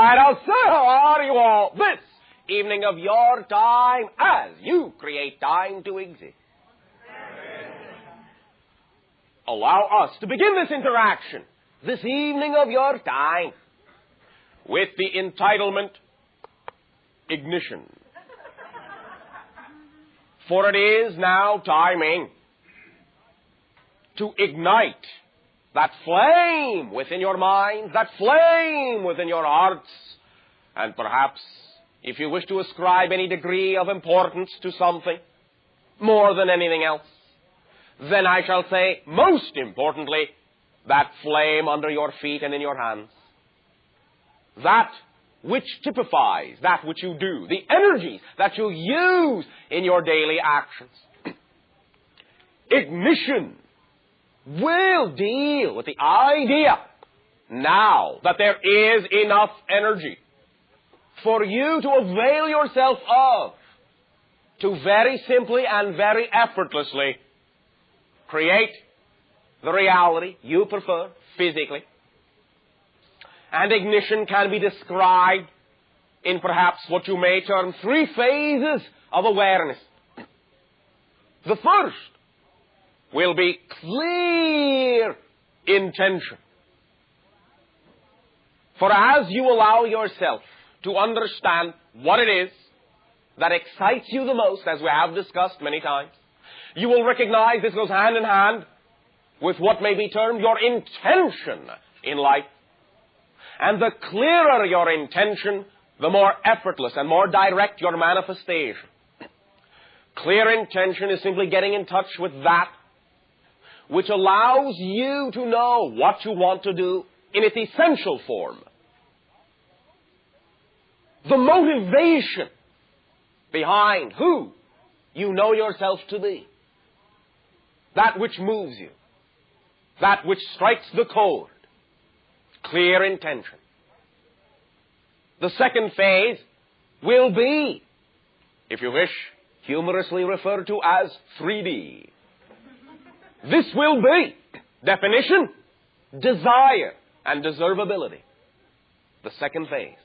right, now, sir, how are you all? This evening of your time as you create time to exist. Allow us to begin this interaction this evening of your time with the entitlement ignition. For it is now timing to ignite that flame within your minds, that flame within your hearts, and perhaps, if you wish to ascribe any degree of importance to something more than anything else, then I shall say, most importantly, that flame under your feet and in your hands. That which typifies that which you do, the energies that you use in your daily actions. Ignition will deal with the idea now that there is enough energy for you to avail yourself of to very simply and very effortlessly create the reality you prefer physically. And ignition can be described in perhaps what you may term 3 phases of awareness. The first will be clear intention. For as you allow yourself to understand what it is that excites you the most, as we have discussed many times, you will recognize this goes hand in hand with what may be termed your intention in life. And the clearer your intention, the more effortless and more direct your manifestation. Clear intention is simply getting in touch with that which allows you to know what you want to do in its essential form. The motivation behind who you know yourself to be. That which moves you. That which strikes the chord. Clear intention. The second phase will be, if you wish, humorously referred to as 3D. This will be definition, desire, and deservability. The second phase.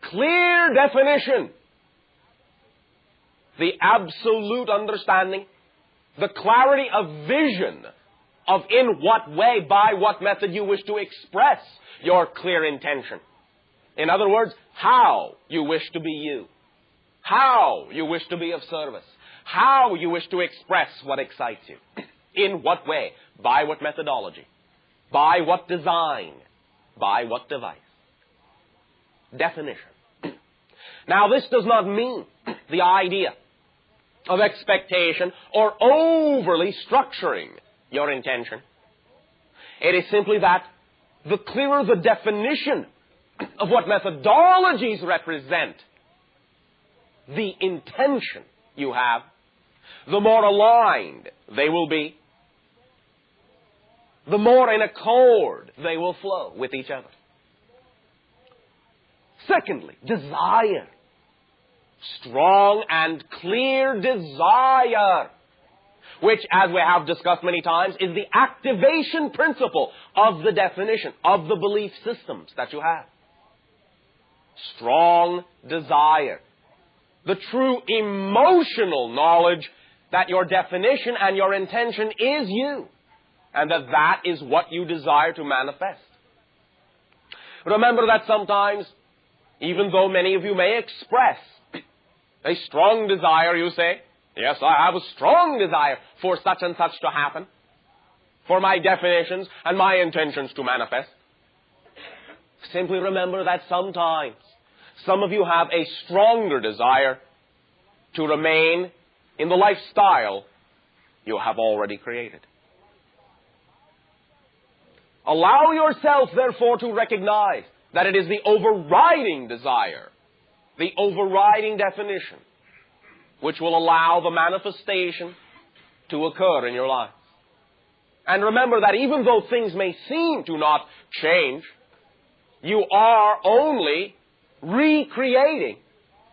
Clear definition. The absolute understanding, the clarity of vision of in what way, by what method you wish to express your clear intention. In other words, how you wish to be you. How you wish to be of service. How you wish to express what excites you. In what way? By what methodology? By what design? By what device? Definition. Now, this does not mean the idea of expectation or overly structuring your intention. It is simply that the clearer the definition of what methodologies represent the intention you have, the more aligned they will be, the more in accord they will flow with each other. Secondly, desire. Strong and clear desire, which, as we have discussed many times, is the activation principle of the definition, of the belief systems that you have. Strong desire. The true emotional knowledge that your definition and your intention is you, and that that is what you desire to manifest. Remember that sometimes, even though many of you may express a strong desire, you say, yes, I have a strong desire for such and such to happen, for my definitions and my intentions to manifest. Simply remember that sometimes some of you have a stronger desire to remain in the lifestyle you have already created. Allow yourself, therefore, to recognize that it is the overriding desire, the overriding definition, which will allow the manifestation to occur in your life. And remember that even though things may seem to not change, you are only recreating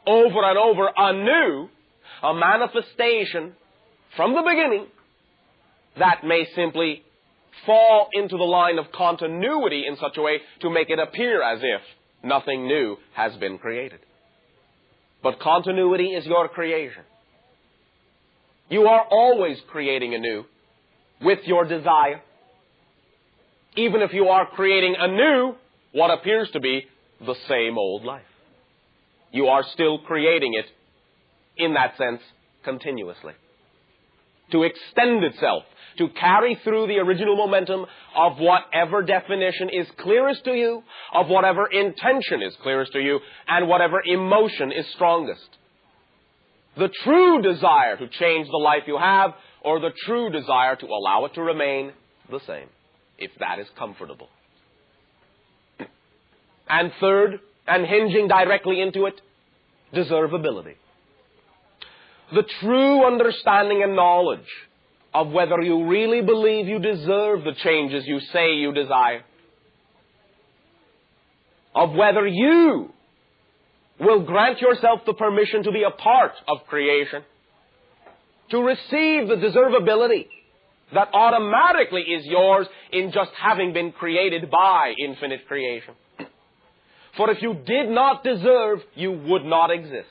over and over anew a manifestation from the beginning that may simply fall into the line of continuity in such a way to make it appear as if nothing new has been created. But continuity is your creation. You are always creating anew with your desire. Even if you are creating anew what appears to be the same old life. You are still creating it, in that sense, continuously. To extend itself, to carry through the original momentum of whatever definition is clearest to you, of whatever intention is clearest to you, and whatever emotion is strongest. The true desire to change the life you have, or the true desire to allow it to remain the same, if that is comfortable. And third, and hinging directly into it, deservability. The true understanding and knowledge of whether you really believe you deserve the changes you say you desire. Of whether you will grant yourself the permission to be a part of creation. To receive the deservability that automatically is yours in just having been created by infinite creation. For if you did not deserve, you would not exist.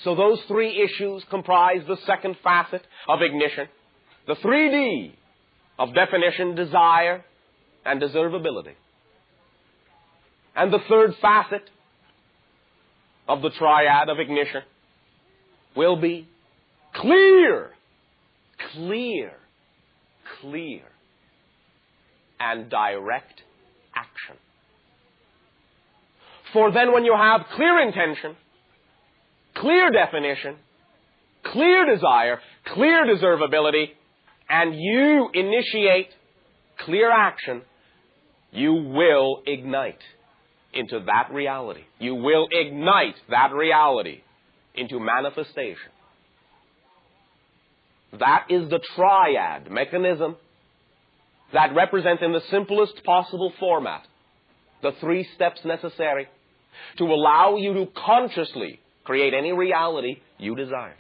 So those three issues comprise the second facet of ignition. The 3D of definition, desire, and deservability. And the third facet of the triad of ignition will be clear, and direct action. For then when you have clear intention, clear definition, clear desire, clear deservability, and you initiate clear action, you will ignite into that reality. You will ignite that reality into manifestation. That is the triad mechanism that represents in the simplest possible format the 3 steps necessary to allow you to consciously create any reality you desire.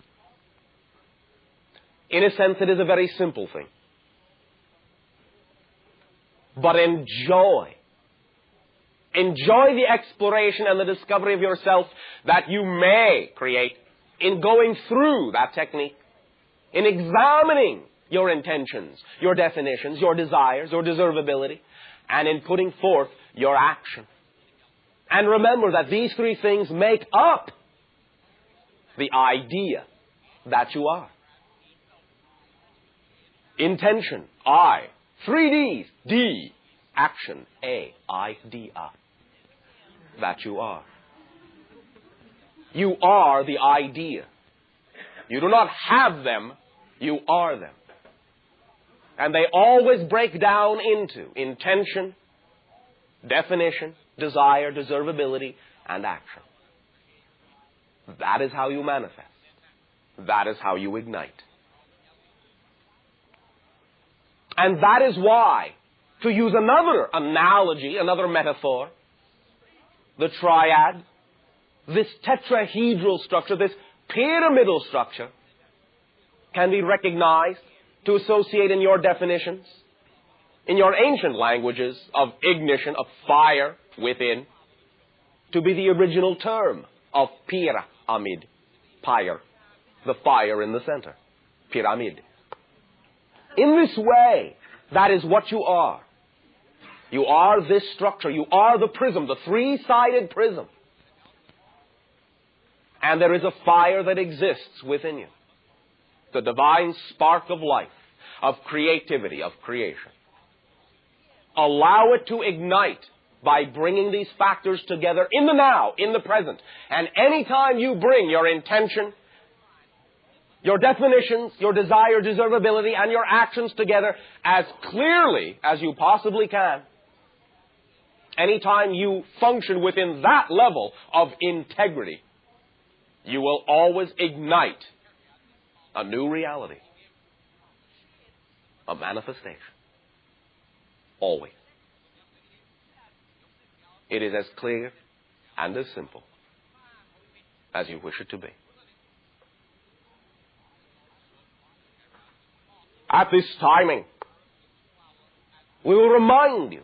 In a sense, it is a very simple thing. But enjoy the exploration and the discovery of yourself that you may create in going through that technique, in examining your intentions, your definitions, your desires, your deservability, and in putting forth your action. And remember that these 3 things make up the idea that you are. Intention, I. 3 Ds, D. Action, A. Idea. That you are. You are the idea. You do not have them, you are them. And they always break down into intention, definition, desire, deservability, and action. That is how you manifest. That is how you ignite. And that is why, to use another analogy, another metaphor, the triad, this tetrahedral structure, this pyramidal structure, can be recognized to associate in your definitions, in your ancient languages of ignition, of fire within, to be the original term of pyramid, pyre, the fire in the center, pyramid. In this way, that is what you are. You are this structure. You are the prism, the 3-sided prism. And there is a fire that exists within you. The divine spark of life, of creativity, of creation. Allow it to ignite by bringing these factors together in the now, in the present. And anytime you bring your intention, your definitions, your desire, deservability, and your actions together as clearly as you possibly can, anytime you function within that level of integrity, you will always ignite a new reality, a manifestation. Always. It is as clear and as simple as you wish it to be. At this timing, we will remind you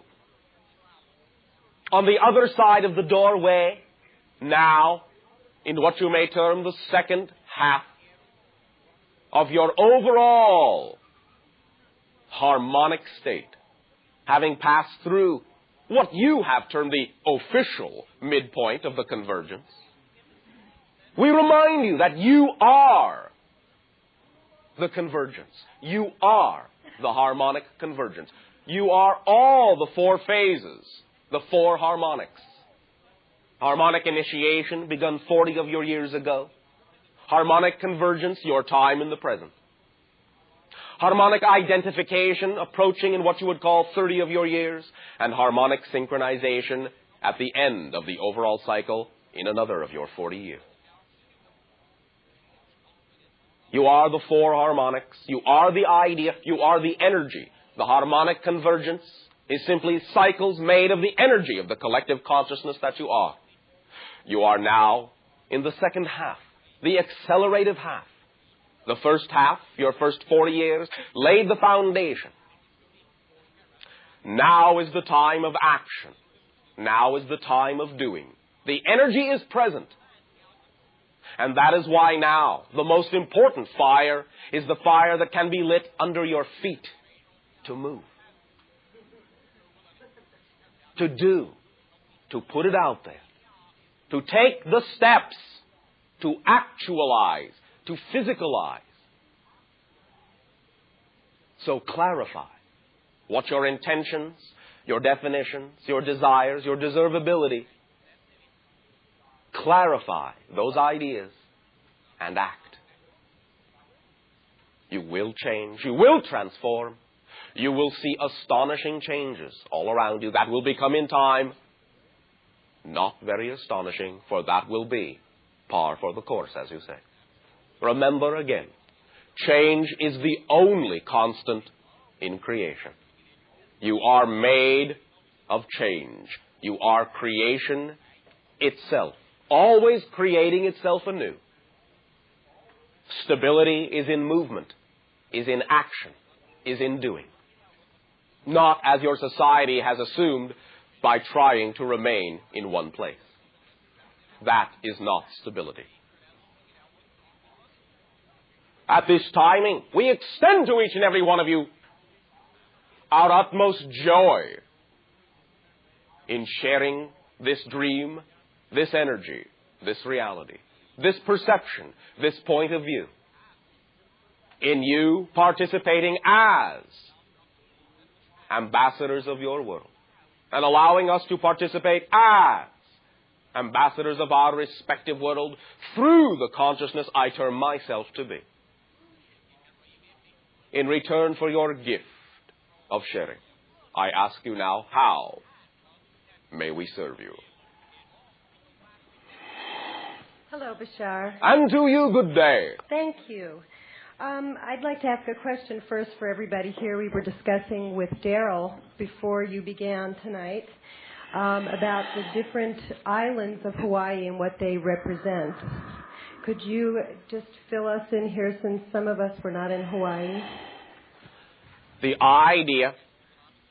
On the other side of the doorway, now, in what you may term the second half of your overall harmonic state, having passed through what you have termed the official midpoint of the convergence, we remind you that you are the convergence. You are the harmonic convergence. You are all the four phases, the four harmonics. Harmonic initiation, begun 40 of your years ago. Harmonic convergence, your time in the present. Harmonic identification, approaching in what you would call 30 of your years. And harmonic synchronization at the end of the overall cycle in another of your 40 years. You are the four harmonics. You are the idea. You are the energy. The harmonic convergence is simply cycles made of the energy of the collective consciousness that you are. You are now in the second half, the accelerative half. The first half, your first 40 years, laid the foundation. Now is the time of action. Now is the time of doing. The energy is present. And that is why now the most important fire is the fire that can be lit under your feet to move, to do, to put it out there, to take the steps, to actualize, to physicalize. So clarify what your intentions, your definitions, your desires, your deservability. Clarify those ideas and act. You will change. You will transform. You will see astonishing changes all around you. That will become in time not very astonishing, for that will be par for the course, as you say. Remember again, change is the only constant in creation. You are made of change. You are creation itself, always creating itself anew. Stability is in movement, is in action, is in doing. Not, as your society has assumed, by trying to remain in one place. That is not stability. At this timing, we extend to each and every one of you our utmost joy in sharing this dream, this energy, this reality, this perception, this point of view. In you participating as ambassadors of your world and allowing us to participate as ambassadors of our respective world through the consciousness I term myself to be. In return for your gift of sharing, I ask you now, how may we serve you? Hello, Bashar. And to you, good day. Thank you. I'd like to ask a question first for everybody here. We were discussing with Daryl before you began tonight about the different islands of Hawaii and what they represent. Could you just fill us in here, since some of us were not in Hawaii? The idea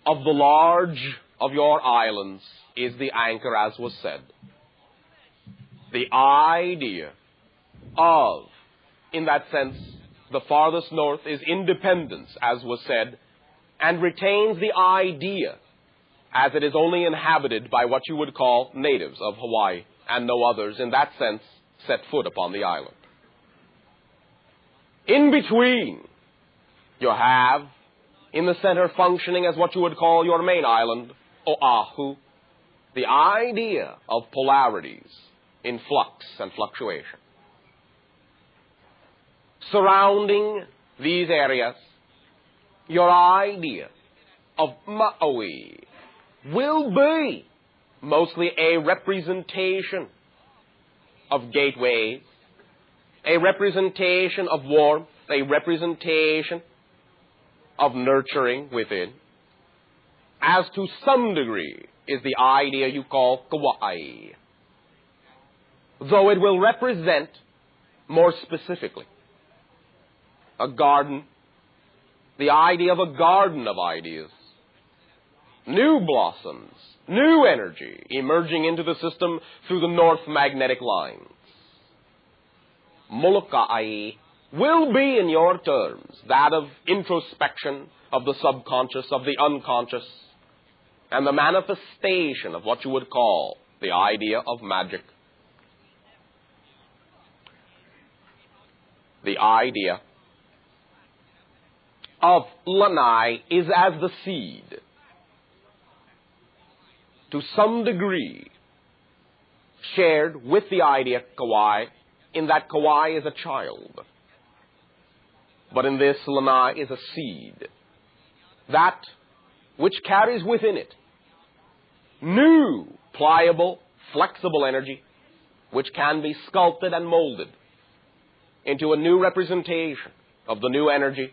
of the large of your islands is the anchor, as was said. The idea of, in that sense, the farthest north is independence, as was said, and retains the idea as it is only inhabited by what you would call natives of Hawaii, and no others, in that sense, set foot upon the island. In between, you have, in the center, functioning as what you would call your main island, Oahu, the idea of polarities in flux and fluctuation. Surrounding these areas, your idea of Maui will be mostly a representation of gateways, a representation of warmth, a representation of nurturing within, as to some degree is the idea you call Kauai, though it will represent more specifically a garden, the idea of a garden of ideas, new blossoms new energy emerging into the system through the north magnetic lines. Molokai will be, in your terms, that of introspection, of the subconscious, of the unconscious, and the manifestation of what you would call the idea of magic. The idea of Lanai is as the seed, to some degree, shared with the idea Kawai, in that Kawai is a child. But in this, Lanai is a seed, that which carries within it new, pliable, flexible energy, which can be sculpted and molded into a new representation of the new energy,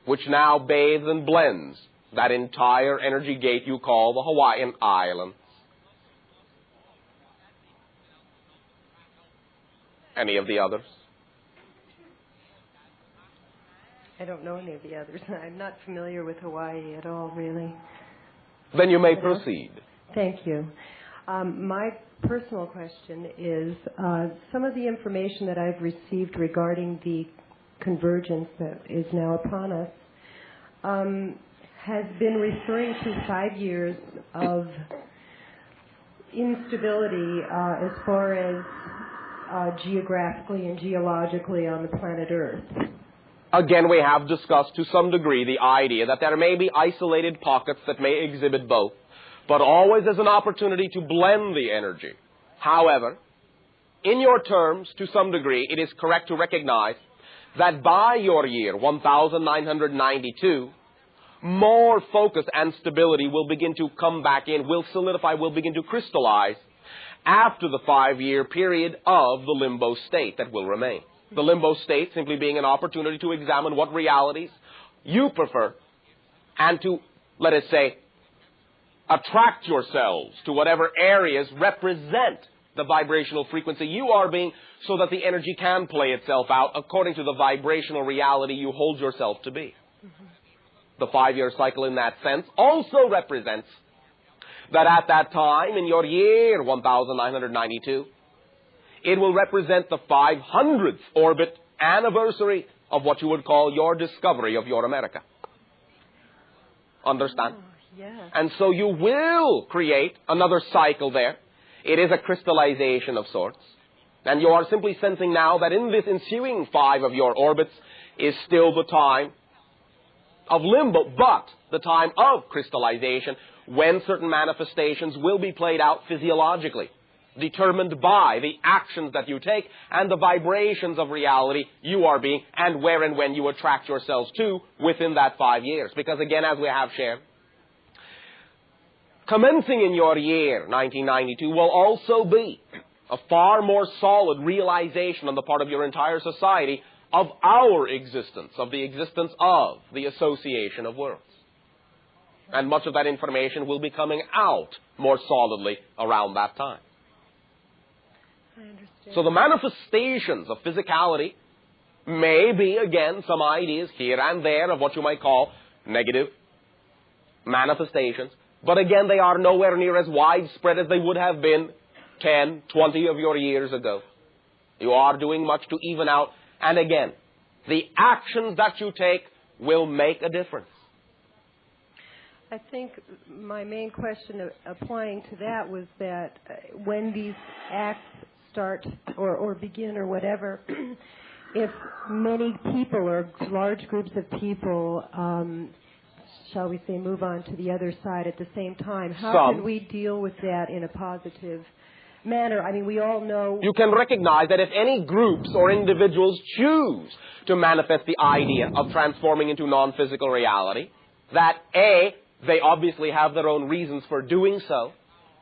which now bathes and blends that entire energy gate you call the Hawaiian Islands. Any of the others? I don't know any of the others. I'm not familiar with Hawaii at all, really. Then you may proceed. Thank you. My personal question is, some of the information that I've received regarding the convergence that is now upon us has been referring to 5 years of instability as far as geographically and geologically on the planet Earth. Again, we have discussed to some degree the idea that there may be isolated pockets that may exhibit both, but always as an opportunity to blend the energy. However, in your terms, to some degree, it is correct to recognize that by your year 1992, more focus and stability will begin to come back in, will solidify, will begin to crystallize after the 5-year period of the limbo state that will remain. The limbo state simply being an opportunity to examine what realities you prefer and to, let us say, attract yourselves to whatever areas represent the vibrational frequency you are being, so that the energy can play itself out according to the vibrational reality you hold yourself to be. The 5-year cycle in that sense also represents that at that time, in your year 1992, it will represent the 500th orbit anniversary of what you would call your discovery of your America. Understand? Oh, yes. And so you will create another cycle there. It is a crystallization of sorts. And you are simply sensing now that in this ensuing 5 of your orbits is still the time of limbo, but the time of crystallization, when certain manifestations will be played out physiologically, determined by the actions that you take and the vibrations of reality you are being, and where and when you attract yourselves to within that 5 years. Because again, as we have shared, commencing in your year 1992 will also be a far more solid realization on the part of your entire society of our existence, of the existence of the Association of Worlds. And much of that information will be coming out more solidly around that time. I understand. So the manifestations of physicality may be, again, some ideas here and there of what you might call negative manifestations. But again, they are nowhere near as widespread as they would have been 10, 20 of your years ago. You are doing much to even out. And again, the actions that you take will make a difference. I think my main question applying to that was that when these acts start or begin or whatever, if many people or large groups of people, shall we say, move on to the other side at the same time, how can we deal with that in a positive manner? I mean, we all know... You can recognize that if any groups or individuals choose to manifest the idea of transforming into non-physical reality, that A, they obviously have their own reasons for doing so.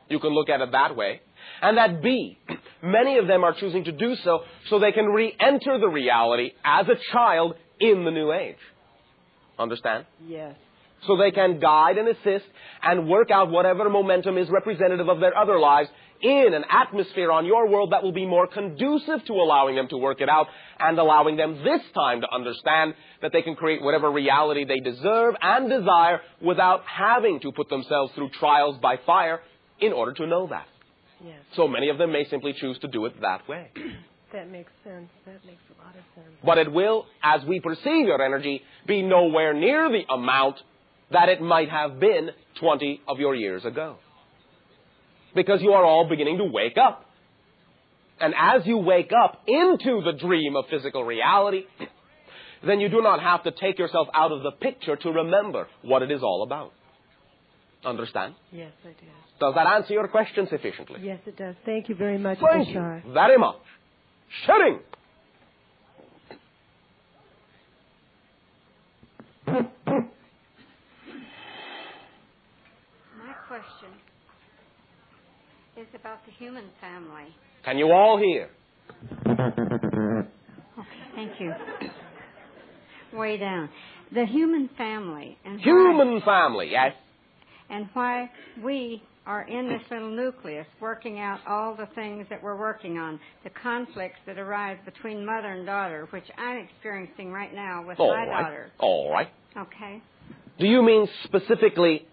You can look at it that way. And that B, many of them are choosing to do so they can re-enter the reality as a child in the new age. Understand? Yes. so they can guide and assist and work out whatever momentum is representative of their other lives in an atmosphere on your world that will be more conducive to allowing them to work it out and allowing them this time to understand that they can create whatever reality they deserve and desire without having to put themselves through trials by fire in order to know that. Yes. So many of them may simply choose to do it that way. That makes sense. That makes a lot of sense. But it will, as we perceive your energy, be nowhere near the amount that it might have been 20 of your years ago. Because you are all beginning to wake up. And as you wake up into the dream of physical reality, then you do not have to take yourself out of the picture to remember what it is all about. Understand? Yes, I do. Does that answer your question sufficiently? Yes, it does. Thank you very much, Thank Bashar. you very much. Shooting! My question is about the human family. Can you all hear? Okay, thank you. Way down. The human family. And Human family, yes. And why we are in this little nucleus working out all the things that we're working on, the conflicts that arise between mother and daughter, which I'm experiencing right now with my daughter. All right. Okay? Do you mean specifically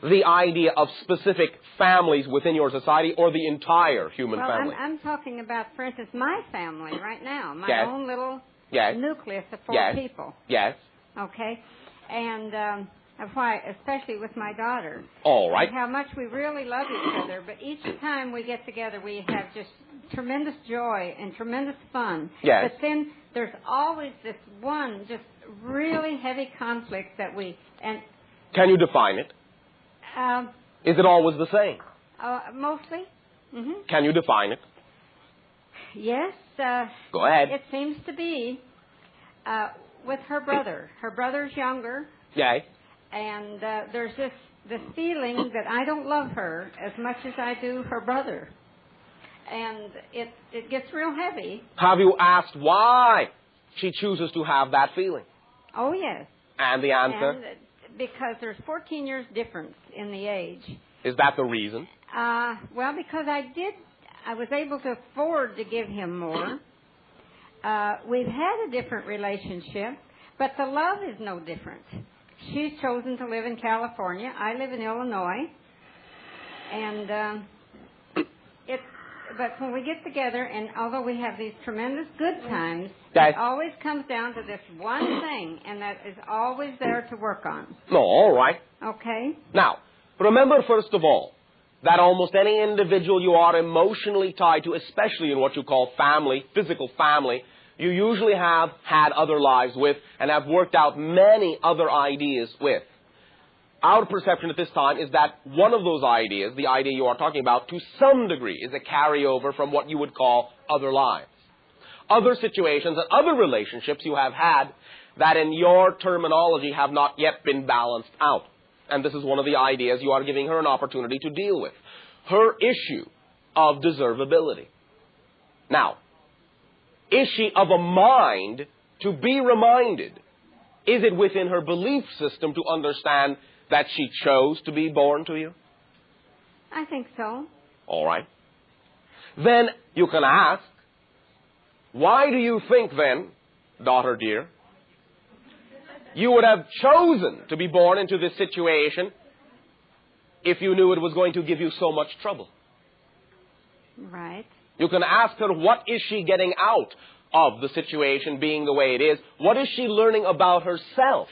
the idea of specific families within your society or the entire human family? I'm talking about, for instance, my family right now, my Yes. own little Yes. nucleus of 4 Yes. people. Yes. Okay? And why, especially with my daughter. All right. And how much we really love each other, but each time we get together, we have just tremendous joy and tremendous fun. Yes. But then there's always this one just really heavy conflict that Can you define it? Is it always the same? mostly. Mm-hmm. Can you define it? Yes. Go ahead. It seems to be with her brother. Her brother's younger. Yes. And there's this feeling that I don't love her as much as I do her brother. And it gets real heavy. Have you asked why she chooses to have that feeling? Oh, yes. And the answer? And because there's 14 years difference in the age. Is that the reason? Well, because I was able to afford to give him more. We've had a different relationship, but the love is no different. She's chosen to live in California. I live in Illinois. And but when we get together, and although we have these tremendous good times, it always comes down to this one thing, and that is always there to work on. No, all right. Okay? Now, remember first of all, that almost any individual you are emotionally tied to, especially in what you call family, physical family, you usually have had other lives with and have worked out many other ideas with. Our perception at this time is that one of those ideas, the idea you are talking about, to some degree is a carryover from what you would call other lives. Other situations and other relationships you have had that in your terminology have not yet been balanced out. And this is one of the ideas you are giving her an opportunity to deal with. Her issue of deservability. Now, is she of a mind to be reminded? Is it within her belief system to understand that she chose to be born to you? I think so. All right. Then you can ask, why do you think then, daughter dear, you would have chosen to be born into this situation if you knew it was going to give you so much trouble? Right. You can ask her, what is she getting out of the situation being the way it is? What is she learning about herself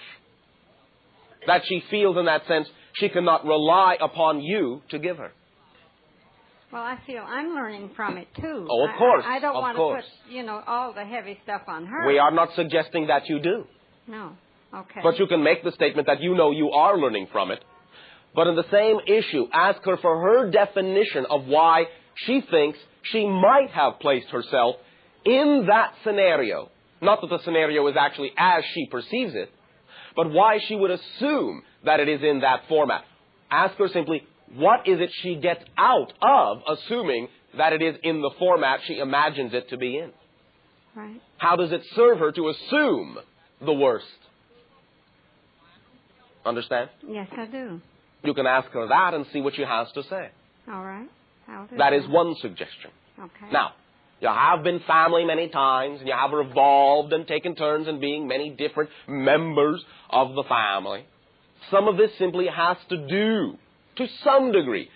that she feels in that sense she cannot rely upon you to give her? Well, I feel I'm learning from it, too. Oh, of course. I don't want course. to put, all the heavy stuff on her. We are not suggesting that you do. No. Okay. But you can make the statement that you know you are learning from it. But in the same issue, ask her for her definition of why she thinks she might have placed herself in that scenario. Not that the scenario is actually as she perceives it, but why she would assume that it is in that format. Ask her simply, what is it she gets out of assuming that it is in the format she imagines it to be in? Right. How does it serve her to assume the worst? Understand? Yes, I do. You can ask her that and see what she has to say. All right. I'll do That is one suggestion. Okay. Now, you have been family many times, and you have revolved and taken turns in being many different members of the family. Some of this simply has to do, to some degree,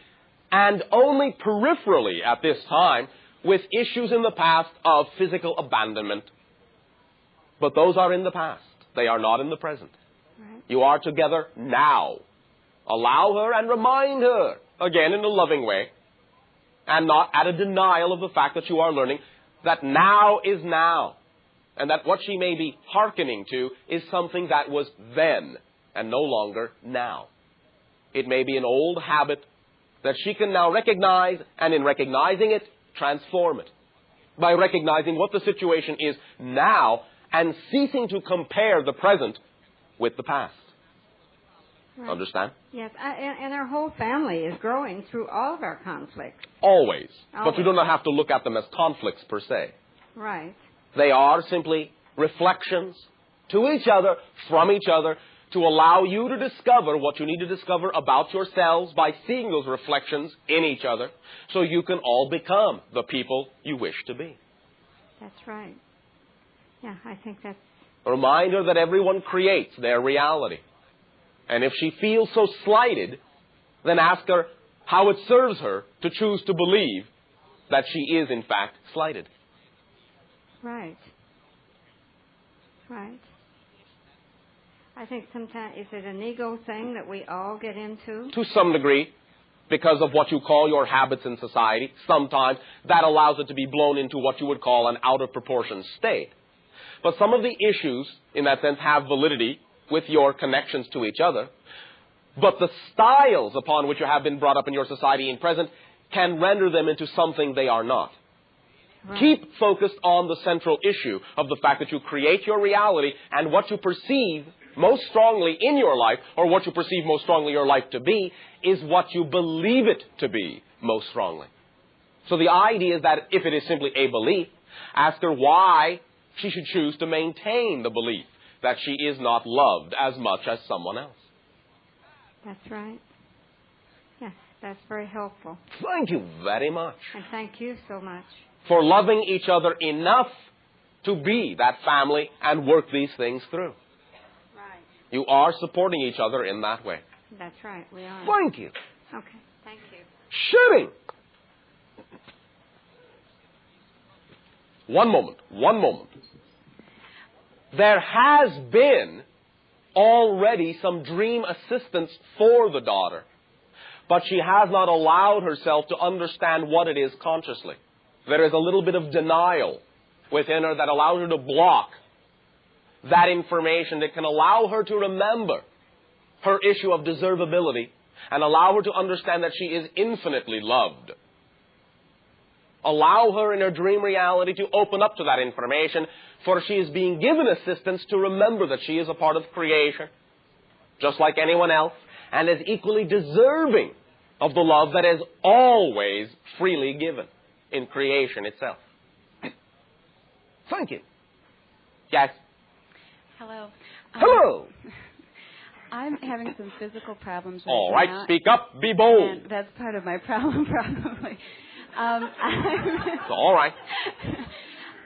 and only peripherally at this time, with issues in the past of physical abandonment. But those are in the past. They are not in the present. Right. You are together now. Allow her and remind her, again in a loving way, and not at a denial of the fact that you are learning that now is now, and that what she may be hearkening to is something that was then and no longer now. It may be an old habit that she can now recognize, and in recognizing it, transform it. By recognizing what the situation is now and ceasing to compare the present with the past. Right. Understand? Yes, and our whole family is growing through all of our conflicts. Always. But Always. you do not have to look at them as conflicts per se. Right. They are simply reflections to each other, from each other, to allow you to discover what you need to discover about yourselves by seeing those reflections in each other, so you can all become the people you wish to be. That's right. Yeah, I think that's... Remind her that everyone creates their reality. And if she feels so slighted, then ask her how it serves her to choose to believe that she is, in fact, slighted. Right. Right. I think sometimes, is it an ego thing that we all get into? To some degree, because of what you call your habits in society, sometimes that allows it to be blown into what you would call an out-of-proportion state. But some of the issues, in that sense, have validity with your connections to each other. But the styles upon which you have been brought up in your society in present can render them into something they are not. Right. Keep focused on the central issue of the fact that you create your reality, and what you perceive most strongly in your life, or what you perceive most strongly your life to be, is what you believe it to be most strongly. So the idea is that if it is simply a belief, ask her why she should choose to maintain the belief that she is not loved as much as someone else. That's right. Yes, that's very helpful. Thank you very much. And thank you so much. For loving each other enough to be that family and work these things through. Right. You are supporting each other in that way. That's right, we are. Thank you. Okay, thank you. Shooting! One moment. There has been already some dream assistance for the daughter, but she has not allowed herself to understand what it is consciously. There is a little bit of denial within her that allows her to block that information that can allow her to remember her issue of deservability and allow her to understand that she is infinitely loved. Allow her in her dream reality to open up to that information, for she is being given assistance to remember that she is a part of creation, just like anyone else, and is equally deserving of the love that is always freely given in creation itself. Thank you. Yes? Hello. Hello. I'm having some physical problems right All now. right, speak up, be bold. And that's part of my problem, probably. It's all right.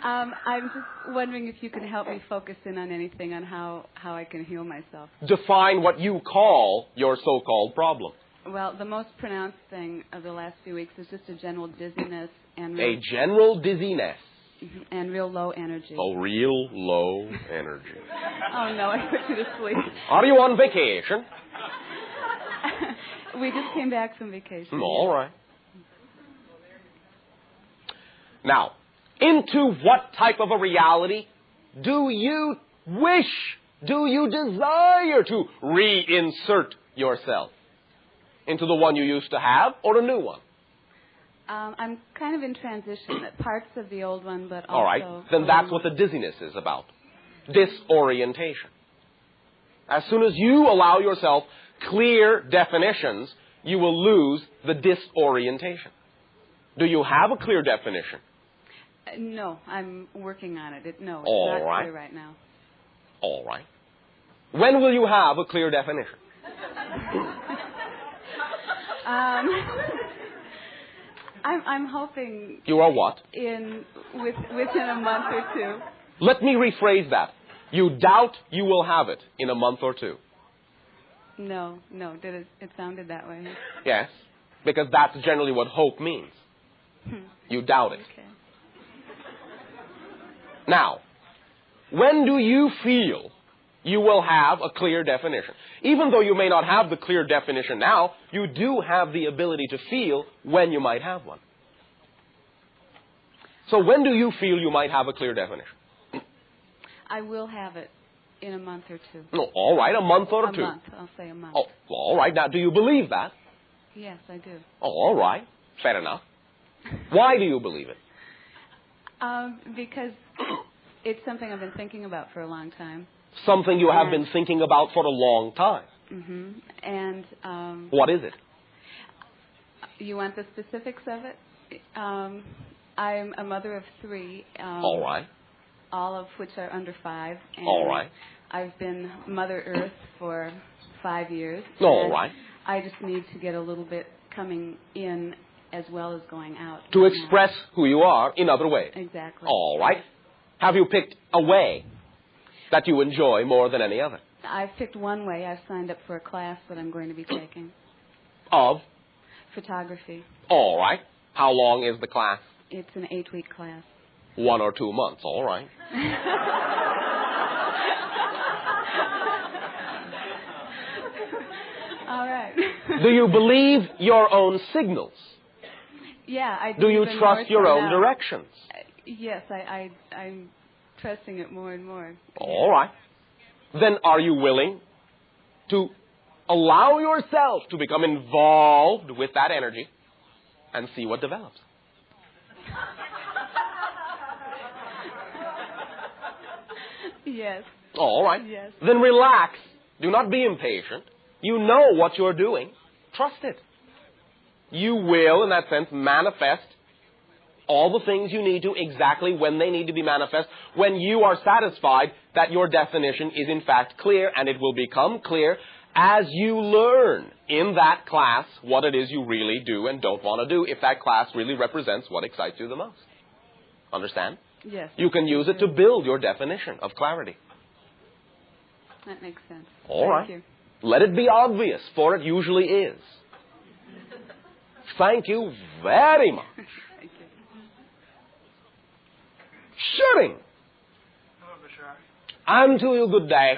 I'm just wondering if you can help me focus in on anything on how I can heal myself. Define what you call your so-called problem. Well, the most pronounced thing of the last few weeks is just a general dizziness and A general dizziness. and real low energy. Oh, real low energy. Oh no, I put you to sleep. Are you on vacation? We just came back from vacation. All right. Now, into what type of a reality do you wish, do you desire to reinsert yourself? Into the one you used to have or a new one? I'm kind of in transition. Parts of the old one, but also... All right. Then that's what the dizziness is about. Disorientation. As soon as you allow yourself clear definitions, you will lose the disorientation. Do you have a clear definition? No, I'm working on it. It's All not right. clear right now. All right. When will you have a clear definition? I'm hoping You are what? within a month or two. Let me rephrase that. You doubt you will have it in a month or two. No, it sounded that way. Yes, because that's generally what hope means. You doubt it. Okay. Now, when do you feel you will have a clear definition? Even though you may not have the clear definition now, you do have the ability to feel when you might have one. So when do you feel you might have a clear definition? I will have it in a month or two. No, all right, a month or two. A month, I'll say a month. Oh, all right. Now, do you believe that? Yes, I do. Oh, all right. Fair enough. Why do you believe it? Because it's something I've been thinking about for a long time. Something you have been thinking about for a long time. Mm-hmm. And what is it? you want the specifics of it? I'm a mother of three. All right. All of which are under 5. And all right. I've been Mother Earth for 5 years. All right. I just need to get a little bit coming in as well as going out. To express who you are in other ways. Exactly. All right. Have you picked a way that you enjoy more than any other? I've picked one way. I've signed up for a class that I'm going to be taking. Of? Photography. All right. How long is the class? It's an 8-week class. 1 or 2 months. All right. All right. Do you believe your own signals? Yeah, I do. Do you trust your own now. directions? Yes, I'm trusting it more and more. All right. Then are you willing to allow yourself to become involved with that energy and see what develops? Yes. All right. Yes. Then relax. Do not be impatient. You know what you're doing. Trust it. You will, in that sense, manifest all the things you need to exactly when they need to be manifest, when you are satisfied that your definition is in fact clear, and it will become clear as you learn in that class what it is you really do and don't want to do, if that class really represents what excites you the most. Understand? Yes. You can use it to build your definition of clarity. That makes sense. All right. Thank you. Let it be obvious, for it usually is. Thank you very much. Thank you. Shooting. Hello, Bashar. And to you, good day.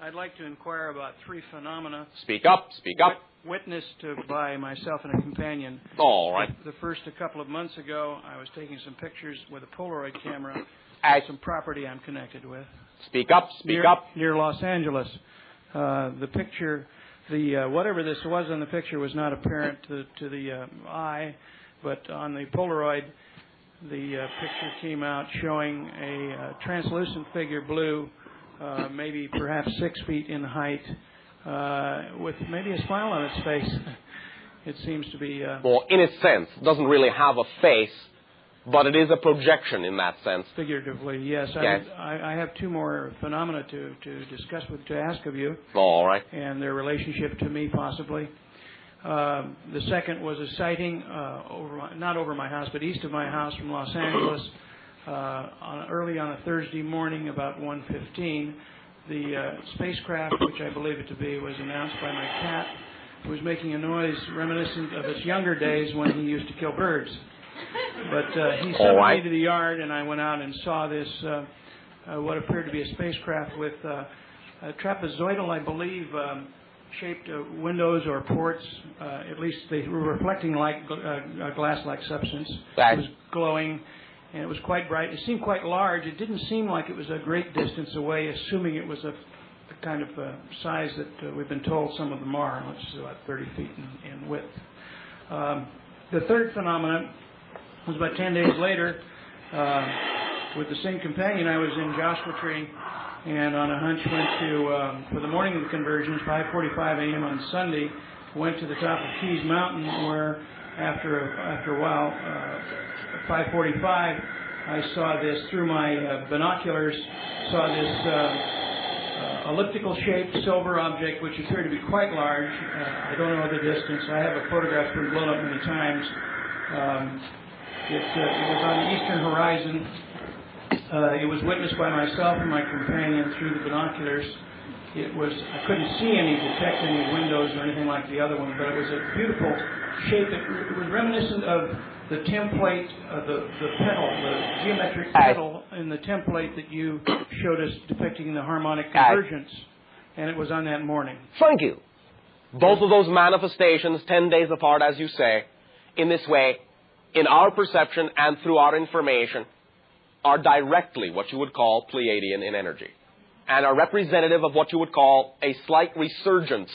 I'd like to inquire about 3 phenomena Speak up, speak up. witnessed by myself and a companion. All right. The first, a couple of months ago, I was taking some pictures with a Polaroid camera I- of some property I'm connected with. Speak up, speak up. Near Los Angeles. The picture, whatever this was on the picture was not apparent to the eye, but on the Polaroid, the picture came out showing a translucent figure, blue, maybe perhaps 6 feet in height, with maybe a smile on its face. It seems to be... Well, in its sense, it doesn't really have a face, but it is a projection in that sense. Figuratively, yes. Yes. I have 2 more phenomena to discuss to ask of you, All right. and their relationship to me, possibly. The second was a sighting, not over my house, but east of my house from Los Angeles, early on a Thursday morning, about 1:15. The spacecraft, which I believe it to be, was announced by my cat, who was making a noise reminiscent of its younger days when he used to kill birds. But he summoned me to the yard, and I went out and saw this, what appeared to be a spacecraft with a trapezoidal, I believe, shaped windows or ports. At least they were reflecting like a glass-like substance. It was glowing, and it was quite bright. It seemed quite large. It didn't seem like it was a great distance away, assuming it was the kind of size that we've been told some of them are, which is about 30 feet in width. The third phenomenon was about 10 days later. With the same companion, I was in Joshua Tree, and on a hunch went to, for the morning of the conversions, 5:45 a.m. on Sunday, went to the top of Keys Mountain, where after a while, at 5:45, I saw this through my binoculars, saw this elliptical-shaped silver object which appeared to be quite large. I don't know the distance. I have a photograph that's been blown up many times. It was on the eastern horizon. It was witnessed by myself and my companion through the binoculars. I couldn't detect any windows or anything like the other one, but it was a beautiful shape. It was reminiscent of the template, the pedal, the geometric pedal in the template that you showed us depicting the harmonic convergence, and it was on that morning. Thank you. Both of those manifestations, 10 days apart, as you say, in this way, in our perception and through our information, are directly what you would call Pleiadian in energy, and are representative of what you would call a slight resurgence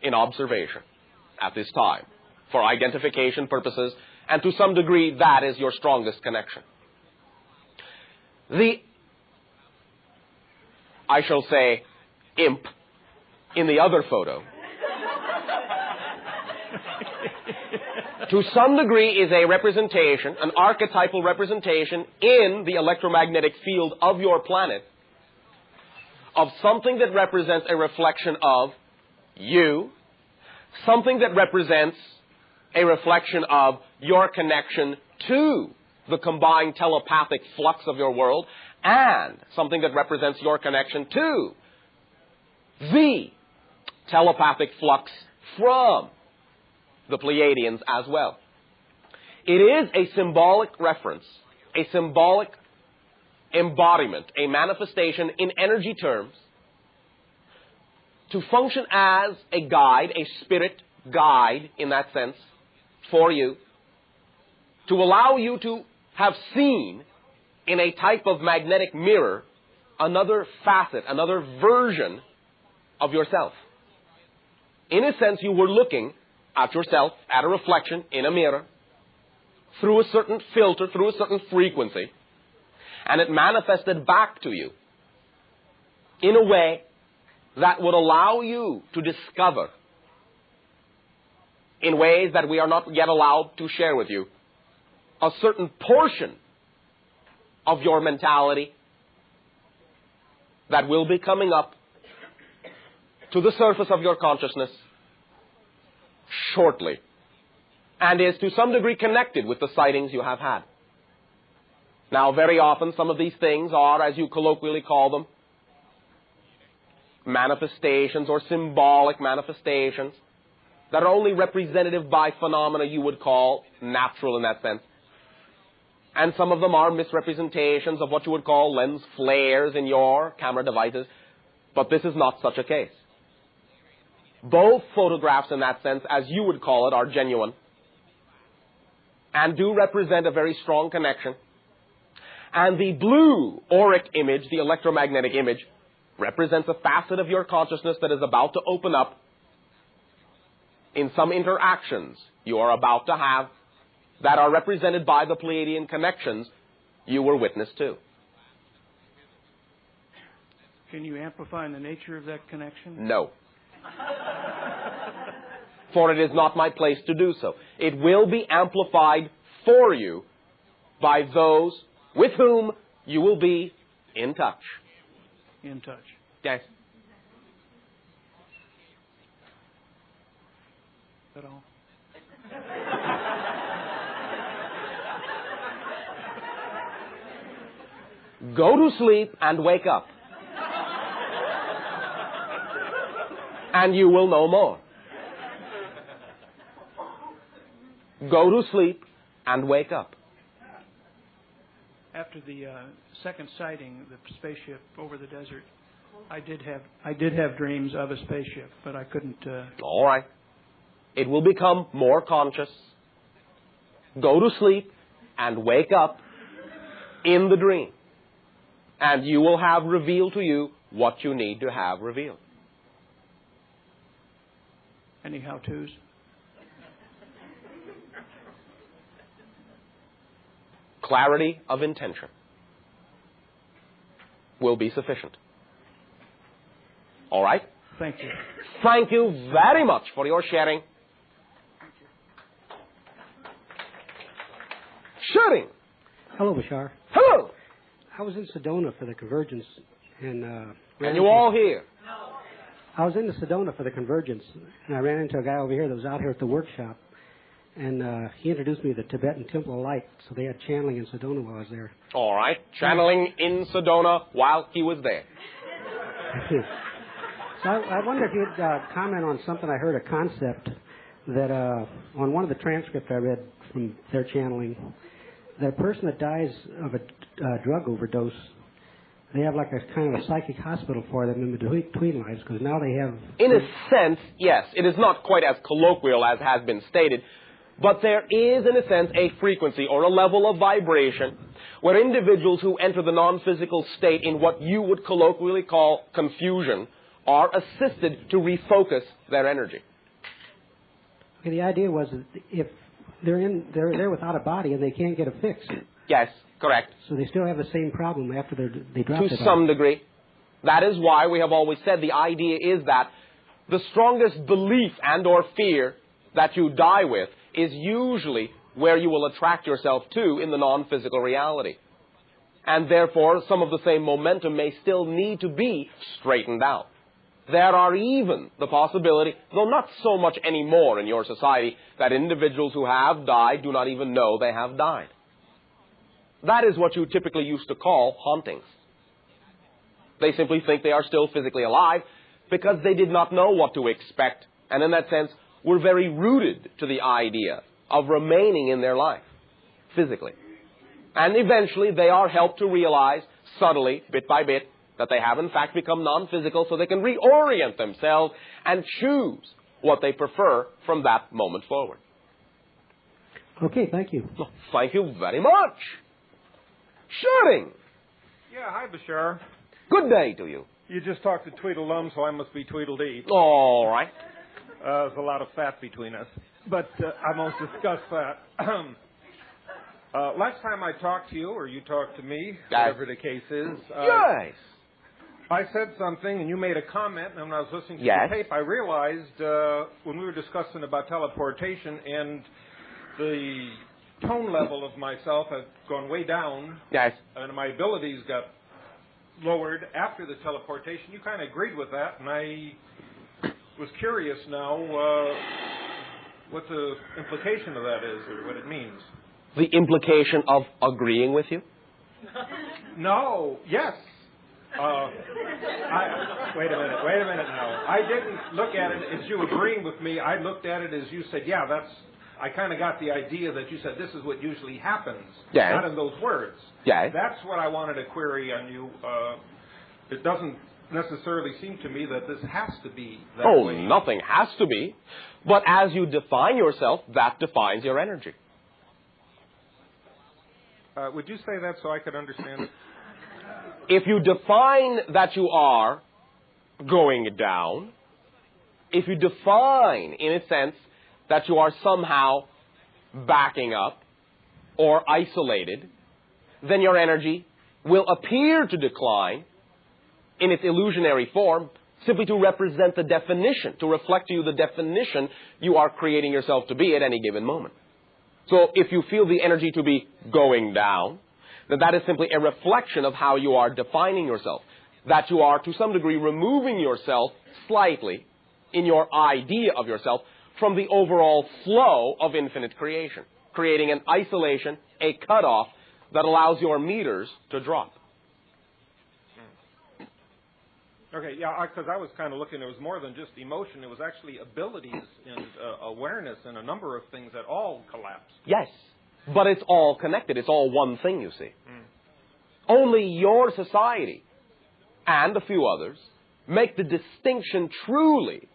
in observation at this time, for identification purposes, and to some degree, that is your strongest connection. The, I shall say, imp in the other photo, to some degree is a representation, an archetypal representation in the electromagnetic field of your planet of something that represents a reflection of you, something that represents a reflection of your connection to the combined telepathic flux of your world, and something that represents your connection to the telepathic flux from the Pleiadians as well. It is a symbolic reference, a symbolic embodiment, a manifestation in energy terms to function as a guide, a spirit guide in that sense for you, to allow you to have seen in a type of magnetic mirror another facet, another version of yourself. In a sense, you were looking at yourself, at a reflection in a mirror, through a certain filter, through a certain frequency, and it manifested back to you in a way that would allow you to discover, in ways that we are not yet allowed to share with you, a certain portion of your mentality that will be coming up to the surface of your consciousness shortly, and is to some degree connected with the sightings you have had. Now, very often, some of these things are, as you colloquially call them, manifestations or symbolic manifestations that are only representative by phenomena you would call natural in that sense. And some of them are misrepresentations of what you would call lens flares in your camera devices, but this is not such a case. Both photographs in that sense, as you would call it, are genuine and do represent a very strong connection. And the blue auric image, the electromagnetic image, represents a facet of your consciousness that is about to open up in some interactions you are about to have that are represented by the Pleiadian connections you were witness to. Can you amplify the nature of that connection? No. For it is not my place to do so. It will be amplified for you by those with whom you will be in touch. In touch. Yes. At all? Go to sleep and wake up. And you will know more. Go to sleep and wake up. After the second sighting, the spaceship over the desert, I did have dreams of a spaceship, but I couldn't. All right. It will become more conscious. Go to sleep and wake up in the dream. And you will have revealed to you what you need to have revealed. Any how-tos? Clarity of intention will be sufficient. All right? Thank you. Thank you very much for your sharing. Sharing. Hello, Bashar. Hello. I was in Sedona for the convergence And you all here? I was in Sedona for the convergence, and I ran into a guy over here that was out here at the workshop, and he introduced me to the Tibetan Temple of Light, so they had channeling in Sedona while I was there. All right. Channeling in Sedona while he was there. So I wonder if you'd comment on something I heard, a concept that on one of the transcripts I read from their channeling, that a person that dies of a drug overdose, they have like a kind of a psychic hospital for them in between lives, because now they have... In a sense, yes. It is not quite as colloquial as has been stated, but there is, in a sense, a frequency or a level of vibration where individuals who enter the non-physical state in what you would colloquially call confusion are assisted to refocus their energy. Okay, the idea was that if they're there without a body and they can't get a fix. Yes, correct. So they still have the same problem after they drop to some degree. That is why we have always said the idea is that the strongest belief and or fear that you die with is usually where you will attract yourself to in the non-physical reality. And therefore, some of the same momentum may still need to be straightened out. There are even the possibility, though not so much anymore in your society, that individuals who have died do not even know they have died. That is what you typically used to call hauntings. They simply think they are still physically alive because they did not know what to expect, and in that sense were very rooted to the idea of remaining in their life, physically. And eventually they are helped to realize, subtly, bit by bit, that they have in fact become non-physical so they can reorient themselves and choose what they prefer from that moment forward. Okay, thank you. Well, thank you very much. Shooting. Yeah, hi, Bashar. Good day to you. You just talked to Tweedledum, so I must be Tweedledee. All right. There's a lot of fat between us, but I won't discuss that. Last time I talked to you, or you talked to me, whatever the case is, yes. I said something, and you made a comment, and when I was listening to the tape, I realized when we were discussing about teleportation and the tone level of myself had gone way down, and my abilities got lowered after the teleportation. You kind of agreed with that, and I was curious now what the implication of that is, or what it means. The implication of agreeing with you? No, yes. Wait a minute now. I didn't look at it as you agreeing with me. I looked at it as you said, yeah, I kind of got the idea that you said this is what usually happens. Yeah. Not in those words. Yeah. That's what I wanted to query on you. It doesn't necessarily seem to me that this has to be that way. Oh, nothing has to be. But as you define yourself, that defines your energy. Would you say that so I could understand it? If you define that you are going down, if you define, in a sense, that you are somehow backing up or isolated, then your energy will appear to decline in its illusionary form simply to represent the definition, to reflect to you the definition you are creating yourself to be at any given moment. So if you feel the energy to be going down, then that is simply a reflection of how you are defining yourself. That you are, to some degree, removing yourself slightly in your idea of yourself from the overall flow of infinite creation, creating an isolation, a cutoff that allows your meters to drop. Okay, yeah, because I was kind of looking, it was more than just emotion. It was actually abilities and awareness and a number of things that all collapsed. Yes, but it's all connected. It's all one thing, you see. Only your society and a few others make the distinction truly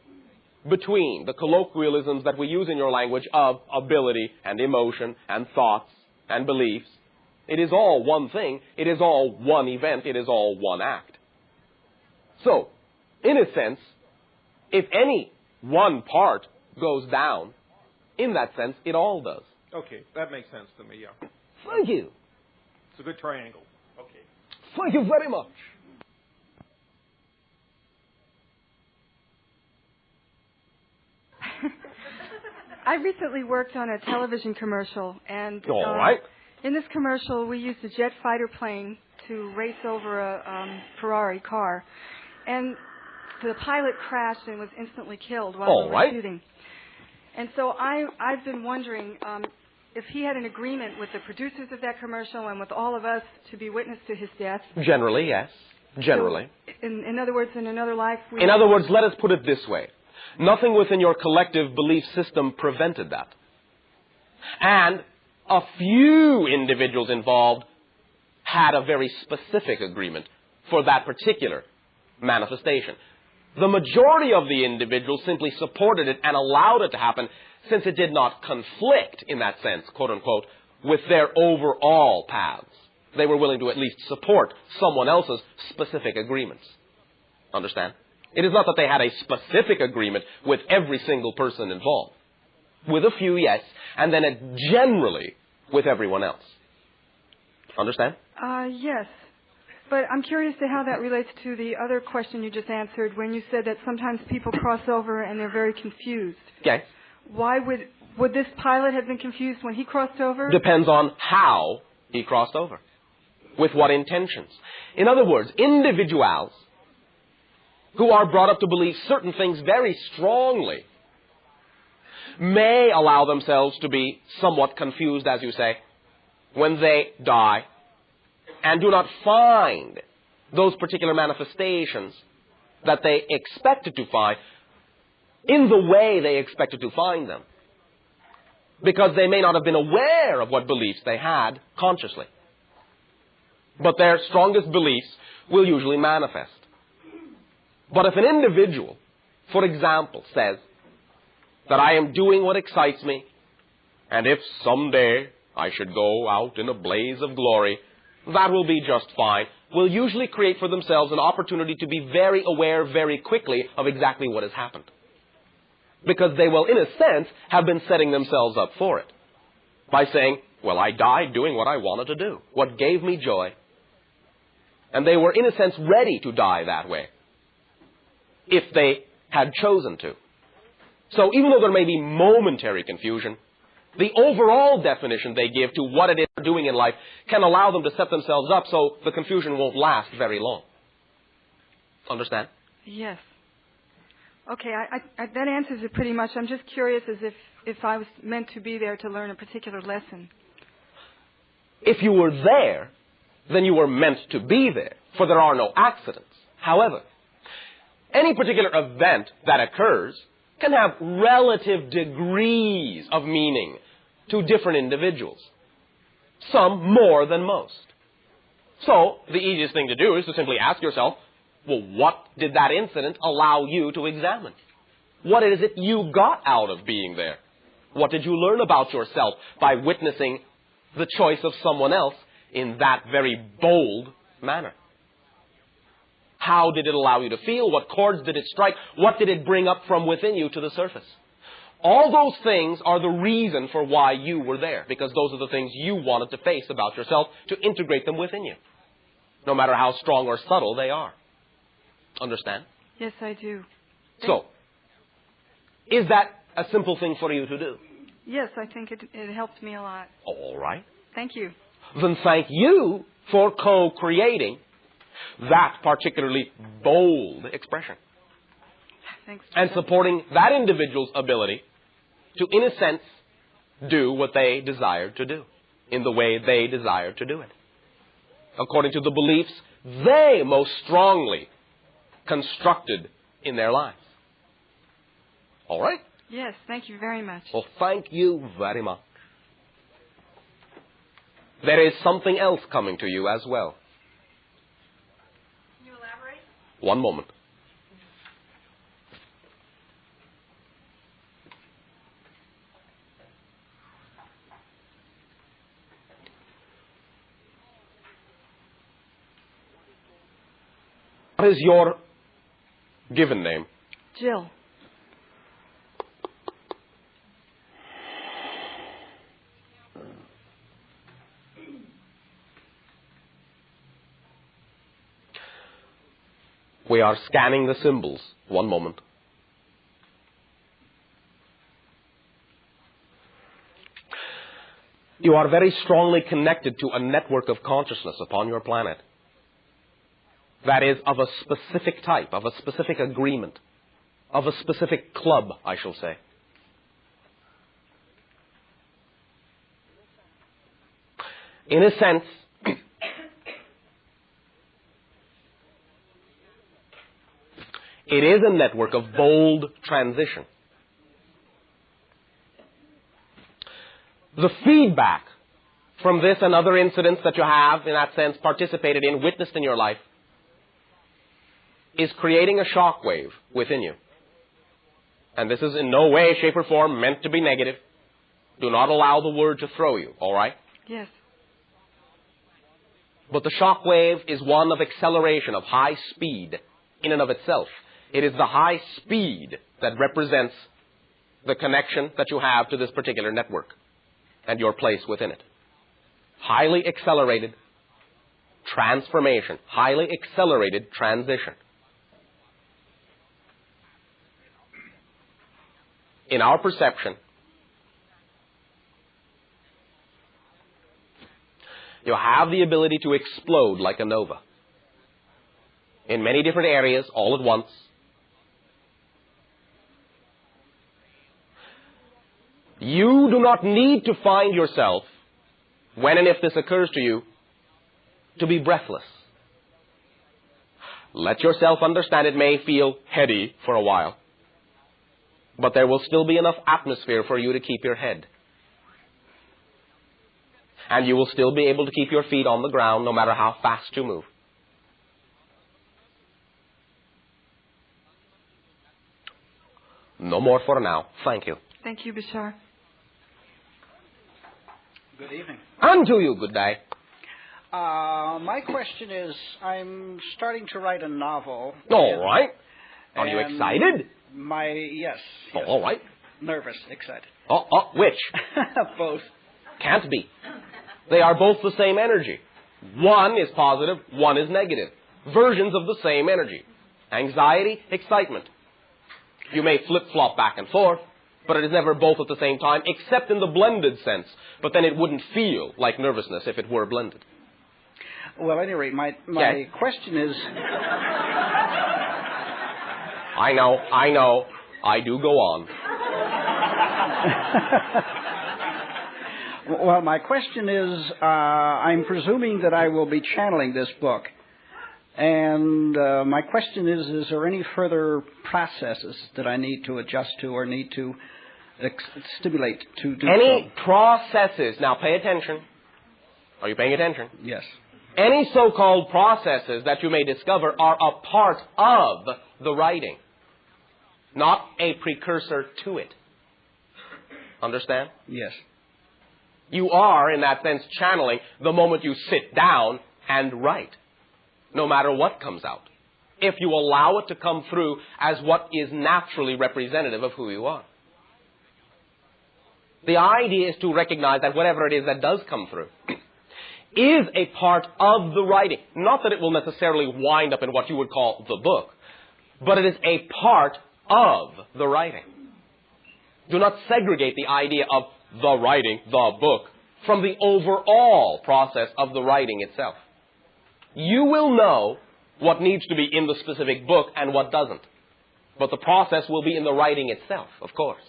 between the colloquialisms that we use in your language of ability and emotion and thoughts and beliefs. It is all one thing. It is all one event. It is all one act. So, in a sense, if any one part goes down, in that sense, it all does. Okay, that makes sense to me, yeah. Thank you. It's a good triangle. Okay. Thank you very much. I recently worked on a television commercial, and All right. in this commercial, we used a jet fighter plane to race over a Ferrari car, and the pilot crashed and was instantly killed while we were shooting. And so I've been wondering if he had an agreement with the producers of that commercial and with all of us to be witness to his death. Generally, yes. Generally. So, in other words, in another life... In other words, let us put it this way. Nothing within your collective belief system prevented that. And a few individuals involved had a very specific agreement for that particular manifestation. The majority of the individuals simply supported it and allowed it to happen since it did not conflict, in that sense, quote unquote, with their overall paths. They were willing to at least support someone else's specific agreements. Understand? It is not that they had a specific agreement with every single person involved. With a few, yes, and then generally with everyone else. Understand? Yes. But I'm curious to how that relates to the other question you just answered when you said that sometimes people cross over and they're very confused. Okay. Why would this pilot have been confused when he crossed over? Depends on how he crossed over. With what intentions. In other words, individuals who are brought up to believe certain things very strongly may allow themselves to be somewhat confused, as you say, when they die and do not find those particular manifestations that they expected to find in the way they expected to find them. Because they may not have been aware of what beliefs they had consciously. But their strongest beliefs will usually manifest. But if an individual, for example, says that I am doing what excites me, and if someday I should go out in a blaze of glory, that will be just fine, will usually create for themselves an opportunity to be very aware very quickly of exactly what has happened. Because they will, in a sense, have been setting themselves up for it. By saying, well, I died doing what I wanted to do, what gave me joy. And they were, in a sense, ready to die that way, if they had chosen to. So even though there may be momentary confusion, the overall definition they give to what it is they're doing in life can allow them to set themselves up so the confusion won't last very long. Understand? Yes. Okay, that answers it pretty much. I'm just curious as if I was meant to be there to learn a particular lesson. If you were there, then you were meant to be there, for there are no accidents. However, any particular event that occurs can have relative degrees of meaning to different individuals. Some more than most. So, the easiest thing to do is to simply ask yourself, well, what did that incident allow you to examine? What is it you got out of being there? What did you learn about yourself by witnessing the choice of someone else in that very bold manner? How did it allow you to feel? What chords did it strike? What did it bring up from within you to the surface? All those things are the reason for why you were there, because those are the things you wanted to face about yourself to integrate them within you, no matter how strong or subtle they are. Understand? Yes, I do. So, is that a simple thing for you to do? Yes, I think it helped me a lot. All right. Thank you. Then thank you for co-creating that particularly bold expression. Thanks. And supporting that individual's ability to, in a sense, do what they desired to do, in the way they desired to do it, according to the beliefs they most strongly constructed in their lives. All right? Yes, thank you very much. Well, thank you very much. There is something else coming to you as well. Can you elaborate? One moment. What is your given name? Jill. We are scanning the symbols. One moment. You are very strongly connected to a network of consciousness upon your planet. that is of a specific type, of a specific agreement, of a specific club, I shall say. In a sense, it is a network of bold transition. The feedback from this and other incidents that you have, in that sense, participated in, witnessed in your life, is creating a shock wave within you. And this is in no way, shape, or form meant to be negative. Do not allow the word to throw you, all right? Yes. But the shock wave is one of acceleration, of high speed in and of itself. It is the high speed that represents the connection that you have to this particular network and your place within it. Highly accelerated transformation, highly accelerated transition. In our perception, you have the ability to explode like a nova in many different areas all at once. You do not need to find yourself, when and if this occurs to you, to be breathless. Let yourself understand it may feel heady for a while, but there will still be enough atmosphere for you to keep your head. And you will still be able to keep your feet on the ground no matter how fast you move. No more for now. Thank you. Thank you, Bashar. Good evening. And to you, good day. My question is, I'm starting to write a novel. All right. Are you excited? Yes. All right. Nervous, excited. Which? Both. Can't be. They are both the same energy. One is positive, one is negative. Versions of the same energy. Anxiety, excitement. You may flip-flop back and forth, but it is never both at the same time, except in the blended sense. But then it wouldn't feel like nervousness if it were blended. Well, at any rate, my question is... I know. I do go on. Well, my question is, I'm presuming that I will be channeling this book. And my question is there any further processes that I need to adjust to or need to stimulate to do any processes? Now, pay attention. Are you paying attention? Yes. Any so-called processes that you may discover are a part of the writing, not a precursor to it. Understand? Yes. You are, in that sense, channeling the moment you sit down and write, no matter what comes out, if you allow it to come through as what is naturally representative of who you are. The idea is to recognize that whatever it is that does come through is a part of the writing. Not that it will necessarily wind up in what you would call the book, but it is a part of the writing. Do not segregate the idea of the writing, the book, from the overall process of the writing itself. You will know what needs to be in the specific book and what doesn't. But the process will be in the writing itself, of course.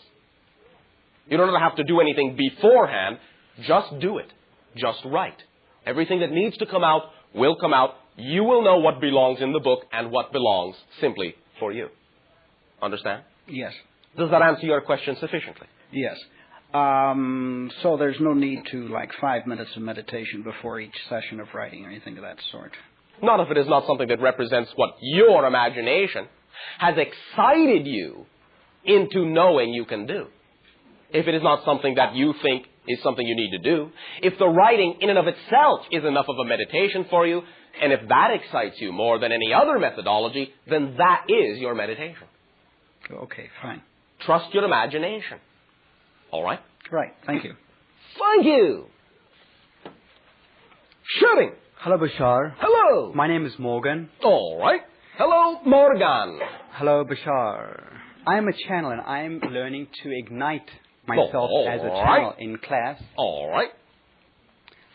You don't have to do anything beforehand. Just do it. Just write. Everything that needs to come out will come out. You will know what belongs in the book and what belongs simply for you. Understand? Yes. Does that answer your question sufficiently? Yes. So there's no need to, 5 minutes of meditation before each session of writing or anything of that sort? Not if it is not something that represents what your imagination has excited you into knowing you can do. If it is not something that you think is something you need to do, if the writing in and of itself is enough of a meditation for you, and if that excites you more than any other methodology, then that is your meditation. Okay, fine. Trust your imagination. All right? Right. Thank you. Thank you. Shooting. Hello, Bashar. Hello. My name is Morgan. All right. Hello, Morgan. Hello, Bashar. I am a channel and I am learning to ignite myself as a channel in class. All right.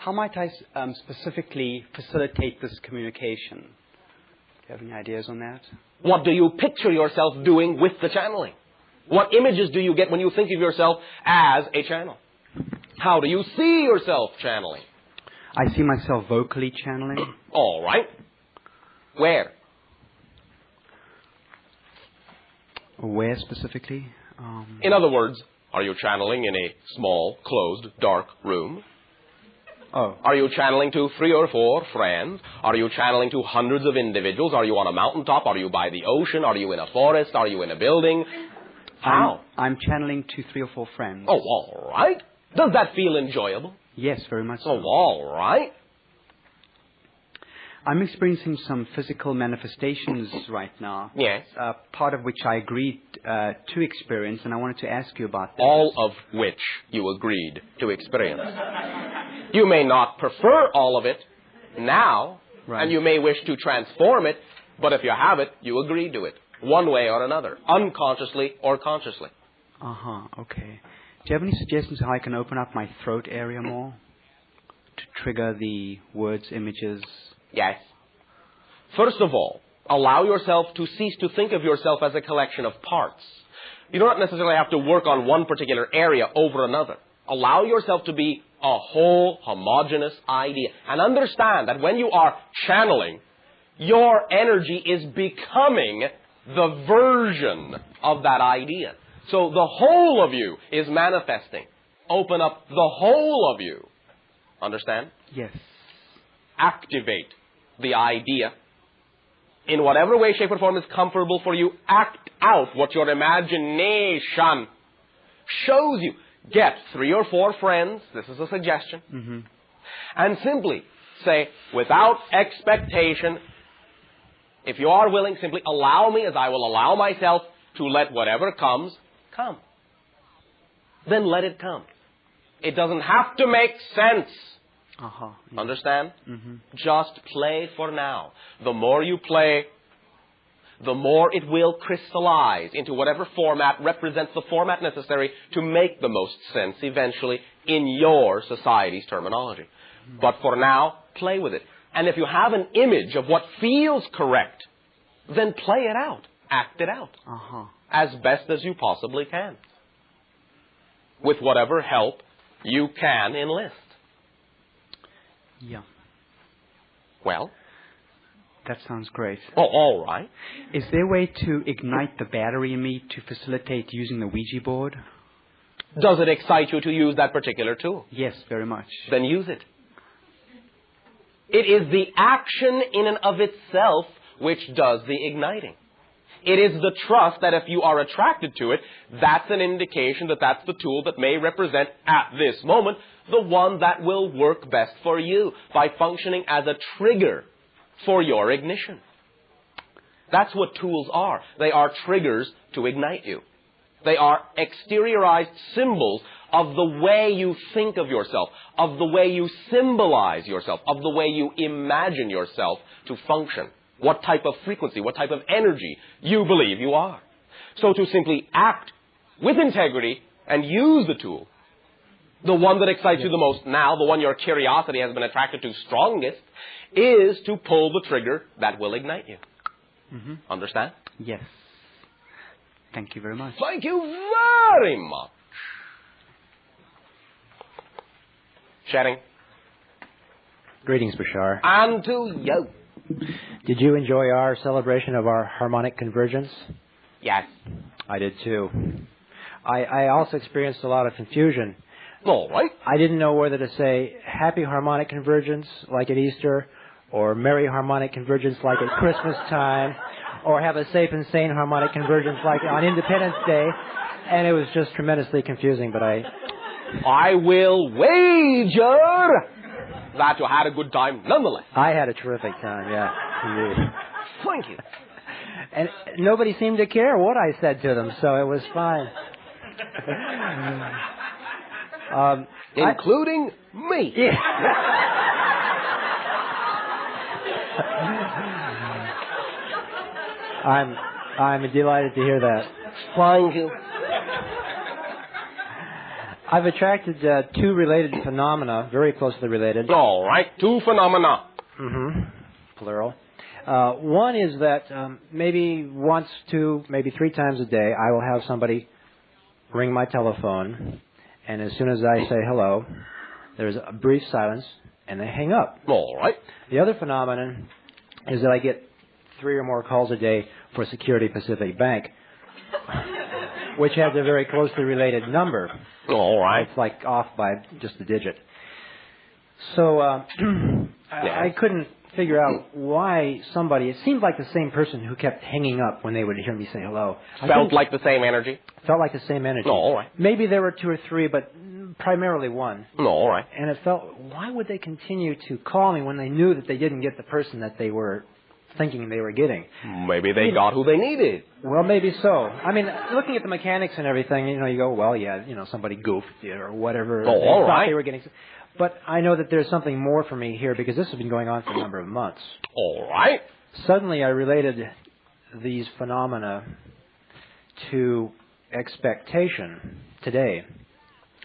How might I specifically facilitate this communication? you have any ideas on that? What do you picture yourself doing with the channeling? What images do you get when you think of yourself as a channel? How do you see yourself channeling? I see myself vocally channeling. All right. Where? Where specifically? In other words, are you channeling in a small, closed, dark room? Oh. Are you channeling to 3 or 4 friends? Are you channeling to hundreds of individuals? Are you on a mountaintop? Are you by the ocean? Are you in a forest? Are you in a building? How? I'm channeling to 3 or 4 friends. Oh, all right. Does that feel enjoyable? Yes, very much so. Oh, all right. I'm experiencing some physical manifestations right now. Yes. Part of which I agreed to experience, and I wanted to ask you about that. All of which you agreed to experience. You may not prefer all of it now, right. and you may wish to transform it, but if you have it, you agree to it, one way or another, unconsciously or consciously. Uh-huh, okay. Do you have any suggestions how I can open up my throat area more to trigger the words, images? Yes. First of all, allow yourself to cease to think of yourself as a collection of parts. You don't necessarily have to work on one particular area over another. Allow yourself to be a whole, homogeneous idea. And understand that when you are channeling, your energy is becoming the version of that idea. So the whole of you is manifesting. Open up the whole of you. Understand? Yes. Activate the idea. In whatever way, shape, or form is comfortable for you, act out what your imagination shows you. Get 3 or 4 friends, this is a suggestion, and simply say, without expectation, if you are willing, simply allow me as I will allow myself to let whatever comes, come. Then let it come. It doesn't have to make sense. Understand? Just play for now. The more you play, the more it will crystallize into whatever format represents the format necessary to make the most sense eventually in your society's terminology. But for now, play with it. And if you have an image of what feels correct, then play it out. Act it out. As best as you possibly can. With whatever help you can enlist. Yeah. Well? That sounds great. Oh, all right. Is there a way to ignite the battery in me to facilitate using the Ouija board? Does it excite you to use that particular tool? Yes, very much. Then use it. It is the action in and of itself which does the igniting. It is the trust that if you are attracted to it, that's an indication that that's the tool that may represent, at this moment, the one that will work best for you by functioning as a trigger for your ignition. That's what tools are. They are triggers to ignite you. They are exteriorized symbols of the way you think of yourself, of the way you symbolize yourself, of the way you imagine yourself to function. What type of frequency, what type of energy you believe you are. So to simply act with integrity and use the tool, the one that excites you the most now, the one your curiosity has been attracted to strongest, is to pull the trigger that will ignite you. Understand? Yes. Thank you very much. Thank you very much. Sharing. Greetings, Bashar. And to you. Did you enjoy our celebration of our harmonic convergence? Yes. I did too. I also experienced a lot of confusion. All right. I didn't know whether to say happy harmonic convergence like at Easter, or merry harmonic convergence like at Christmas time, or have a safe and sane harmonic convergence like on Independence Day. And it was just tremendously confusing, but I will wager that you had a good time nonetheless. I had a terrific time, yeah. Indeed. Thank you. And nobody seemed to care what I said to them, so it was fine. Including me. Yeah. I'm delighted to hear that. Thank you. I've attracted 2 related phenomena, very closely related. All right, 2 phenomena. Plural. One is that maybe once, two, maybe 3 times a day, I will have somebody ring my telephone, and as soon as I say hello, there's a brief silence, and they hang up. All right. The other phenomenon is that I get 3 or more calls a day for Security Pacific Bank, which has a very closely related number. All right. It's like off by just a digit. So I couldn't figure out why somebody, it seemed like the same person who kept hanging up when they would hear me say hello. Felt like the same energy? Felt like the same energy. Oh, all right. Maybe there were 2 or 3, but primarily 1. Oh, all right. And it felt, why would they continue to call me when they knew that they didn't get the person that they were thinking they were getting? Maybe they got who they needed. Well, maybe so. I mean, looking at the mechanics and everything, you go, well, yeah, somebody goofed or whatever. Oh, all right. They were getting. But I know that there's something more for me here because this has been going on for a number of months. All right. Suddenly I related these phenomena to expectation today,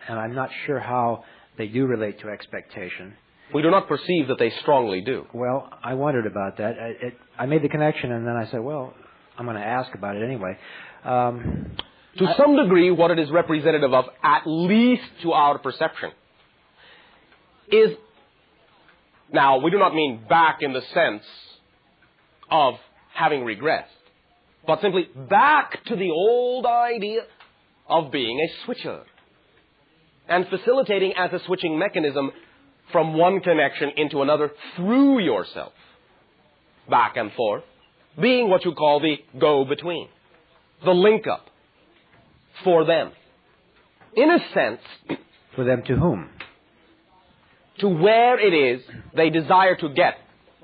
and I'm not sure how they do relate to expectation. We do not perceive that they strongly do. Well, I wondered about that. I made the connection, and then I said, well, I'm going to ask about it anyway. To some degree, what it is representative of, at least to our perception, is, now, we do not mean back in the sense of having regressed, but simply back to the old idea of being a switcher and facilitating as a switching mechanism from one connection into another through yourself, back and forth, being what you call the go-between, the link-up for them. In a sense... For them to whom? To where it is they desire to get.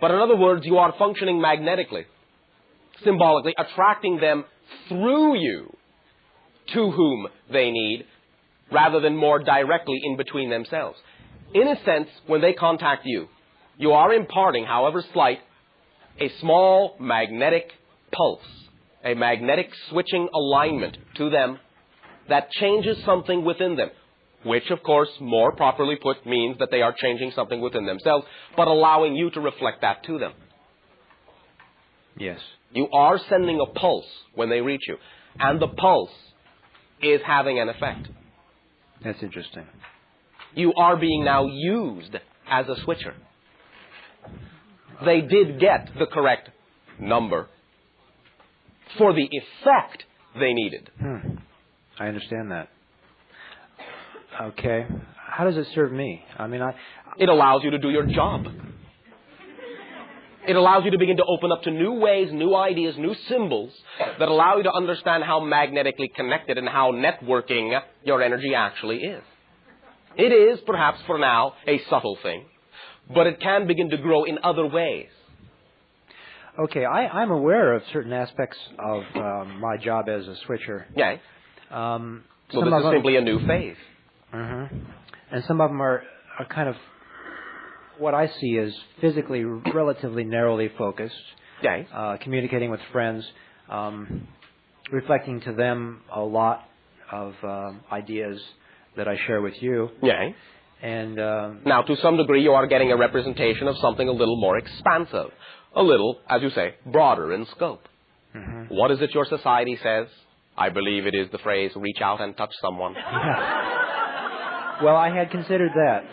But in other words, you are functioning magnetically, symbolically, attracting them through you to whom they need, rather than more directly in between themselves. In a sense, when they contact you, you are imparting, however slight, a small magnetic pulse, a magnetic switching alignment to them that changes something within them, which, of course, more properly put, means that they are changing something within themselves, but allowing you to reflect that to them. Yes. You are sending a pulse when they reach you, and the pulse is having an effect. That's interesting. You are being now used as a switcher. They did get the correct number for the effect they needed. I understand that. Okay. How does it serve me? I mean, It allows you to do your job. It allows you to begin to open up to new ways, new ideas, new symbols that allow you to understand how magnetically connected and how networking your energy actually is. It is, perhaps for now, a subtle thing, but it can begin to grow in other ways. Okay, I'm aware of certain aspects of my job as a switcher. Yeah. Well, this is simply a new phase. And some of them are kind of what I see as physically relatively narrowly focused. Yeah. Communicating with friends, reflecting to them a lot of ideas that I share with you. Yeah. And now, to some degree, you are getting a representation of something a little more expansive, a little, as you say, broader in scope. What is it your society says? I believe it is the phrase, reach out and touch someone. Well, I had considered that.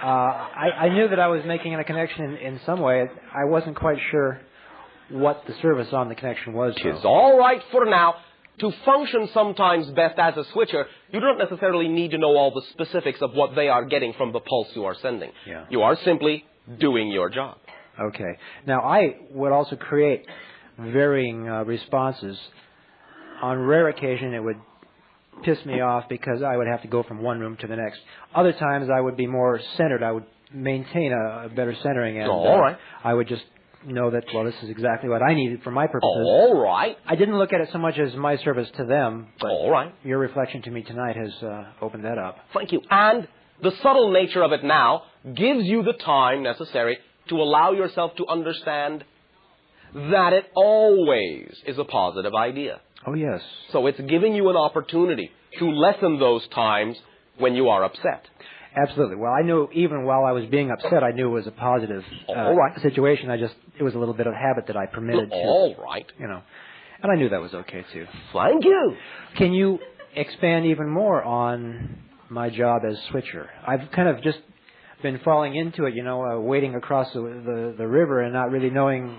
I knew that I was making a connection in some way. I wasn't quite sure what the service on the connection was. It's all right for now. To function sometimes best as a switcher, you don't necessarily need to know all the specifics of what they are getting from the pulse you are sending. Yeah. You are simply doing your job. Okay. Now, I would also create varying responses. On rare occasion, it would piss me off because I would have to go from one room to the next. Other times, I would be more centered. I would maintain a better centering. And, all right. I would just know that, well, this is exactly what I needed for my purposes. All right. I didn't look at it so much as my service to them, but all right. Your reflection to me tonight has opened that up. Thank you. And the subtle nature of it now gives you the time necessary to allow yourself to understand that it always is a positive idea. Oh, yes. So it's giving you an opportunity to lessen those times when you are upset. Absolutely. Well, I knew even while I was being upset, I knew it was a positive situation. It was a little bit of habit that I permitted to. All right. You know, and I knew that was okay too. Thank you. Can you expand even more on my job as switcher? I've kind of just been falling into it, wading across the river and not really knowing.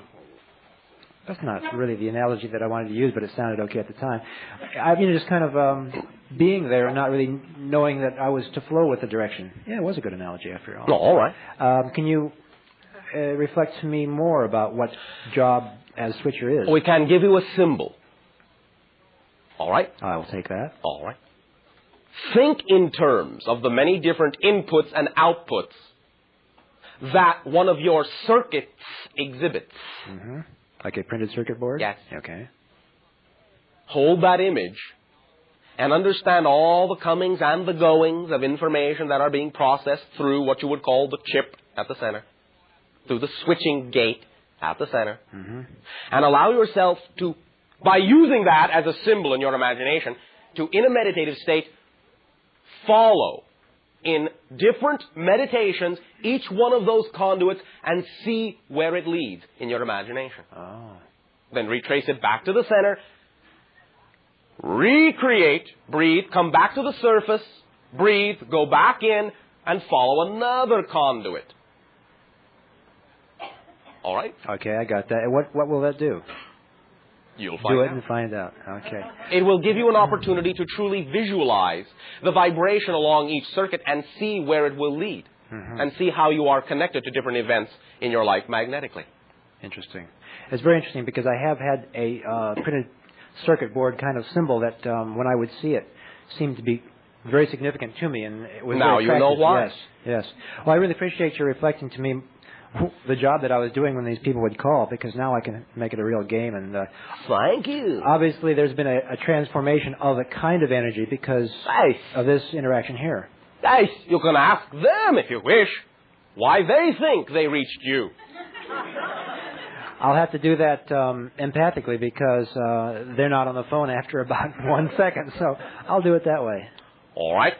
That's not really the analogy that I wanted to use, but it sounded okay at the time. Just kind of being there and not really knowing that I was to flow with the direction. Yeah, it was a good analogy after all. All right. Can you reflect to me more about what job as switcher is? We can give you a symbol. All right? I will take that. All right. Think in terms of the many different inputs and outputs that one of your circuits exhibits. Mm-hmm. Like a printed circuit board? Yes. Okay. Hold that image and understand all the comings and the goings of information that are being processed through what you would call the chip at the center, through the switching gate at the center. Mm-hmm. And allow yourself to, by using that as a symbol in your imagination, to, in a meditative state, follow in different meditations each one of those conduits and see where it leads in your imagination. Oh. Then retrace it back to the center, recreate, breathe, come back to the surface, breathe, go back in, and follow another conduit. All right? Okay, I got that. And what will that do? You'll find do it out. and find out. Okay. It will give you an opportunity to truly visualize the vibration along each circuit and see where it will lead. Mm-hmm. And see how you are connected to different events in your life magnetically. Interesting. It's very interesting because I have had a printed circuit board kind of symbol that when I would see it seemed to be very significant to me. And it was now very you know why. Yes, yes. Well, I really appreciate you reflecting to me the job that I was doing when these people would call, because now I can make it a real game. And thank you. Obviously, there's been a transformation of a kind of energy because of this interaction here. Nice. You can ask them, if you wish, why they think they reached you. I'll have to do that empathically because they're not on the phone after about 1 second, so I'll do it that way. All right.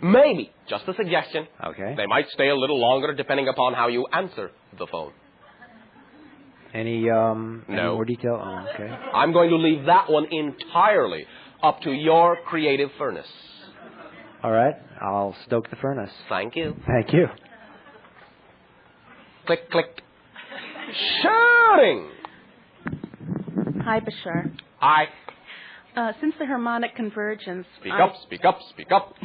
Maybe, just a suggestion. Okay. They might stay a little longer depending upon how you answer the phone. Any more detail? Oh, okay. I'm going to leave that one entirely up to your creative furnace. All right. I'll stoke the furnace. Thank you. Thank you. Click, click. Shooting! Hi, Bashar. Hi. Since the harmonic convergence... Speak up, speak up, speak up.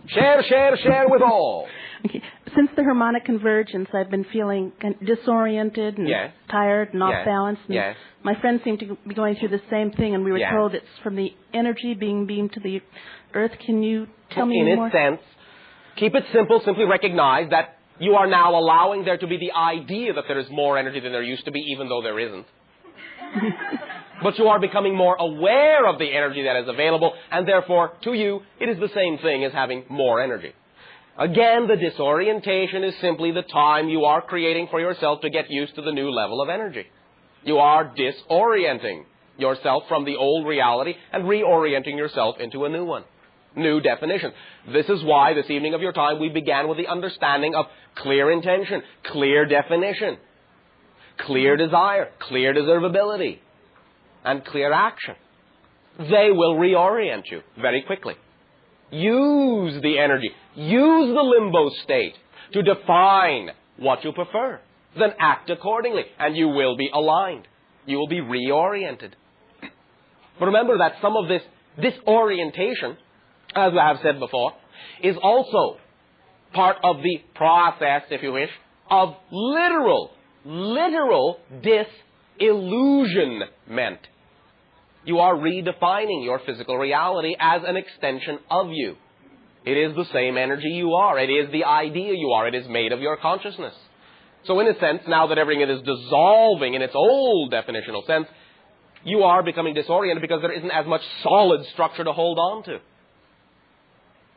Share, share, share with all. Okay. Since the harmonic convergence, I've been feeling disoriented and tired and off balance. And my friends seem to be going through the same thing, and we were told it's from the energy being beamed to the earth. Can you tell me more? In a sense, keep it simple. Simply recognize that you are now allowing there to be the idea that there is more energy than there used to be, even though there isn't. But you are becoming more aware of the energy that is available, and therefore, to you, it is the same thing as having more energy. Again, the disorientation is simply the time you are creating for yourself to get used to the new level of energy. You are disorienting yourself from the old reality and reorienting yourself into a new one. New definition. This is why this evening of your time we began with the understanding of clear intention, clear definition, clear desire, clear deservability, and clear action. They will reorient you very quickly. Use the energy, use the limbo state to define what you prefer. Then act accordingly, and you will be aligned. You will be reoriented. But remember that some of this disorientation, as I have said before, is also part of the process, if you wish, of literal disillusionment. You are redefining your physical reality as an extension of you. It is the same energy you are. It is the idea you are. It is made of your consciousness. So in a sense, now that everything is dissolving in its old definitional sense, you are becoming disoriented because there isn't as much solid structure to hold on to.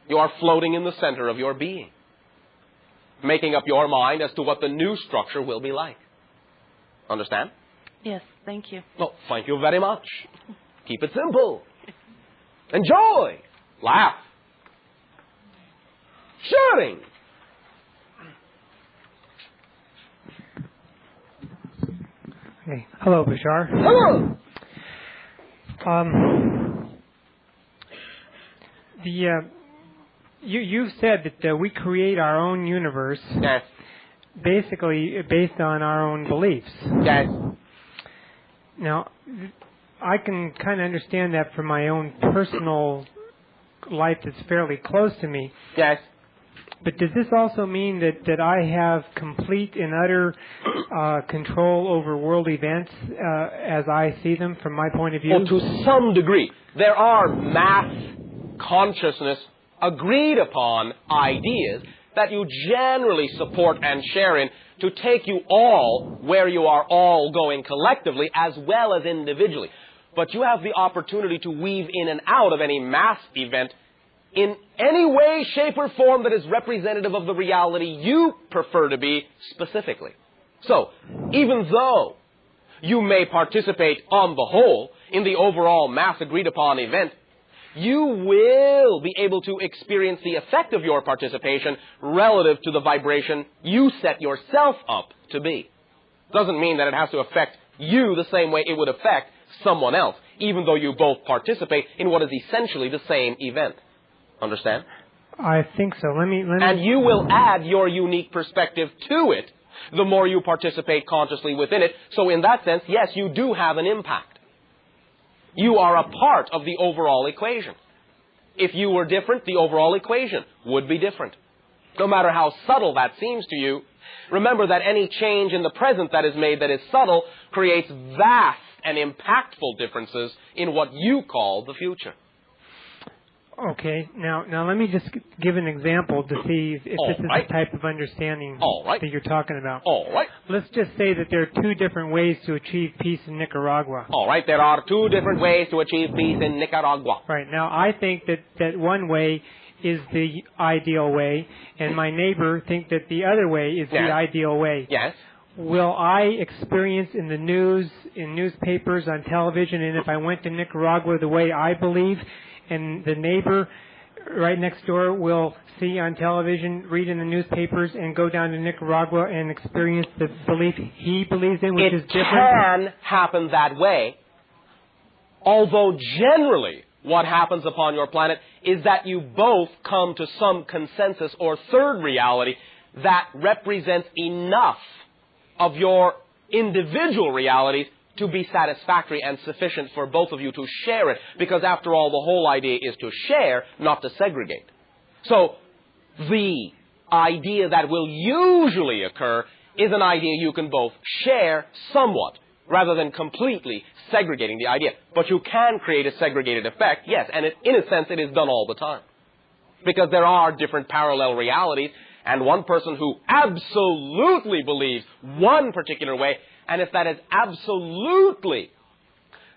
You are floating in the center of your being, making up your mind as to what the new structure will be like. Understand? Yes, thank you. Well, thank you very much. Keep it simple. Enjoy. Laugh. sharing. Hey. Hello, Bashar. Hello. You've said that we create our own universe. Yes. Basically based on our own beliefs. Yes. Now, I can kind of understand that from my own personal life that's fairly close to me. Yes. But does this also mean that I have complete and utter control over world events as I see them from my point of view? Well, to some degree. There are mass consciousness agreed upon ideas that you generally support and share in to take you all where you are all going collectively as well as individually. But you have the opportunity to weave in and out of any mass event in any way, shape, or form that is representative of the reality you prefer to be specifically. So, even though you may participate on the whole in the overall mass agreed upon event, you will be able to experience the effect of your participation relative to the vibration you set yourself up to be. Doesn't mean that it has to affect you the same way it would affect someone else, even though you both participate in what is essentially the same event. Understand? I think so. Let me. And you will add your unique perspective to it the more you participate consciously within it. So in that sense, yes, you do have an impact. You are a part of the overall equation. If you were different, the overall equation would be different. No matter how subtle that seems to you, remember that any change in the present that is made that is subtle creates vast and impactful differences in what you call the future. Okay, now let me just give an example to see if this is the type of understanding that you're talking about. All right. Let's just say that there are two different ways to achieve peace in Nicaragua. All right, there are two different ways to achieve peace in Nicaragua. Right, now I think that one way is the ideal way, and my neighbor think that the other way is the ideal way. Yes. Will I experience in the news, in newspapers, on television, and if I went to Nicaragua the way I believe, and the neighbor right next door will see on television, read in the newspapers, and go down to Nicaragua and experience the belief he believes in, which is different? It can happen that way, although generally what happens upon your planet is that you both come to some consensus or third reality that represents enough of your individual realities to be satisfactory and sufficient for both of you to share it. Because after all, the whole idea is to share, not to segregate. So, the idea that will usually occur is an idea you can both share somewhat, rather than completely segregating the idea. But you can create a segregated effect, yes, and in a sense it is done all the time. Because there are different parallel realities, and one person who absolutely believes one particular way, and if that is absolutely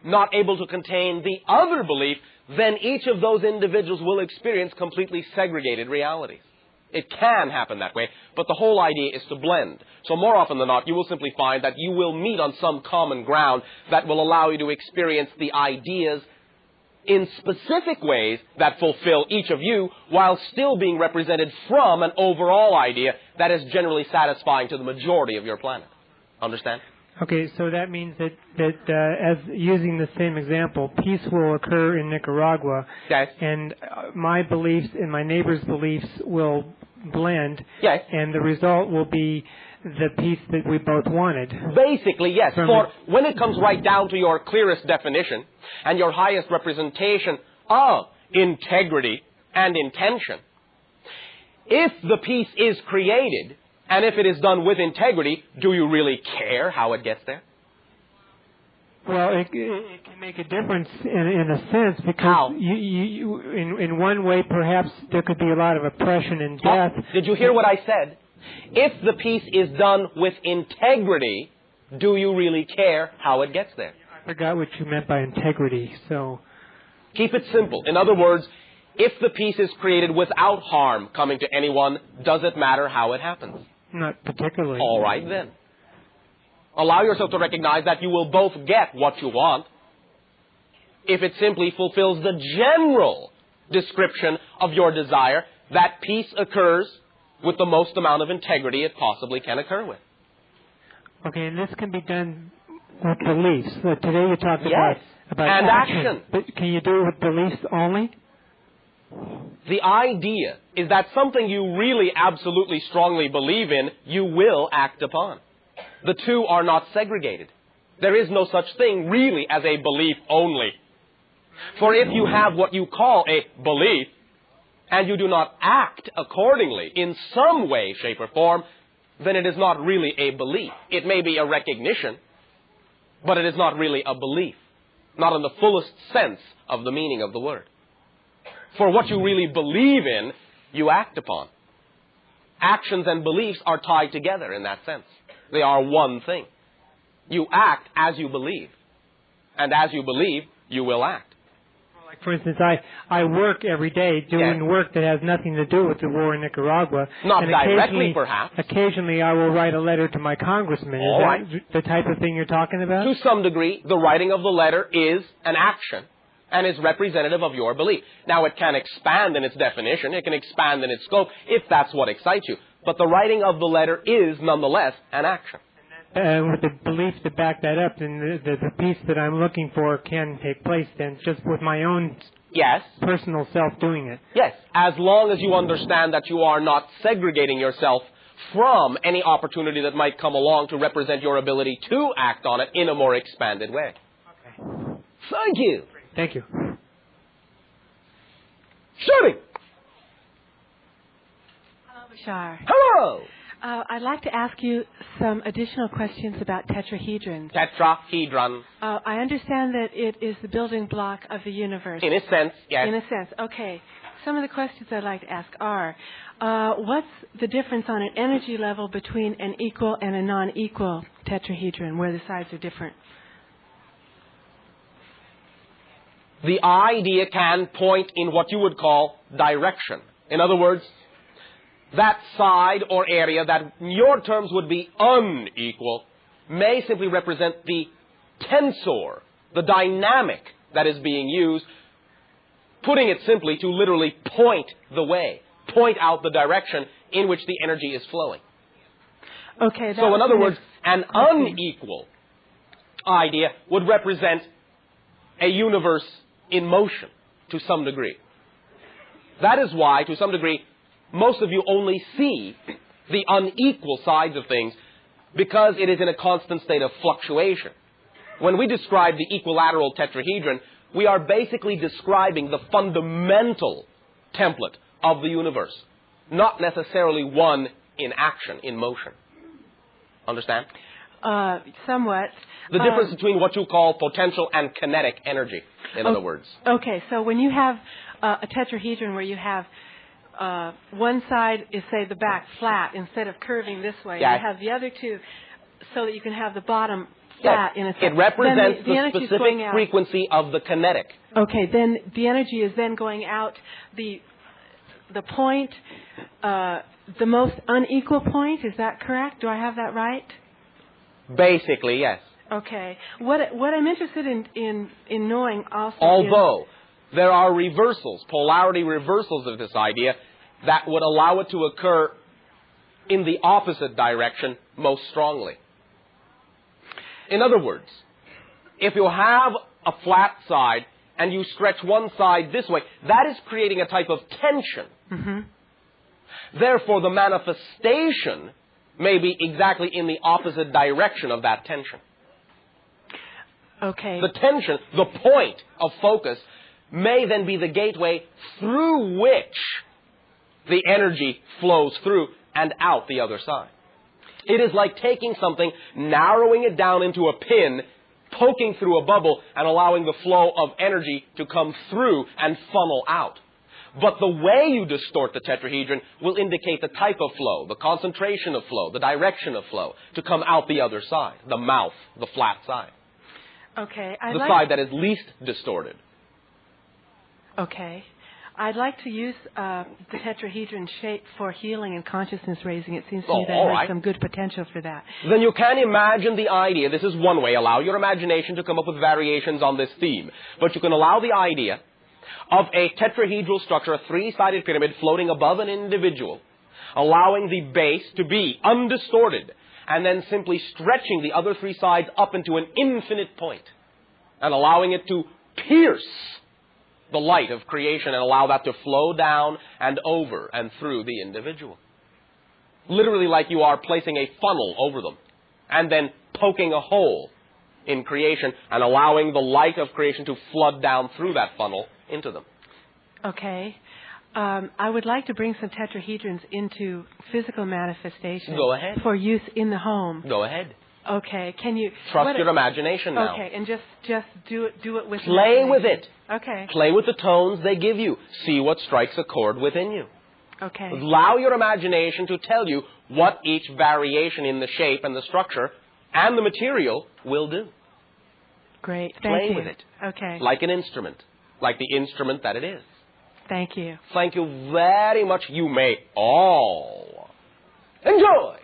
not able to contain the other belief, then each of those individuals will experience completely segregated realities. It can happen that way, but the whole idea is to blend. So more often than not, you will simply find that you will meet on some common ground that will allow you to experience the ideas in specific ways that fulfill each of you, while still being represented from an overall idea that is generally satisfying to the majority of your planet. Understand? Okay, so that means that as using the same example, peace will occur in Nicaragua, yes, and my beliefs and my neighbor's beliefs will blend, yes, and the result will be the peace that we both wanted. Basically, yes. For when it comes right down to your clearest definition and your highest representation of integrity and intention, if the peace is created, and if it is done with integrity, do you really care how it gets there? Well, it can make a difference in a sense, because how? In one way, perhaps there could be a lot of oppression and death. Did you hear what I said? If the peace is done with integrity, do you really care how it gets there? I forgot what you meant by integrity, so... Keep it simple. In other words, if the peace is created without harm coming to anyone, does it matter how it happens? Not particularly. All right, then. Allow yourself to recognize that you will both get what you want if it simply fulfills the general description of your desire that peace occurs with the most amount of integrity it possibly can occur with. Okay, and this can be done with beliefs. So today you talked Yes, about and action. But can you do it with beliefs only? The idea is that something you really absolutely strongly believe in, you will act upon. The two are not segregated. There is no such thing really as a belief only. For if you have what you call a belief, and you do not act accordingly in some way, shape, or form, then it is not really a belief. It may be a recognition, but it is not really a belief. Not in the fullest sense of the meaning of the word. For what you really believe in, you act upon. Actions and beliefs are tied together in that sense. They are one thing. You act as you believe. And as you believe, you will act. Like, for instance, I work every day doing work that has nothing to do with the war in Nicaragua. Not directly, perhaps. Occasionally, I will write a letter to my congressman. Is that the type of thing you're talking about? To some degree, the writing of the letter is an action and is representative of your belief. Now, it can expand in its definition. It can expand in its scope if that's what excites you. But the writing of the letter is, nonetheless, an action. With the belief to back that up, then the peace that I'm looking for can take place then, just with my own personal self doing it. Yes, as long as you understand that you are not segregating yourself from any opportunity that might come along to represent your ability to act on it in a more expanded way. Okay. Thank you. Thank you. Shooting. Hello, Bashar. Hello. I'd like to ask you some additional questions about tetrahedrons. Tetrahedron. I understand that it is the building block of the universe. In a sense, yes. In a sense, okay. Some of the questions I'd like to ask are, what's the difference on an energy level between an equal and a non-equal tetrahedron, where the sides are different? The idea can point in what you would call direction. In other words, that side or area that in your terms would be unequal may simply represent the tensor, the dynamic that is being used, putting it simply to literally point the way, point out the direction in which the energy is flowing. Okay. So in other words, an unequal idea would represent a universe in motion to some degree. That is why, to some degree, most of you only see the unequal sides of things because it is in a constant state of fluctuation. When we describe the equilateral tetrahedron, we are basically describing the fundamental template of the universe, not necessarily one in action, in motion. Understand? Somewhat. The difference between what you call potential and kinetic energy, in other words. Okay, so when you have a tetrahedron where you have one side is, say, the back flat instead of curving this way. Yes. You have the other two so that you can have the bottom flat in a sense. It represents the specific frequency of the kinetic. Okay, then the energy is then going out the point, the most unequal point. Is that correct? Do I have that right? Basically, yes. Okay. What I'm interested in knowing also Although there are reversals, polarity reversals of this idea that would allow it to occur in the opposite direction most strongly. In other words, if you have a flat side and you stretch one side this way, that is creating a type of tension. Mm-hmm. Therefore, the manifestation may be exactly in the opposite direction of that tension. Okay. The tension, the point of focus, may then be the gateway through which the energy flows through and out the other side. It is like taking something, narrowing it down into a pin, poking through a bubble, and allowing the flow of energy to come through and funnel out. But the way you distort the tetrahedron will indicate the type of flow, the concentration of flow, the direction of flow, to come out the other side, the mouth, the flat side. Okay. The side that is least distorted. Okay. I'd like to use the tetrahedron shape for healing and consciousness raising. It seems to me that has some good potential for that. Then you can imagine the idea. This is one way. Allow your imagination to come up with variations on this theme. But you can allow the idea of a tetrahedral structure, a three-sided pyramid floating above an individual, allowing the base to be undistorted, and then simply stretching the other three sides up into an infinite point, and allowing it to pierce the light of creation and allow that to flow down and over and through the individual. Literally like you are placing a funnel over them, and then poking a hole in creation and allowing the light of creation to flood down through that funnel into them. Okay. I would like to bring some tetrahedrons into physical manifestation. Go ahead. For use in the home. Go ahead. Okay. Can you trust your imagination now? Okay, and just do it with play with it. Okay. Play with the tones they give you. See what strikes a chord within you. Okay. Allow your imagination to tell you what each variation in the shape and the structure and the material will do. Great. Play Thank you. with it. Okay. Like an instrument. Like the instrument that it is. Thank you. Thank you very much. You may all enjoy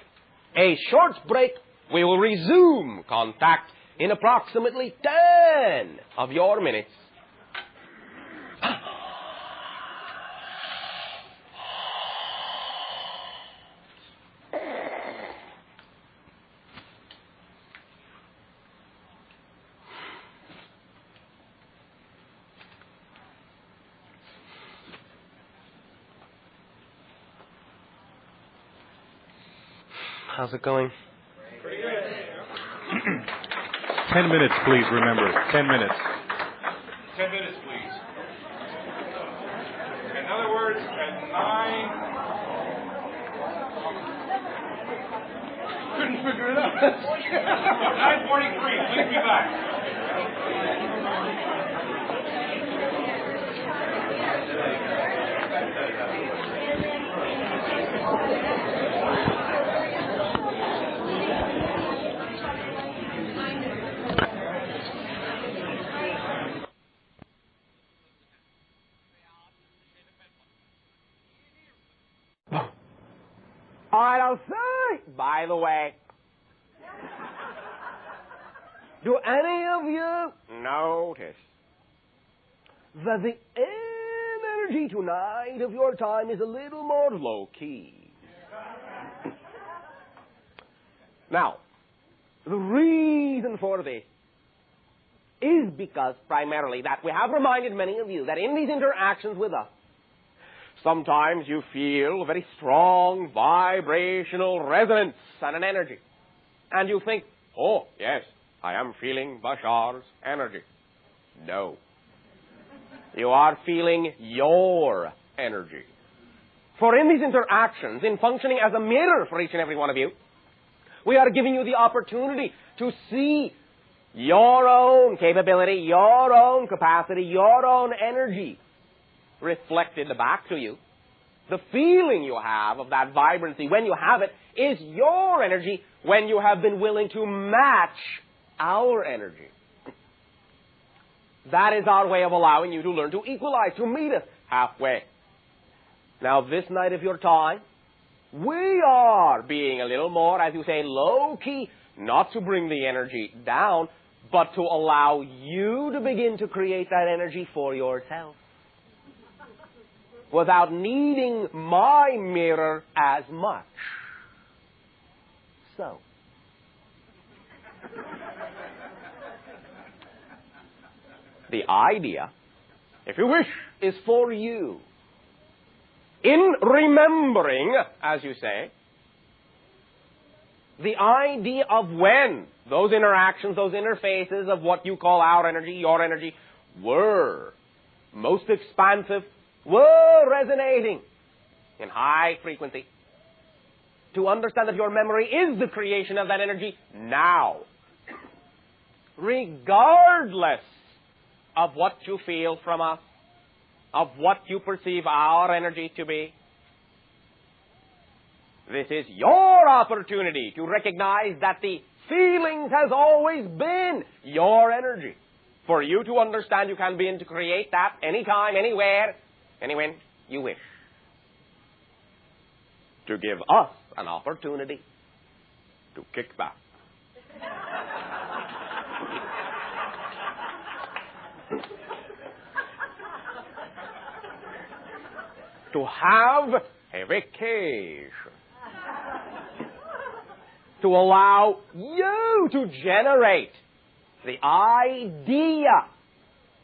a short break. We will resume contact in approximately 10 of your minutes. How's it going? Pretty good. 10 minutes, please, remember. 10 minutes. 10 minutes, please. In other words, at 9... Couldn't figure it out. 9:43, please be back. I'll say, by the way, do any of you notice that the energy tonight of your time is a little more low-key? Now, the reason for this is because primarily that we have reminded many of you that in these interactions with us, sometimes you feel a very strong vibrational resonance and an energy. And you think, oh, yes, I am feeling Bashar's energy. No. You are feeling your energy. For in these interactions, in functioning as a mirror for each and every one of you, we are giving you the opportunity to see your own capability, your own capacity, your own energy reflected back to you. The feeling you have of that vibrancy when you have it is your energy when you have been willing to match our energy. That is our way of allowing you to learn to equalize, to meet us halfway. Now, this night of your time, we are being a little more, as you say, low-key, not to bring the energy down, but to allow you to begin to create that energy for yourself, without needing my mirror as much. So, the idea, if you wish, is for you, in remembering, as you say, the idea of when those interactions, those interfaces of what you call our energy, your energy, were most expansive, were resonating in high frequency. To understand that your memory is the creation of that energy now, regardless of what you feel from us, of what you perceive our energy to be. This is your opportunity to recognize that the feelings has always been your energy. For you to understand you can begin to create that anytime, anywhere, anywhen you wish. To give us an opportunity to kick back. to have a vacation. To allow you to generate the idea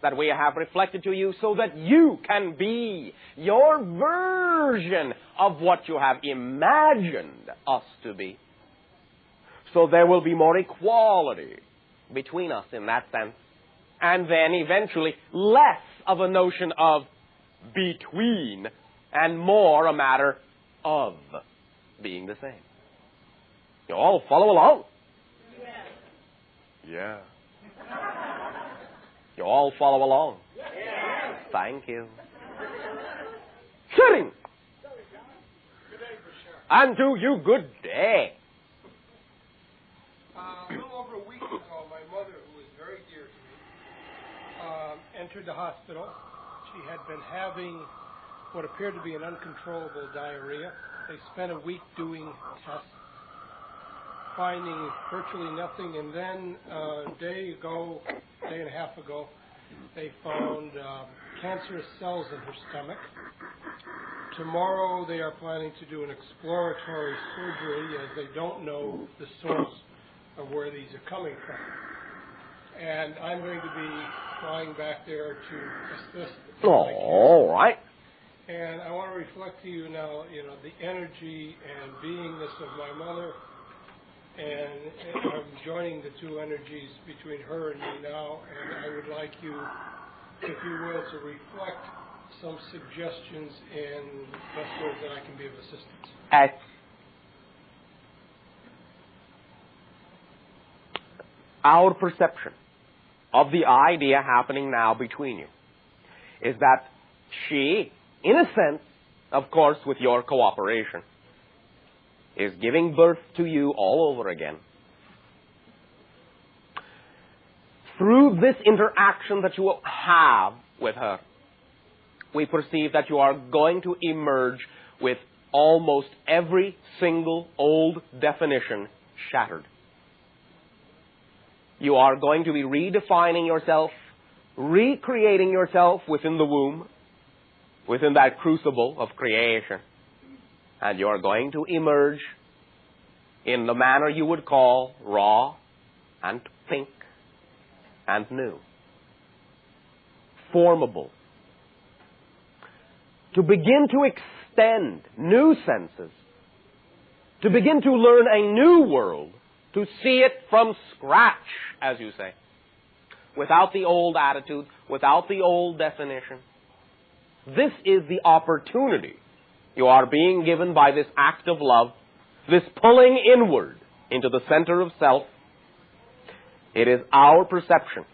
that we have reflected to you so that you can be your version of what you have imagined us to be. So there will be more equality between us in that sense. And then eventually less of a notion of between and more a matter of being the same. You all follow along? Yeah. You all follow along? Thank you. Sitting. And to you, good day. A little over a week ago, my mother, who was very dear to me, entered the hospital. She had been having what appeared to be an uncontrollable diarrhea. They spent a week doing tests, finding virtually nothing, and then a day and a half ago, they found cancerous cells in her stomach. Tomorrow they are planning to do an exploratory surgery as they don't know the source of where these are coming from. And I'm going to be flying back there to assist. All right. And I want to reflect to you now, the energy and beingness of my mother. And I'm joining the two energies between her and me now. And I would like you, if you will, to reflect some suggestions in best ways that I can be of assistance. Our perception of the idea happening now between you is that she, in a sense, of course, with your cooperation, is giving birth to you all over again. Through this interaction that you will have with her, we perceive that you are going to emerge with almost every single old definition shattered. You are going to be redefining yourself, recreating yourself within the womb, within that crucible of creation. And you are going to emerge in the manner you would call raw and pink and new. Formable. To begin to extend new senses. To begin to learn a new world. To see it from scratch, as you say. Without the old attitude, without the old definition. This is the opportunity you are being given by this act of love, this pulling inward into the center of self. It is our perception.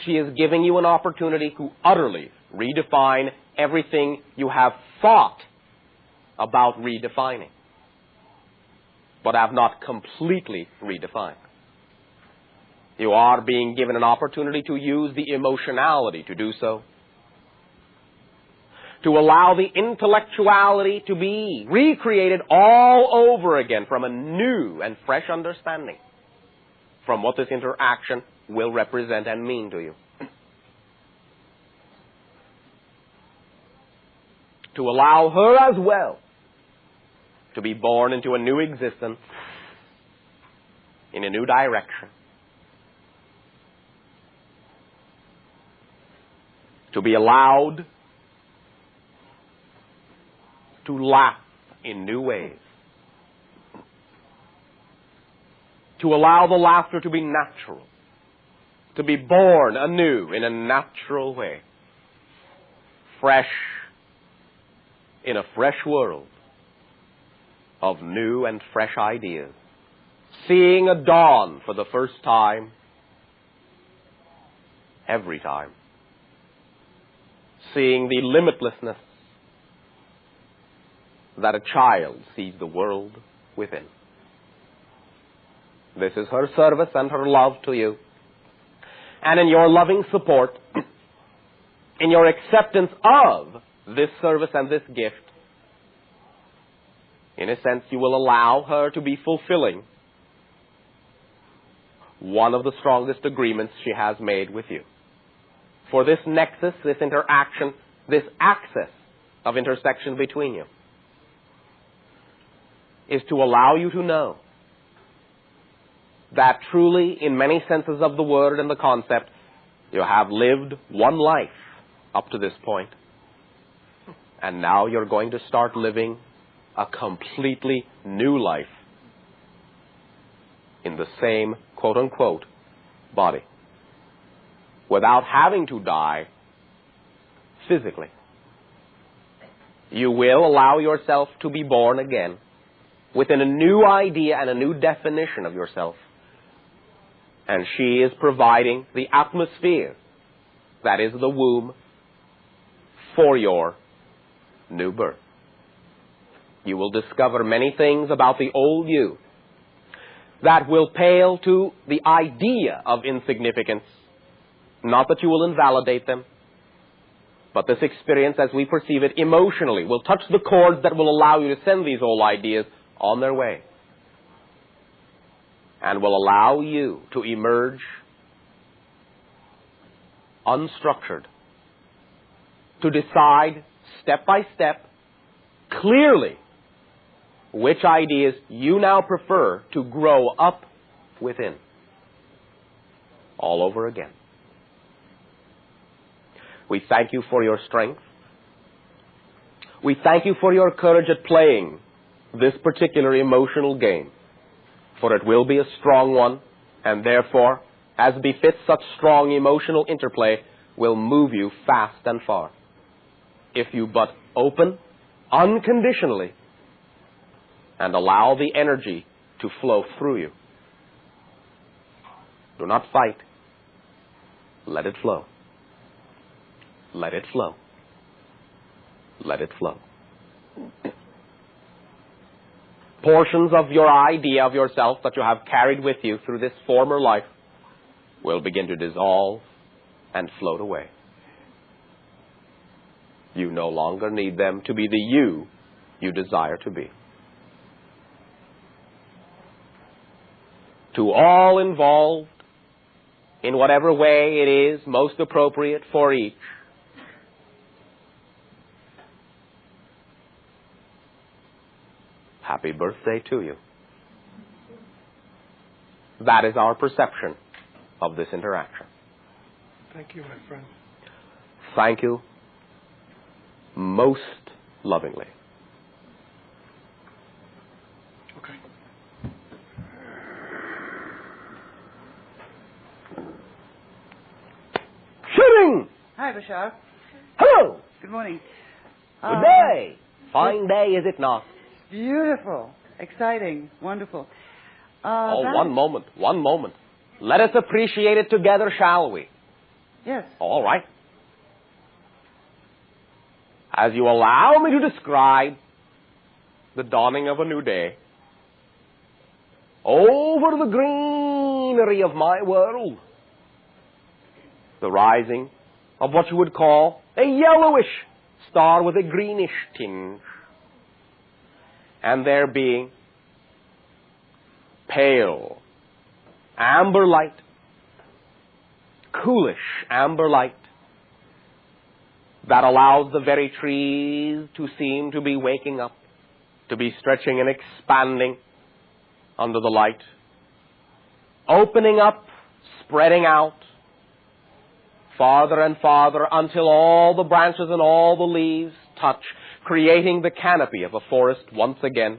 She is giving you an opportunity to utterly redefine everything you have thought about redefining, but have not completely redefined. You are being given an opportunity to use the emotionality to do so. To allow the intellectuality to be recreated all over again from a new and fresh understanding from what this interaction will represent and mean to you. To allow her as well to be born into a new existence in a new direction. To be allowed to laugh in new ways. To allow the laughter to be natural. To be born anew in a natural way. Fresh, in a fresh world of new and fresh ideas. Seeing a dawn for the first time, every time. Seeing the limitlessness that a child sees the world within. This is her service and her love to you. And in your loving support, in your acceptance of this service and this gift, in a sense you will allow her to be fulfilling one of the strongest agreements she has made with you. For this nexus, this interaction, this access of intersection between you is to allow you to know that truly, in many senses of the word and the concept, you have lived one life up to this point, and now you're going to start living a completely new life in the same quote-unquote body, without having to die physically. You will allow yourself to be born again within a new idea and a new definition of yourself. And she is providing the atmosphere that is the womb for your new birth. You will discover many things about the old you that will pale to the idea of insignificance. Not that you will invalidate them, but this experience, as we perceive it emotionally, will touch the chords that will allow you to send these old ideas on their way, and will allow you to emerge unstructured, to decide step by step, clearly, which ideas you now prefer to grow up within. All over again. We thank you for your strength. We thank you for your courage at playing this particular emotional game, for it will be a strong one, and therefore, as befits such strong emotional interplay, will move you fast and far, if you but open unconditionally and allow the energy to flow through you. Do not fight. Let it flow. Let it flow. Let it flow. Portions of your idea of yourself that you have carried with you through this former life will begin to dissolve and float away. You no longer need them to be the you desire to be. To all involved, in whatever way it is most appropriate for each, happy birthday to you. That is our perception of this interaction. Thank you, my friend. Thank you most lovingly. Okay. Shooting! Hi, Bashar. Hello! Good morning. Good day! Fine day, is it not? Beautiful. Exciting. Wonderful. One moment. Let us appreciate it together, shall we? Yes. All right. As you allow me to describe the dawning of a new day over the greenery of my world, the rising of what you would call a yellowish star with a greenish tinge, and there being pale amber light, coolish amber light, that allows the very trees to seem to be waking up, to be stretching and expanding under the light, opening up, spreading out, farther and farther until all the branches and all the leaves touch, creating the canopy of a forest once again.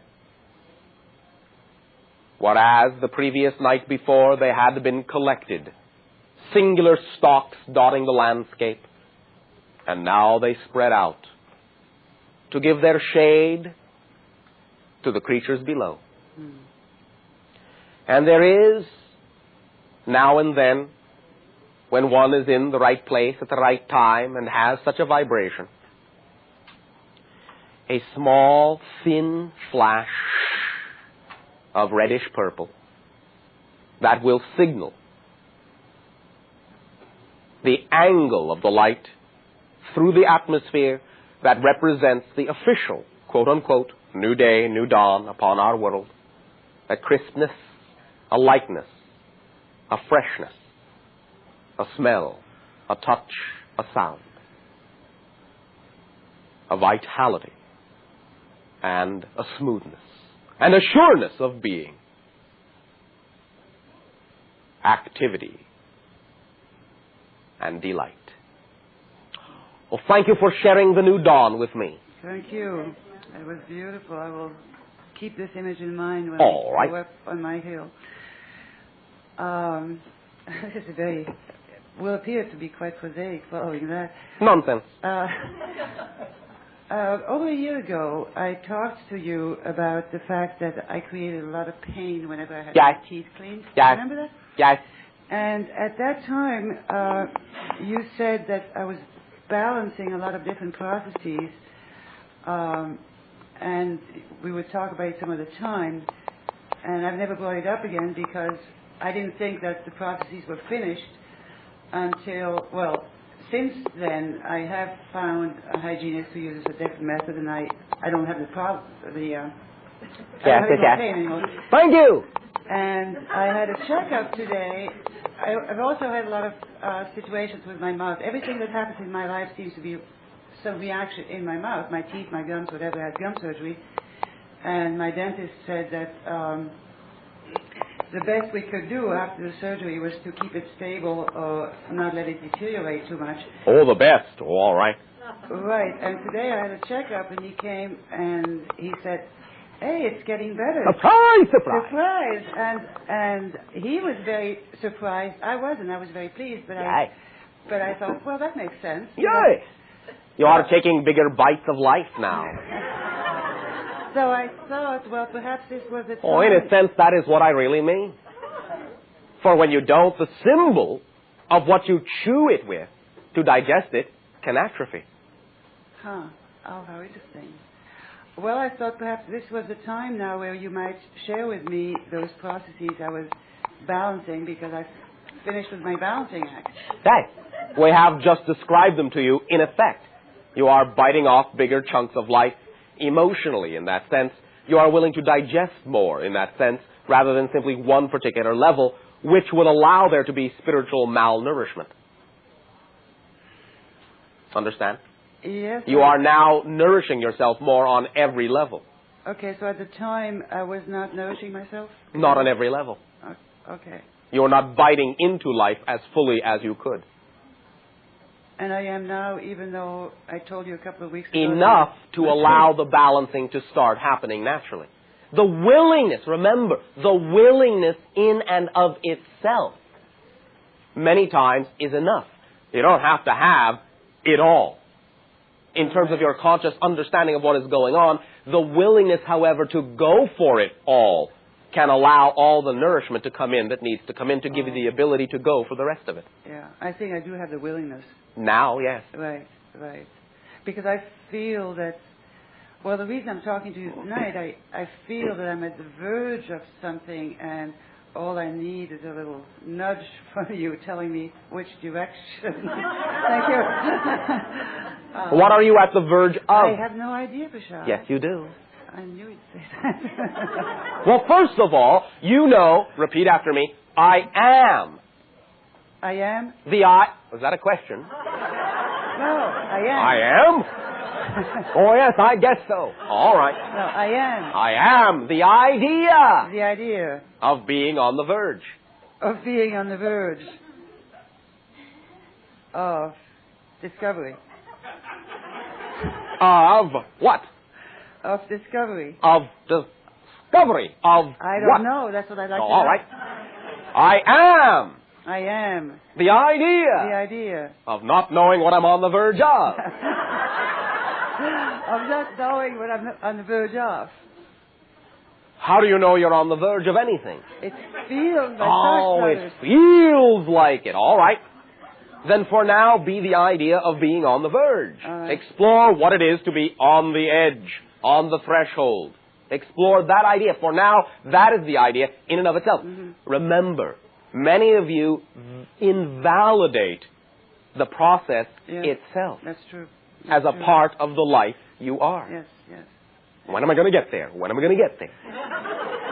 Whereas the previous night before they had been collected, singular stalks dotting the landscape, and now they spread out to give their shade to the creatures below. And there is, now and then, when one is in the right place at the right time and has such a vibration, a small, thin flash of reddish purple that will signal the angle of the light through the atmosphere that represents the official, quote-unquote, new day, new dawn upon our world. A crispness, a lightness, a freshness, a smell, a touch, a sound. a vitality, and a smoothness, and a sureness of being, activity, and delight. Well, thank you for sharing the new dawn with me. Thank you. It was beautiful. I will keep this image in mind when All I right. go up on my hill. This is will appear to be quite prosaic following that. Nonsense. Over a year ago, I talked to you about the fact that I created a lot of pain whenever I had my teeth cleaned. Yes. Remember that? Yes. And at that time, you said that I was balancing a lot of different processes, and we would talk about it some other time. And I've never brought it up again because I didn't think that the processes were finished until, well, since then I have found a hygienist who uses a different method, and I don't have the problem, I don't have pain anymore. Thank you. And I had a checkup today. I've also had a lot of situations with my mouth. Everything that happens in my life seems to be some reaction in my mouth, my teeth, my gums, whatever. I had gum surgery. And my dentist said that the best we could do after the surgery was to keep it stable or not let it deteriorate too much. Oh, the best. Oh, all right. Right. And today I had a checkup, and he came and he said, "Hey, it's getting better." Surprise, surprise. Surprise. And he was very surprised. I wasn't. I was very pleased, but I thought, well, that makes sense. Yes. You are taking bigger bites of life now. So I thought, well, perhaps this was a time. Oh, in a sense, that is what I really mean. For when you don't, the symbol of what you chew it with to digest it can atrophy. Huh. Oh, how interesting. Well, I thought perhaps this was the time now where you might share with me those processes I was balancing, because I finished with my balancing act. That. We have just described them to you in effect. You are biting off bigger chunks of life emotionally in that sense. You are willing to digest more in that sense rather than simply one particular level, which would allow there to be spiritual malnourishment. Understand? Yes. You are now nourishing yourself more on every level. Okay, so at the time I was not nourishing myself? Not on every level. Okay. You are not biting into life as fully as you could. And I am now, even though I told you a couple of weeks ago. Enough to allow the balancing to start happening naturally. The willingness, remember, the willingness in and of itself many times is enough. You don't have to have it all. In terms of your conscious understanding of what is going on, the willingness, however, to go for it all can allow all the nourishment to come in that needs to come in to give you the ability to go for the rest of it. Yeah, I think I do have the willingness. Now, yes. Right. Because I feel that, well, the reason I'm talking to you tonight, I feel that I'm at the verge of something, and all I need is a little nudge from you telling me which direction. Thank you. What are you at the verge of? I have no idea, Bashar. Yes, you do. I knew you'd say that. Well, first of all, you know, repeat after me, I am. I am? Was that a question? No, I am. I am? Oh, yes, I guess so. All right. No, I am. I am the idea. The idea. Of being on the verge. Of being on the verge. Of discovery. Of what? Of discovery. Of discovery. Of I don't what? know. That's what I'd like to know. All right. I am. I am. The idea. The idea. Of not knowing what I'm on the verge of. Of not knowing what I'm on the verge of. How do you know you're on the verge of anything? It feels like it feels like it. All right. Then for now, be the idea of being on the verge. Right. Explore what it is to be on the edge, on the threshold. Explore that idea. For now, that is the idea in and of itself. Mm-hmm. Remember, many of you invalidate the process itself. That's true. As a part of the life you are. Yes. When am I going to get there? When am I going to get there?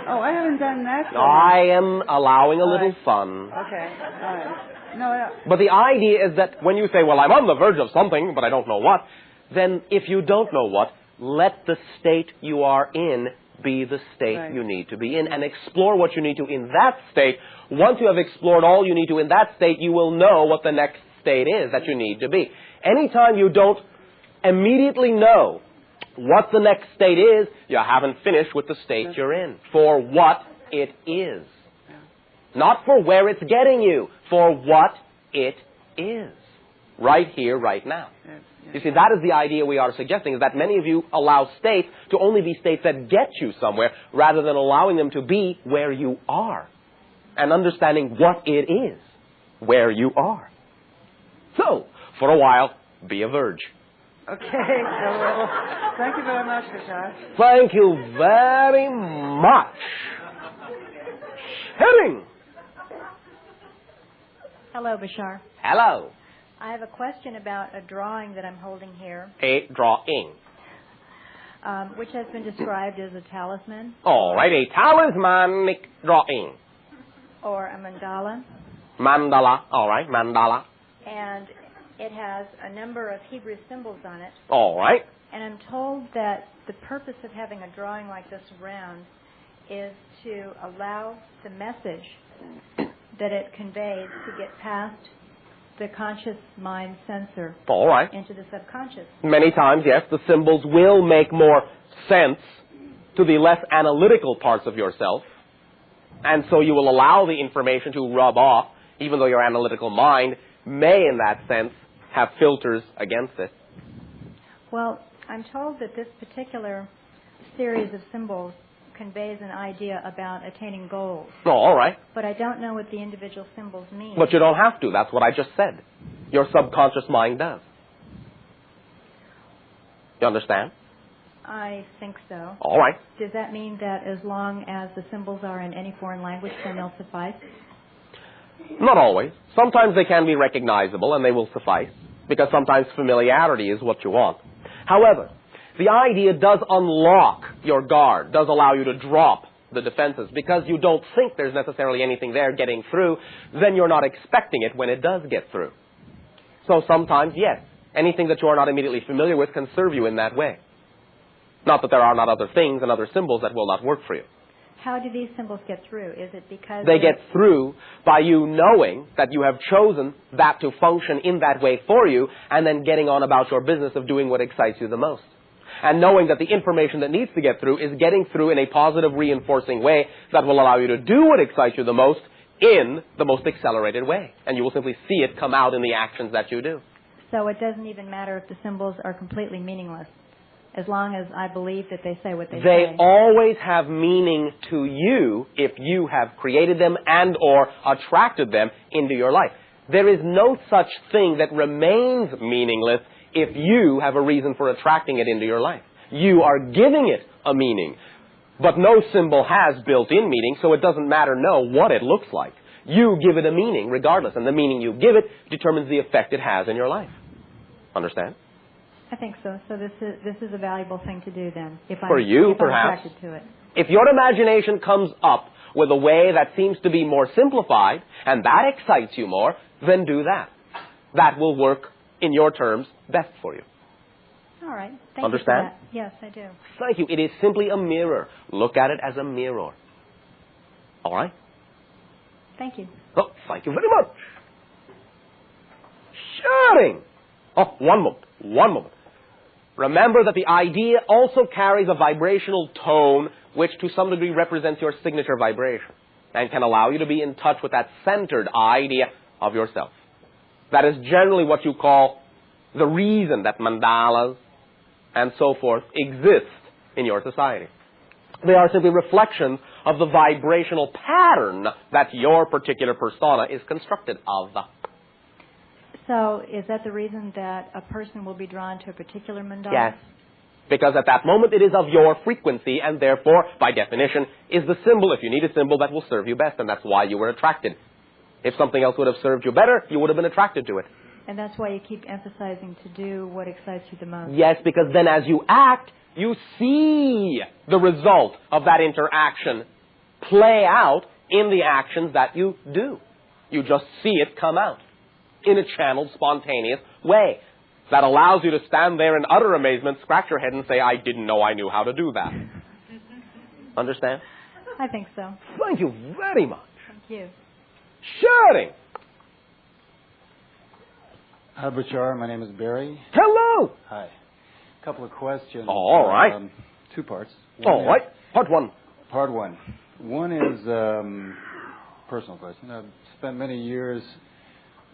Oh, I haven't done that. I am allowing a little fun. Okay. All right. No. But the idea is that when you say, well, I'm on the verge of something, but I don't know what, then if you don't know what, let the state you are in be the state Right. you need to be in, and explore what you need to in that state. Once you have explored all you need to in that state, you will know what the next state is that you need to be. Anytime you don't immediately know what the next state is, you haven't finished with the state you're in, for what it is. Not for where it's getting you, for what it is. Right here, right now. You see, that is the idea we are suggesting, is that many of you allow states to only be states that get you somewhere, rather than allowing them to be where you are, and understanding what it is, where you are. So, for a while, be a verge. Okay, I will. Thank you very much, Bashar. Thank you very much. Henning! Hello, Bashar. Hello. I have a question about a drawing that I'm holding here, A drawing. which has been described as a talisman. All right, a talismanic drawing. Or a mandala. Mandala. All right, mandala. And it has a number of Hebrew symbols on it. All right. And I'm told that the purpose of having a drawing like this around is to allow the message that it conveys to get past the conscious mind sensor All right. into the subconscious. Many times, yes, the symbols will make more sense to the less analytical parts of yourself. And so you will allow the information to rub off, even though your analytical mind may, in that sense, have filters against it. Well, I'm told that this particular series of symbols conveys an idea about attaining goals. Oh, all right. But I don't know what the individual symbols mean. But you don't have to. That's what I just said. Your subconscious mind does. You understand? I think so. All right. Does that mean that as long as the symbols are in any foreign language, then they'll suffice? Not always. Sometimes they can be recognizable and they will suffice, because sometimes familiarity is what you want. However, the idea does unlock your guard, does allow you to drop the defenses, because you don't think there's necessarily anything there getting through, then you're not expecting it when it does get through. So sometimes, yes, anything that you are not immediately familiar with can serve you in that way. Not that there are not other things and other symbols that will not work for you. How do these symbols get through? Is it because they get through by you knowing that you have chosen that to function in that way for you, and then getting on about your business of doing what excites you the most. And knowing that the information that needs to get through is getting through in a positive reinforcing way that will allow you to do what excites you the most in the most accelerated way. And you will simply see it come out in the actions that you do. So it doesn't even matter if the symbols are completely meaningless, as long as I believe that they say what they say. They always have meaning to you if you have created them and or attracted them into your life. There is no such thing that remains meaningless if you have a reason for attracting it into your life. You are giving it a meaning. But no symbol has built-in meaning, so it doesn't matter what it looks like. You give it a meaning regardless, and the meaning you give it determines the effect it has in your life. Understand? I think so. So this is a valuable thing to do then. If For you, perhaps. I'm attracted to it. If your imagination comes up with a way that seems to be more simplified, and that excites you more, then do that. That will work in your terms best for you. All right. Thank Understand? you for that. Yes, I do. Thank you. It is simply a mirror. Look at it as a mirror. All right? Thank you. Oh, thank you very much. Sharing. Oh, one moment. Remember that the idea also carries a vibrational tone which to some degree represents your signature vibration and can allow you to be in touch with that centered idea of yourself. That is generally what you call the reason that mandalas and so forth exist in your society. They are simply reflections of the vibrational pattern that your particular persona is constructed of. So is that the reason that a person will be drawn to a particular mandala? Yes. Because at that moment it is of your frequency, and therefore, by definition, is the symbol, if you need a symbol, that will serve you best, and that's why you were attracted. If something else would have served you better, you would have been attracted to it. And that's why you keep emphasizing to do what excites you the most. Yes, because then as you act, you see the result of that interaction play out in the actions that you do. You just see it come out in a channeled, spontaneous way. that allows you to stand there in utter amazement, scratch your head and say, I didn't know I knew how to do that. Understand? I think so. Thank you very much. Thank you. Sharing. Hi, Bashar. My name is Barry. Hello. Hi. A couple of questions. All right. 2 parts. All right. Part 1. Part 1. One is personal question. I've spent many years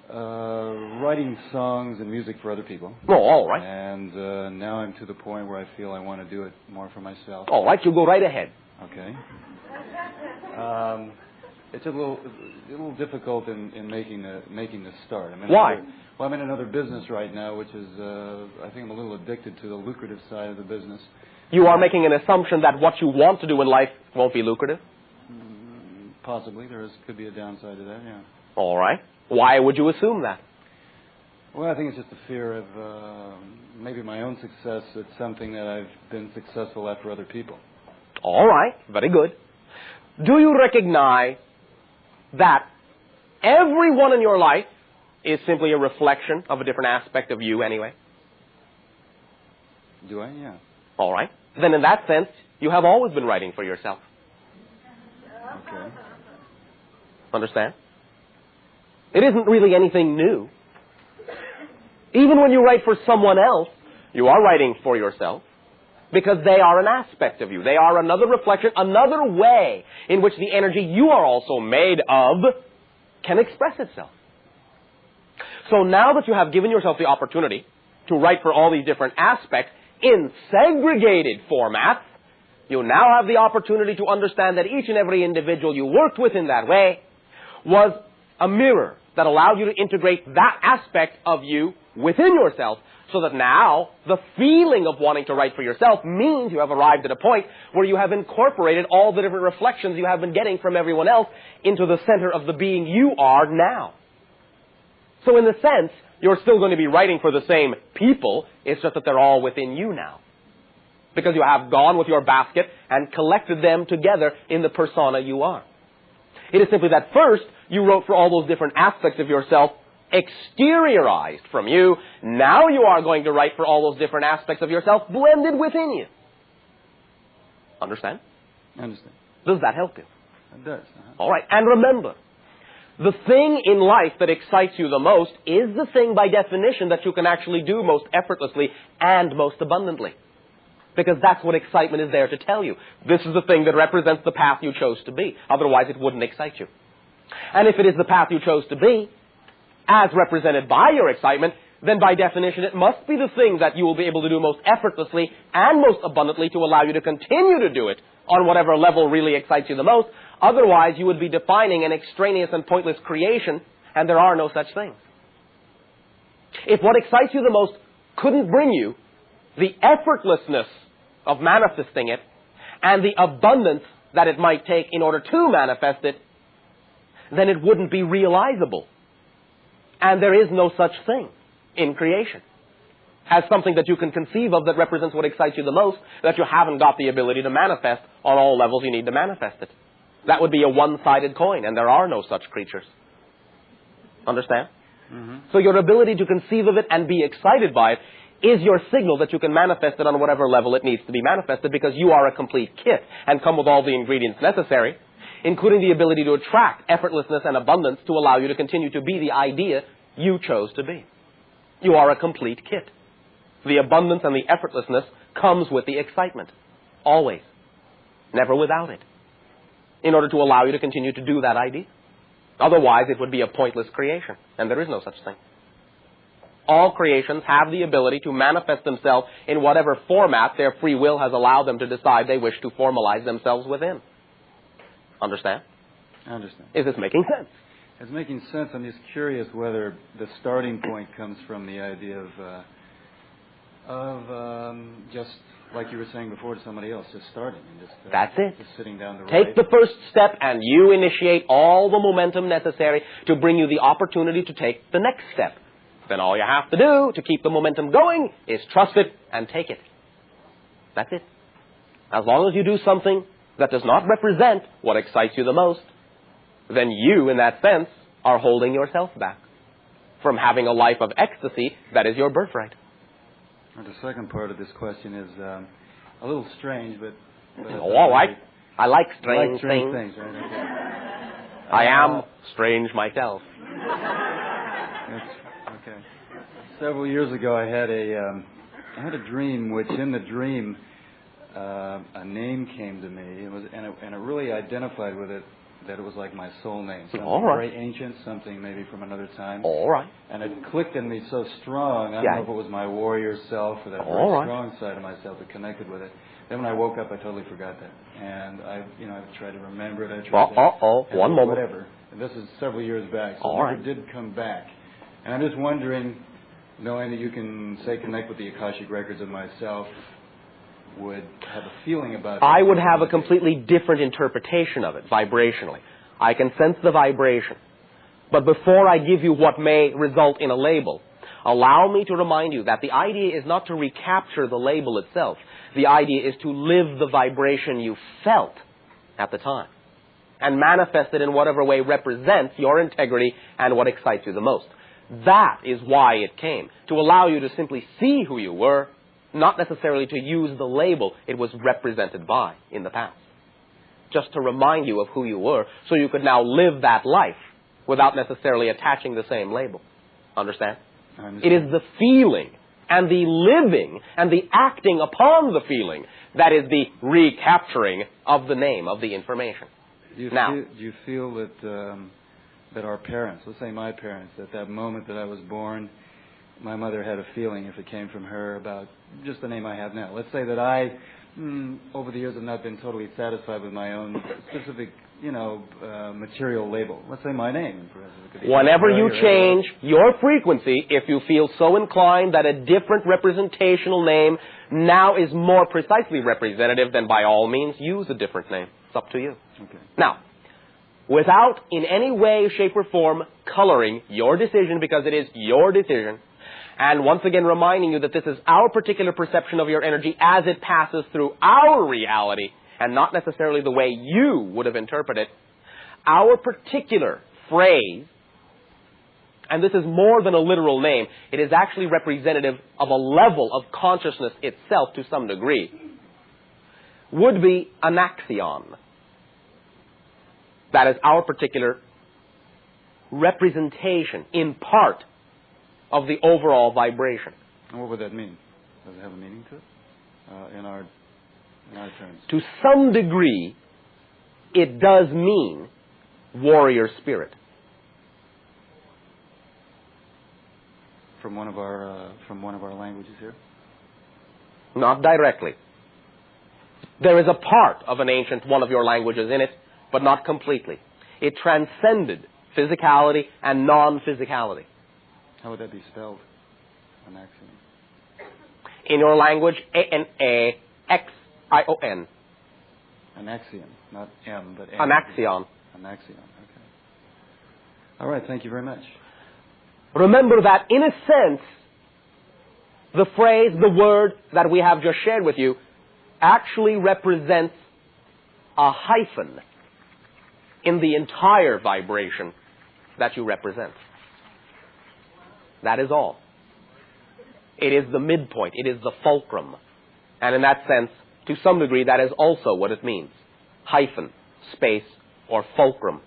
writing songs and music for other people. Oh, all right. And now I'm to the point where I feel I want to do it more for myself. All right. You go right ahead. Okay. It's a little difficult in making the start. Why? I'm in another business right now, which is I think I'm a little addicted to the lucrative side of the business. You are making an assumption that what you want to do in life won't be lucrative? Possibly. Could be a downside to that, yeah. All right. Why would you assume that? Well, I think it's just a fear of maybe my own success at something that I've been successful at for other people. All right. Very good. Do you recognize that everyone in your life is simply a reflection of a different aspect of you anyway? Do I? Yeah. All right. Then in that sense, you have always been writing for yourself. Okay. Understand? It isn't really anything new. Even when you write for someone else, you are writing for yourself because they are an aspect of you. They are another reflection, another way in which the energy you are also made of can express itself. So now that you have given yourself the opportunity to write for all these different aspects in segregated formats, you now have the opportunity to understand that each and every individual you worked with in that way was a mirror that allowed you to integrate that aspect of you within yourself, so that now the feeling of wanting to write for yourself means you have arrived at a point where you have incorporated all the different reflections you have been getting from everyone else into the center of the being you are now. So in a sense, you're still going to be writing for the same people, it's just that they're all within you now. Because you have gone with your basket and collected them together in the persona you are. It is simply that first, you wrote for all those different aspects of yourself exteriorized from you. Now you are going to write for all those different aspects of yourself blended within you. Understand? I understand. Does that help you? It does. Uh-huh. All right. And remember, the thing in life that excites you the most is the thing by definition that you can actually do most effortlessly and most abundantly. Because that's what excitement is there to tell you. This is the thing that represents the path you chose to be. Otherwise, it wouldn't excite you. And if it is the path you chose to be, as represented by your excitement, then by definition it must be the thing that you will be able to do most effortlessly and most abundantly to allow you to continue to do it on whatever level really excites you the most. Otherwise, you would be defining an extraneous and pointless creation, and there are no such things. If what excites you the most couldn't bring you the effortlessness of manifesting it and the abundance that it might take in order to manifest it, then it wouldn't be realizable. And there is no such thing in creation as something that you can conceive of that represents what excites you the most, that you haven't got the ability to manifest on all levels you need to manifest it. That would be a one-sided coin, and there are no such creatures. Understand? Mm-hmm. So your ability to conceive of it and be excited by it is your signal that you can manifest it on whatever level it needs to be manifested, because you are a complete kit and come with all the ingredients necessary, including the ability to attract effortlessness and abundance to allow you to continue to be the idea you chose to be. You are a complete kit. The abundance and the effortlessness comes with the excitement. Always. Never without it. In order to allow you to continue to do that idea. Otherwise, it would be a pointless creation, and there is no such thing. All creations have the ability to manifest themselves in whatever format their free will has allowed them to decide they wish to formalize themselves within. Understand? I understand. Is this making sense? It's making sense. I'm just curious whether the starting point comes from the idea of just like you were saying before to somebody else, just starting and just that's it. Just sitting down to Take write. the first step and you initiate all the momentum necessary to bring you the opportunity to take the next step. Then all you have to do to keep the momentum going is trust it and take it. That's it. As long as you do something that does not represent what excites you the most, then you, in that sense, are holding yourself back from having a life of ecstasy that is your birthright. The second part of this question is a little strange, but all right. I like strange things. Right? Okay. I am strange myself. Okay. Several years ago, I had a dream, which in the dream, a name came to me. It was, and it really identified with it that it was like my soul name. Something very ancient, something maybe from another time. All right. And it clicked in me so strong. I don't know if it was my warrior self or that very strong side of myself that connected with it. Then when I woke up, I totally forgot that. And I tried to remember it. I tried to one moment. Whatever. And this is several years back, so it never did come back. And I'm just wondering, knowing that you can say connect with the Akashic records of myself, would have a feeling about it. I would have a completely different interpretation of it, vibrationally. I can sense the vibration. But before I give you what may result in a label, allow me to remind you that the idea is not to recapture the label itself. The idea is to live the vibration you felt at the time and manifest it in whatever way represents your integrity and what excites you the most. That is why it came, to allow you to simply see who you were, not necessarily to use the label it was represented by in the past. Just to remind you of who you were, so you could now live that life without necessarily attaching the same label. Understand? It is the feeling and the living and the acting upon the feeling that is the recapturing of the name, of the information. Do you feel that our parents, let's say my parents, at that moment that I was born, my mother had a feeling, if it came from her, about just the name I have now. Let's say that I, over the years, have not been totally satisfied with my own specific, material label. Let's say my name. Whenever you change your frequency, if you feel so inclined that a different representational name now is more precisely representative, then by all means use a different name. It's up to you. Okay. Now, without in any way, shape, or form coloring your decision, because it is your decision, and once again reminding you that this is our particular perception of your energy as it passes through our reality, and not necessarily the way you would have interpreted it, our particular phrase, and this is more than a literal name, it is actually representative of a level of consciousness itself to some degree, would be an axion. That is our particular representation, in part, of the overall vibration. And what would that mean? Does it have a meaning to it? In our terms? To some degree, it does mean warrior spirit. From one of our languages here? Not directly. There is a part of an ancient one of your languages in it, but not completely. It transcended physicality and non-physicality. How would that be spelled? An axiom. In your language, A-N-A-X-I-O-N. An axiom, not M, but N. An axiom. An axiom, okay. All right, thank you very much. Remember that, in a sense, the phrase, the word that we have just shared with you, actually represents a hyphen in the entire vibration that you represent. That is all. It is the midpoint. It is the fulcrum. And in that sense, to some degree, that is also what it means. Hyphen, space, or fulcrum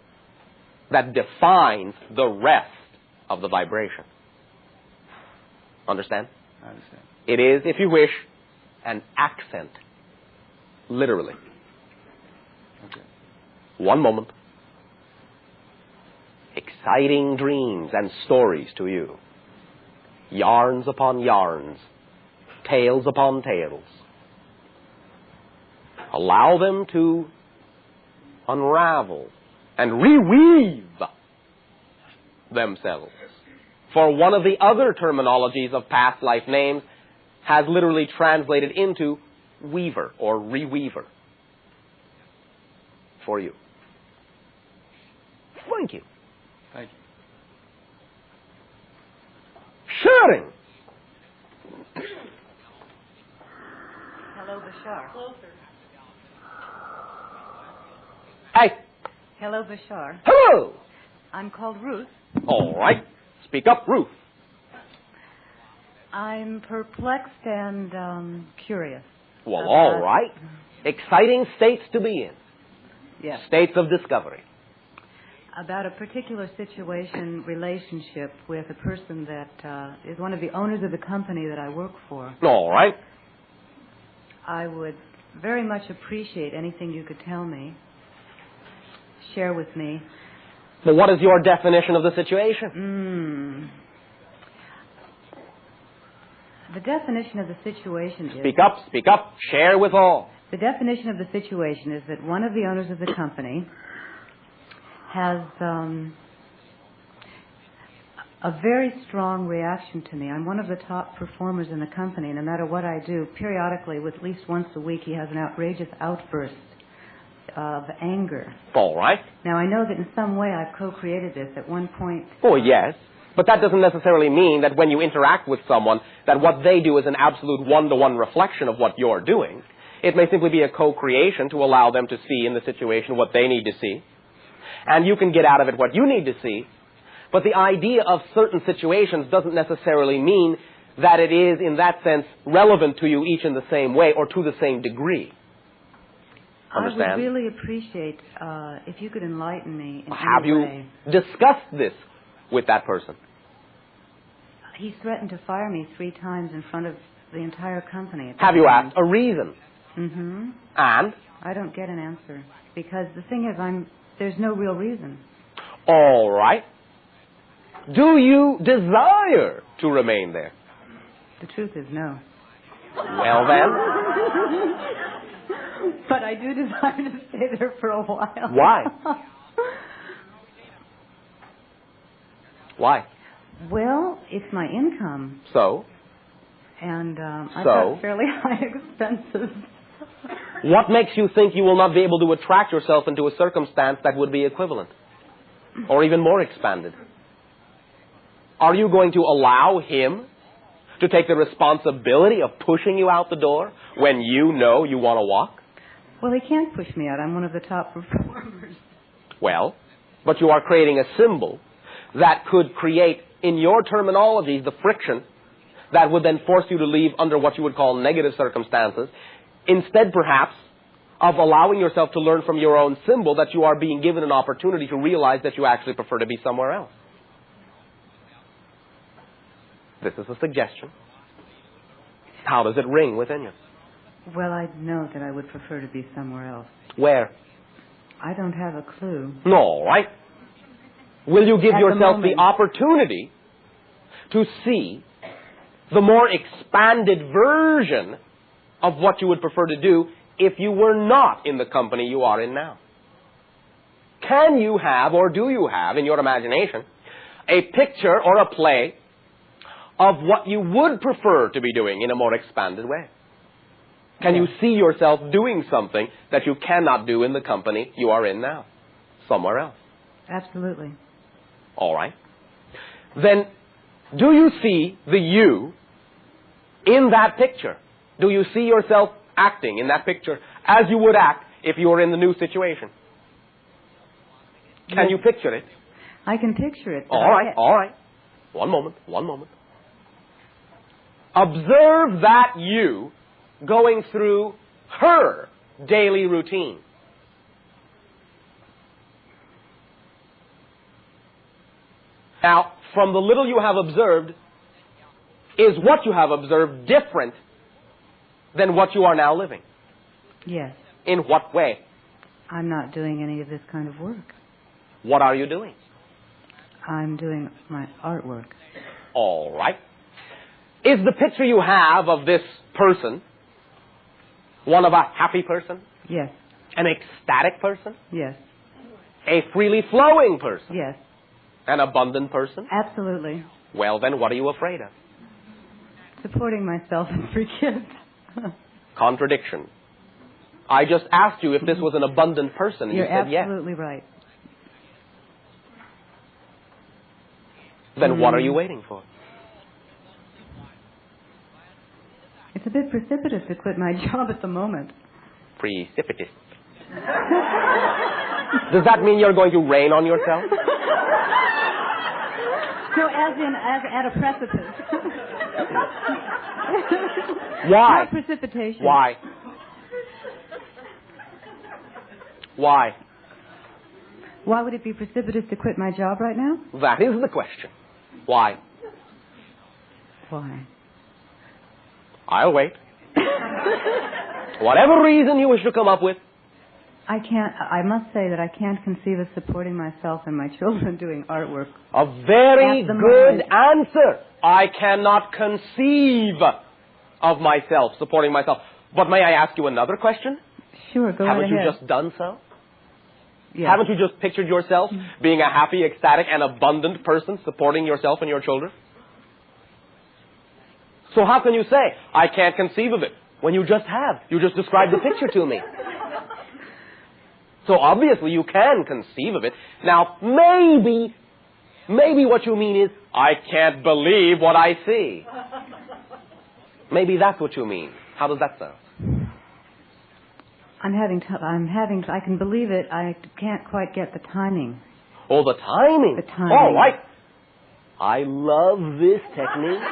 that defines the rest of the vibration. Understand? I understand. It is, if you wish, an accent. Literally. Okay. One moment. Exciting dreams and stories to you. Yarns upon yarns. Tales upon tales. Allow them to unravel and reweave themselves. For one of the other terminologies of past life names has literally translated into weaver or reweaver. For you. Thank you. Thank you. Sharing. Hello, Bashar. Hey. Hello, Bashar. Hello. I'm called Ruth. All right. Speak up, Ruth. I'm perplexed and curious. Well, all right. Exciting states to be in. Yes. States of discovery. About a particular relationship with a person that is one of the owners of the company that I work for. All right. I would very much appreciate anything you could tell me, share with me. Well, what is your definition of the situation? The definition of the situation is... Speak up, share with all. The definition of the situation is that one of the owners of the company has a very strong reaction to me. I'm one of the top performers in the company. No matter what I do, periodically, with at least once a week, he has an outrageous outburst of anger. All right. Now, I know that in some way I've co-created this at one point. Oh, yes. But that doesn't necessarily mean that when you interact with someone, that what they do is an absolute one-to-one reflection of what you're doing. It may simply be a co-creation to allow them to see in the situation what they need to see. And you can get out of it what you need to see. But the idea of certain situations doesn't necessarily mean that it is, in that sense, relevant to you each in the same way or to the same degree. Understand? I would really appreciate if you could enlighten me in Have any way. you discussed this with that person? He's threatened to fire me 3 times in front of the entire company. Have you asked a reason? Mm-hmm. And? I don't get an answer. Because the thing is, there's no real reason. All right. Do you desire to remain there? The truth is no. Well, then. But I do desire to stay there for a while. Why? Why? Well, it's my income. So? And I've got fairly high expenses. What makes you think you will not be able to attract yourself into a circumstance that would be equivalent? Or even more expanded? Are you going to allow him to take the responsibility of pushing you out the door when you know you want to walk? Well, he can't push me out. I'm one of the top performers. Well, but you are creating a symbol that could create, in your terminology, the friction that would then force you to leave under what you would call negative circumstances, instead, perhaps, of allowing yourself to learn from your own symbol that you are being given an opportunity to realize that you actually prefer to be somewhere else. This is a suggestion. How does it ring within you? Well, I know that I would prefer to be somewhere else. Where? I don't have a clue. All right. Will you give yourself the opportunity to see the more expanded version of what you would prefer to do if you were not in the company you are in now? Can you have, or do you have, in your imagination, a picture or a play of what you would prefer to be doing in a more expanded way? Can you see yourself doing something that you cannot do in the company you are in now, somewhere else? Absolutely. All right. Then, do you see the you in that picture? Do you see yourself acting in that picture as you would act if you were in the new situation? Can you picture it? I can picture it. All right. One moment. Observe that you going through her daily routine. Now, from the little you have observed, is what you have observed different than what you are now living? Yes. In what way? I'm not doing any of this kind of work. What are you doing? I'm doing my artwork. All right. Is the picture you have of this person one of a happy person? Yes. An ecstatic person? Yes. A freely flowing person? Yes. An abundant person? Absolutely. Well, then what are you afraid of? Supporting myself and 3 kids. Contradiction. I just asked you if this was an abundant person, and You're you said yes. absolutely right. Then what are you waiting for? It's a bit precipitous to quit my job at the moment. Precipitous. Does that mean you're going to rain on yourself? So as at a precipice. Why? Not precipitation. Why? Why? Why would it be precipitous to quit my job right now? That is the question. Why? Why? I'll wait. Whatever reason you wish to come up with. I must say that I can't conceive of supporting myself and my children doing artwork. A very good moment. answer. I cannot conceive of myself supporting myself. But may I ask you another question? Sure, go Haven't right you ahead. just done so? Yes. Haven't you just pictured yourself being a happy, ecstatic, and abundant person supporting yourself and your children? So how can you say, I can't conceive of it, when you just have? You just described the picture to me. So obviously you can conceive of it. Now, maybe what you mean is, I can't believe what I see. Maybe that's what you mean. How does that sound? I can believe it. I can't quite get the timing. Oh, the timing. The timing. All right. I love this technique.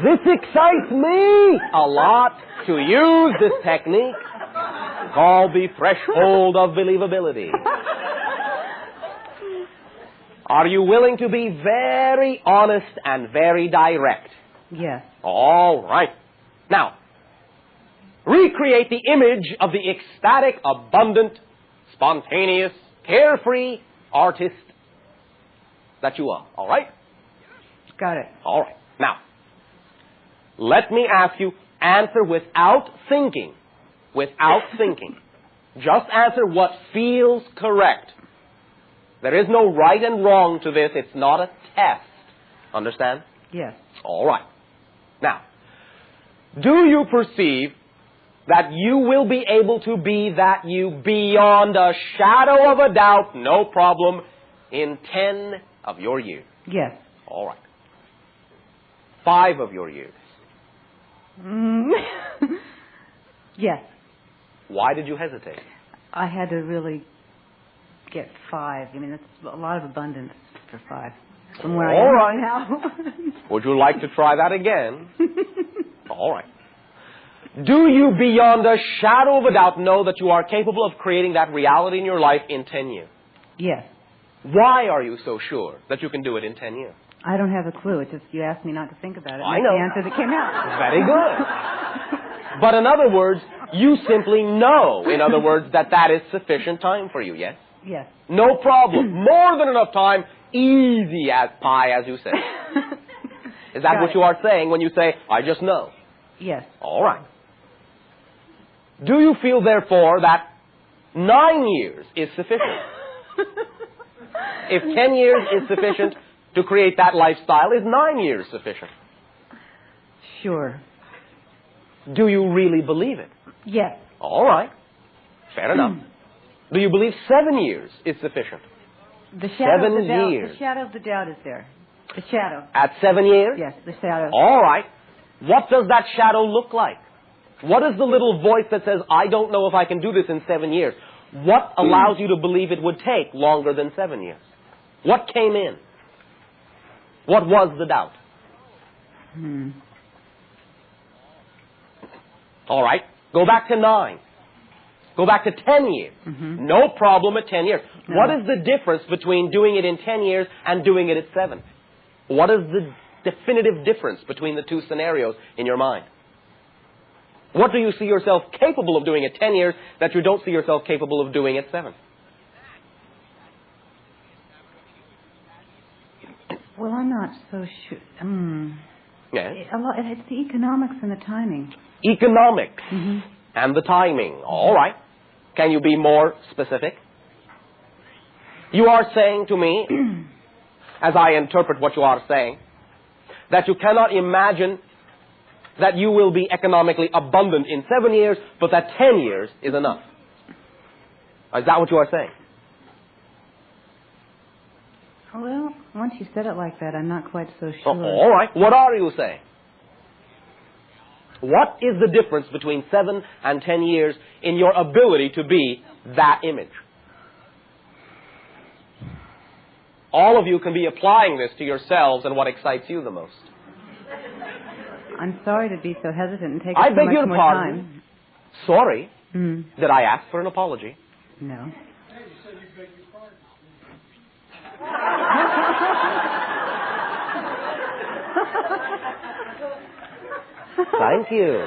This excites me a lot to use this technique called the threshold of believability. Are you willing to be very honest and very direct? Yes. All right. Now, recreate the image of the ecstatic, abundant, spontaneous, carefree artist that you are. All right? Got it. All right. Now, let me ask you, answer without thinking. Without thinking. Just answer what feels correct. There is no right and wrong to this. It's not a test. Understand? Yes. All right. Now, do you perceive that you will be able to be that you beyond a shadow of a doubt, no problem, in 10 of your years? Yes. All right. 5 of your years? Yes. Why did you hesitate? I had to really get 5. I mean, that's a lot of abundance for 5. From where All I am right. now. Would you like to try that again? All right. Do you beyond a shadow of a doubt know that you are capable of creating that reality in your life in 10 years? Yes. Why are you so sure that you can do it in 10 years? I don't have a clue. It's just you asked me not to think about it. I That's know. the answer that came out. Very good. But in other words, you simply know, in other words, that is sufficient time for you, yes? Yes. No problem. More than enough time, easy as pie, as you say. Is that what you are saying when you say, I just know? Yes. All right. Do you feel, therefore, that 9 years is sufficient? If 10 years is sufficient to create that lifestyle, is 9 years sufficient? Sure. Do you really believe it? Yes. All right. Fair enough. Do you believe 7 years is sufficient? The shadow 7 of the doubt. years. The shadow of the doubt is there. The shadow. At 7 years? Yes, the shadow. All right. What does that shadow look like? What is the little voice that says, I don't know if I can do this in 7 years? What allows you to believe it would take longer than 7 years? What came in? What was the doubt? All right. Go back to 9. Go back to 10 years. No problem at 10 years. No. What is the difference between doing it in 10 years and doing it at 7? What is the definitive difference between the two scenarios in your mind? What do you see yourself capable of doing at 10 years that you don't see yourself capable of doing at 7? Well, I'm not so sure. Yes. It's the economics and the timing. Economics and the timing. All right. Can you be more specific? You are saying to me, as I interpret what you are saying, that you cannot imagine that you will be economically abundant in 7 years, but that 10 years is enough. Is that what you are saying? Well, once you said it like that, I'm not quite so sure. All right. What are you saying? What is the difference between 7 and 10 years in your ability to be that image? All of you can be applying this to yourselves and what excites you the most. I'm sorry to be so hesitant and take I so beg much your more pardon. time. Sorry. Did I ask for an apology? No. Thank you.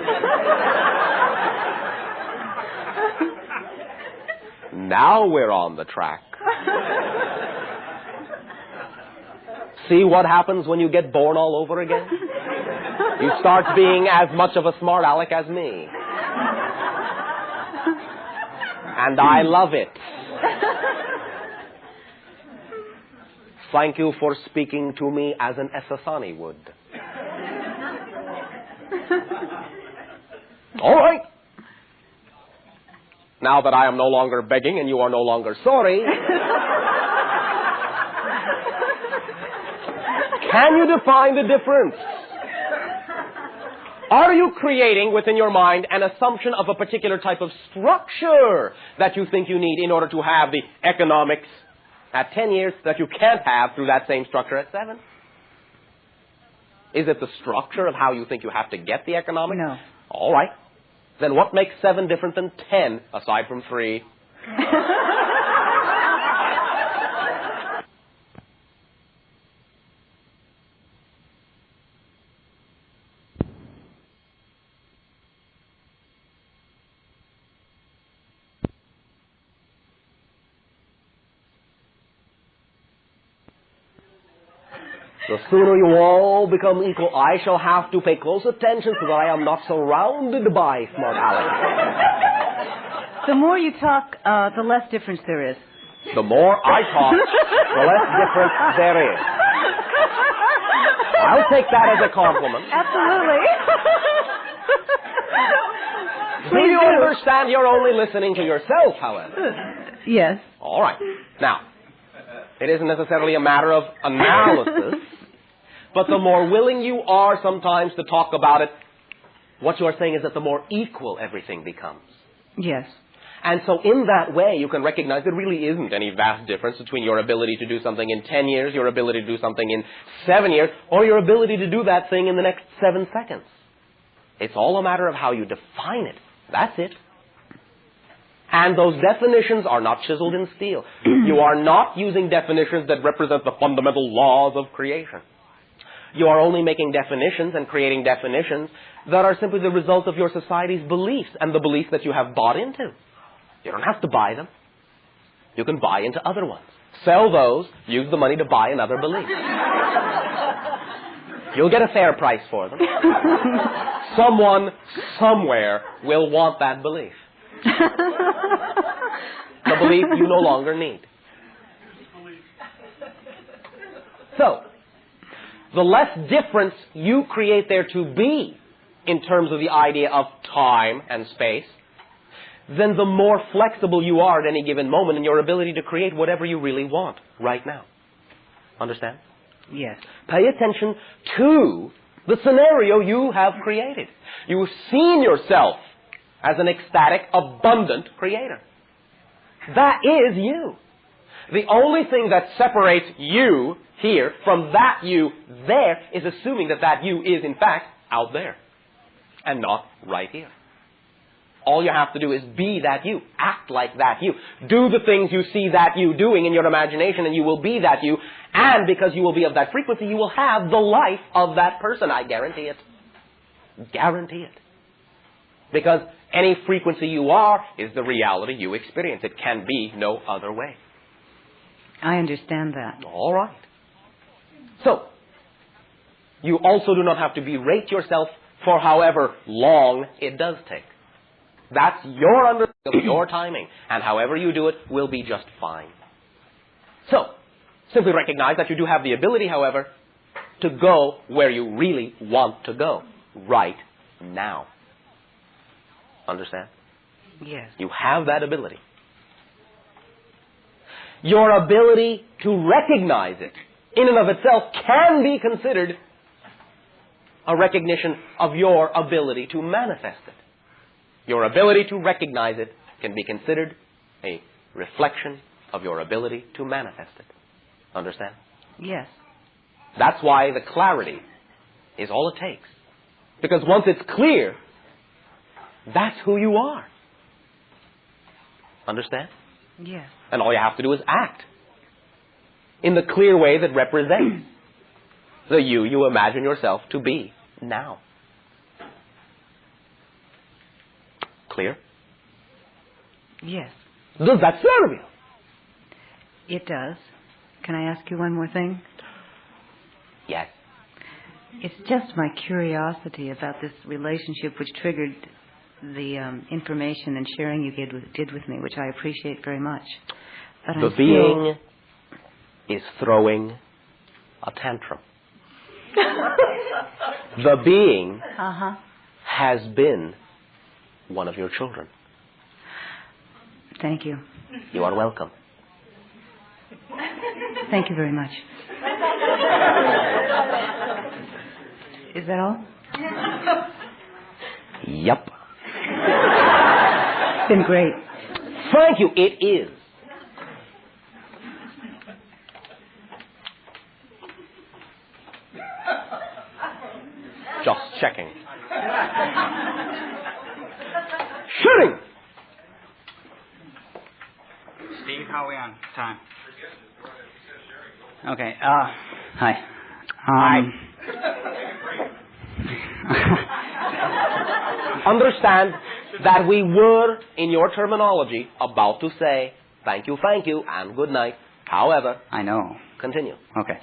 Now we're on the track. See what happens when you get born all over again? You start being as much of a smart aleck as me. And I love it. Thank you for speaking to me as an Essassani would. All right. Now that I am no longer begging and you are no longer sorry, can you define the difference? Are you creating within your mind an assumption of a particular type of structure that you think you need in order to have the economics at 10 years that you can't have through that same structure at 7? Is it the structure of how you think you have to get the economics? No. All right. Then what makes 7 different than 10, aside from 3? The sooner you all become equal, I shall have to pay close attention so that I am not surrounded by smart Alex. The more you talk, the less difference there is. The more I talk, the less difference there is. I'll take that as a compliment. Absolutely. Do you understand you're only listening to yourself, however? Yes. All right. Now, it isn't necessarily a matter of analysis, but the more willing you are sometimes to talk about it, what you are saying is that the more equal everything becomes. Yes. And so in that way, you can recognize there really isn't any vast difference between your ability to do something in 10 years, your ability to do something in 7 years, or your ability to do that thing in the next 7 seconds. It's all a matter of how you define it. That's it. And those definitions are not chiseled in steel. You are not using definitions that represent the fundamental laws of creation. You are only making definitions and creating definitions that are simply the result of your society's beliefs and the beliefs that you have bought into. You don't have to buy them. You can buy into other ones. Sell those, use the money to buy another belief. You'll get a fair price for them. Someone, somewhere, will want that belief. The belief you no longer need. So, the less difference you create there to be in terms of the idea of time and space, then the more flexible you are at any given moment in your ability to create whatever you really want right now. Understand? Yes. Pay attention to the scenario you have created. You've seen yourself as an ecstatic, abundant creator. That is you. The only thing that separates you here from that you there is assuming that that you is in fact out there and not right here. All you have to do is be that you. Act like that you. Do the things you see that you doing in your imagination and you will be that you. And because you will be of that frequency, you will have the life of that person. I guarantee it. Guarantee it. Because any frequency you are is the reality you experience. It can be no other way. I understand that. All right. So, you also do not have to berate yourself for however long it does take. That's your understanding of your timing. And however you do it will be just fine. So, simply recognize that you do have the ability, however, to go where you really want to go. Right now. Understand? Yes. You have that ability. Your ability to recognize it in and of itself can be considered a recognition of your ability to manifest it. Your ability to recognize it can be considered a reflection of your ability to manifest it. Understand? Yes. That's why the clarity is all it takes. Because once it's clear, that's who you are. Understand? Yes. And all you have to do is act in the clear way that represents the you imagine yourself to be now. Clear? Yes. Does that serve you? It does. Can I ask you one more thing? Yes. It's just my curiosity about this relationship which triggered the information and sharing you did with me, which I appreciate very much. But the being is throwing a tantrum. The being has been one of your children. Thank you. You are welcome. Thank you very much. Is that all? Yep. It's been great. Thank you. It is. Just checking. Shooting! Steve, how are we on time? Okay, hi. Understand that we were, in your terminology, about to say thank you, and good night. However, I know. Continue. Okay.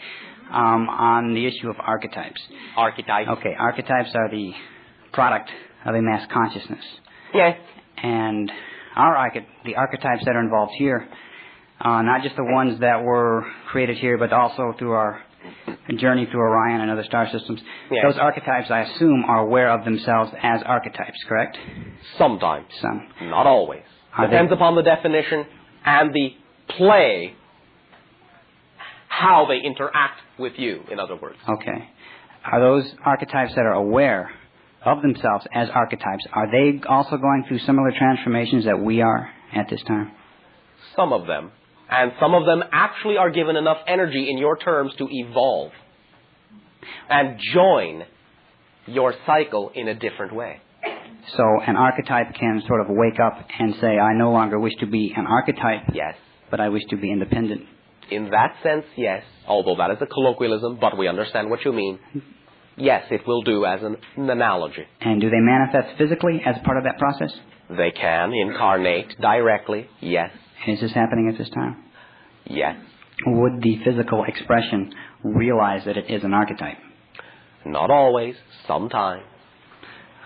On the issue of archetypes. Archetypes. Okay, archetypes are the product of a mass consciousness. Yes. And the archetypes that are involved here, not just the ones that were created here, but also through our journey through Orion and other star systems. Yes. Those archetypes, I assume, are aware of themselves as archetypes, correct? Sometimes. Some. Not always. Depends upon the definition and the play, how they interact with you, in other words. Okay. Are those archetypes that are aware of themselves as archetypes, are they also going through similar transformations that we are at this time? Some of them. And some of them actually are given enough energy in your terms to evolve and join your cycle in a different way. So an archetype can sort of wake up and say, I no longer wish to be an archetype, yes, but I wish to be independent. In that sense, yes, although that is a colloquialism, but we understand what you mean. Yes, it will do as an analogy. And do they manifest physically as part of that process? They can incarnate directly, yes. And is this happening at this time? Yes. Would the physical expression realize that it is an archetype? Not always, sometimes.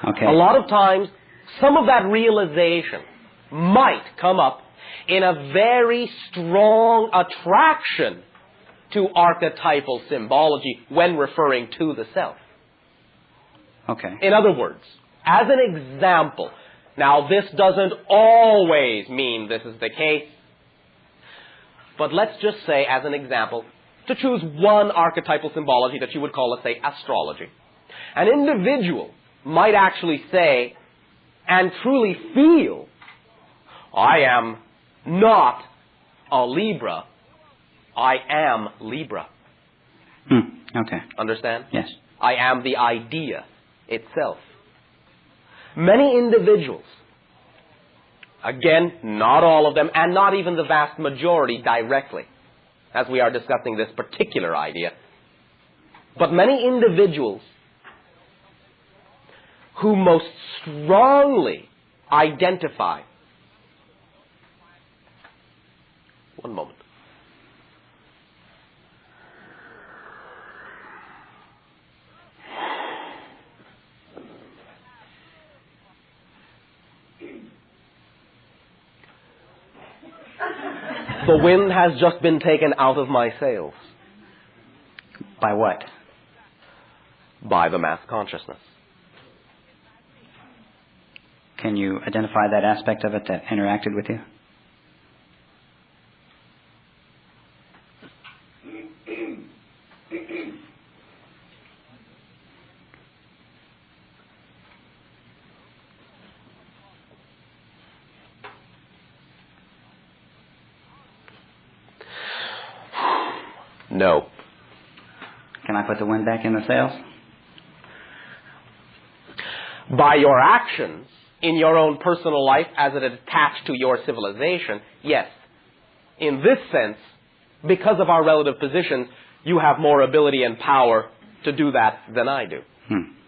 Okay. A lot of times, some of that realization might come up in a very strong attraction to archetypal symbology when referring to the self. Okay. In other words, as an example, now this doesn't always mean this is the case, but let's just say, as an example, to choose one archetypal symbology that you would call, let's say, astrology. An individual might actually say and truly feel, I am not a Libra, I am Libra. Okay. Understand? Yes. I am the idea itself. Many individuals, again, not all of them, and not even the vast majority directly, as we are discussing this particular idea, but many individuals who most strongly identify. One moment. The wind has just been taken out of my sails. By what? By the mass consciousness. Can you identify that aspect of it that interacted with you? No. Can I put the wind back in the sails? By your actions in your own personal life as it is attached to your civilization, yes. In this sense, because of our relative positions, you have more ability and power to do that than I do.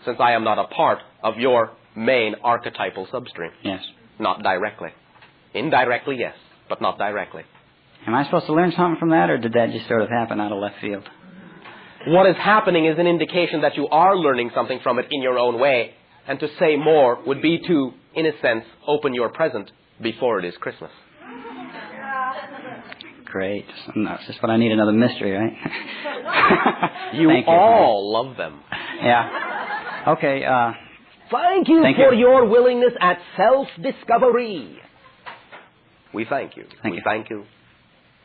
Since I am not a part of your main archetypal substream. Yes. Not directly. Indirectly, yes, but not directly. Am I supposed to learn something from that, or did that just sort of happen out of left field? What is happening is an indication that you are learning something from it in your own way, and to say more would be to, in a sense, open your present before it is Christmas. Great. That's just what I need, another mystery, right? You all love them. Yeah. Okay. Thank you for your willingness at self-discovery. We thank you. We thank you.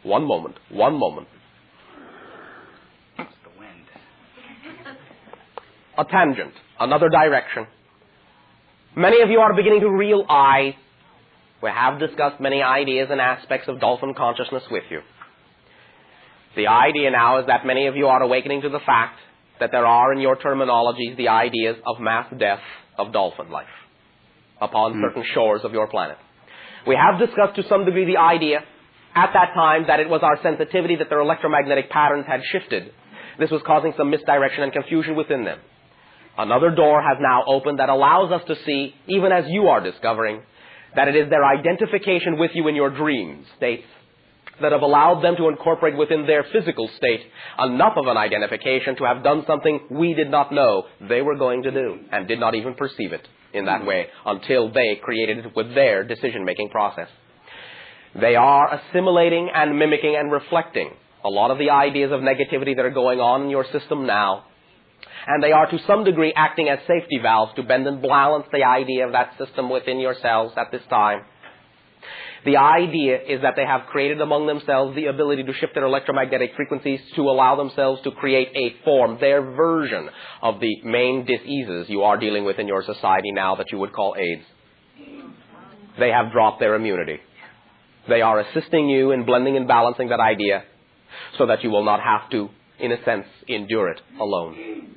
One moment. One moment. It's the wind. A tangent. Another direction. Many of you are beginning to realize we have discussed many ideas and aspects of dolphin consciousness with you. The idea now is that many of you are awakening to the fact that there are in your terminologies the ideas of mass death of dolphin life upon certain shores of your planet. We have discussed to some degree the idea at that time that it was our sensitivity that their electromagnetic patterns had shifted. This was causing some misdirection and confusion within them. Another door has now opened that allows us to see, even as you are discovering, that it is their identification with you in your dream states that have allowed them to incorporate within their physical state enough of an identification to have done something we did not know they were going to do and did not even perceive it in that way until they created it with their decision-making process. They are assimilating and mimicking and reflecting a lot of the ideas of negativity that are going on in your system now. And they are to some degree acting as safety valves to bend and balance the idea of that system within yourselves at this time. The idea is that they have created among themselves the ability to shift their electromagnetic frequencies to allow themselves to create a form, their version of the main diseases you are dealing with in your society now that you would call AIDS. They have dropped their immunity. They are assisting you in blending and balancing that idea so that you will not have to, in a sense, endure it alone.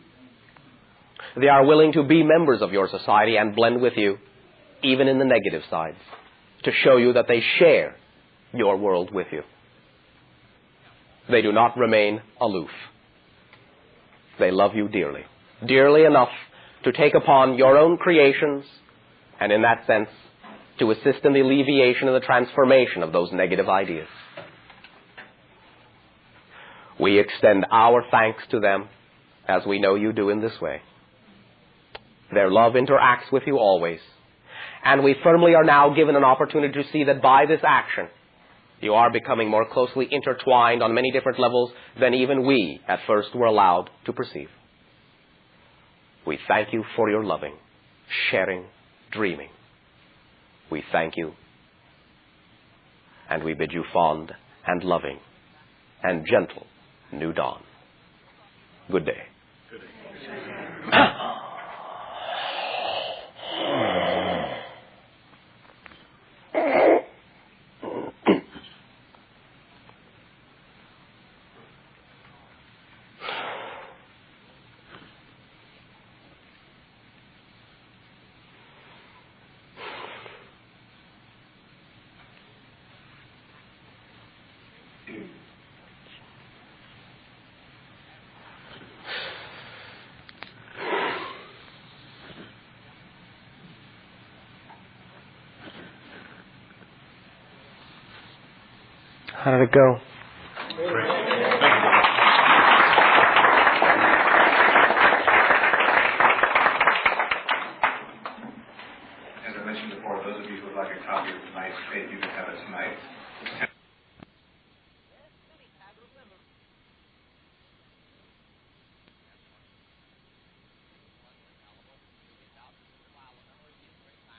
They are willing to be members of your society and blend with you, even in the negative sides, to show you that they share your world with you. They do not remain aloof. They love you dearly, dearly enough to take upon your own creations and, in that sense, to assist in the alleviation and the transformation of those negative ideas. We extend our thanks to them as we know you do in this way. Their love interacts with you always. And we firmly are now given an opportunity to see that by this action, you are becoming more closely intertwined on many different levels than even we at first were allowed to perceive. We thank you for your loving, sharing, dreaming. We thank you, and we bid you fond and loving and gentle new dawn. Good day. Good day. How did it go? As I mentioned before, those of you who would like a copy of tonight's tape, you can have it tonight.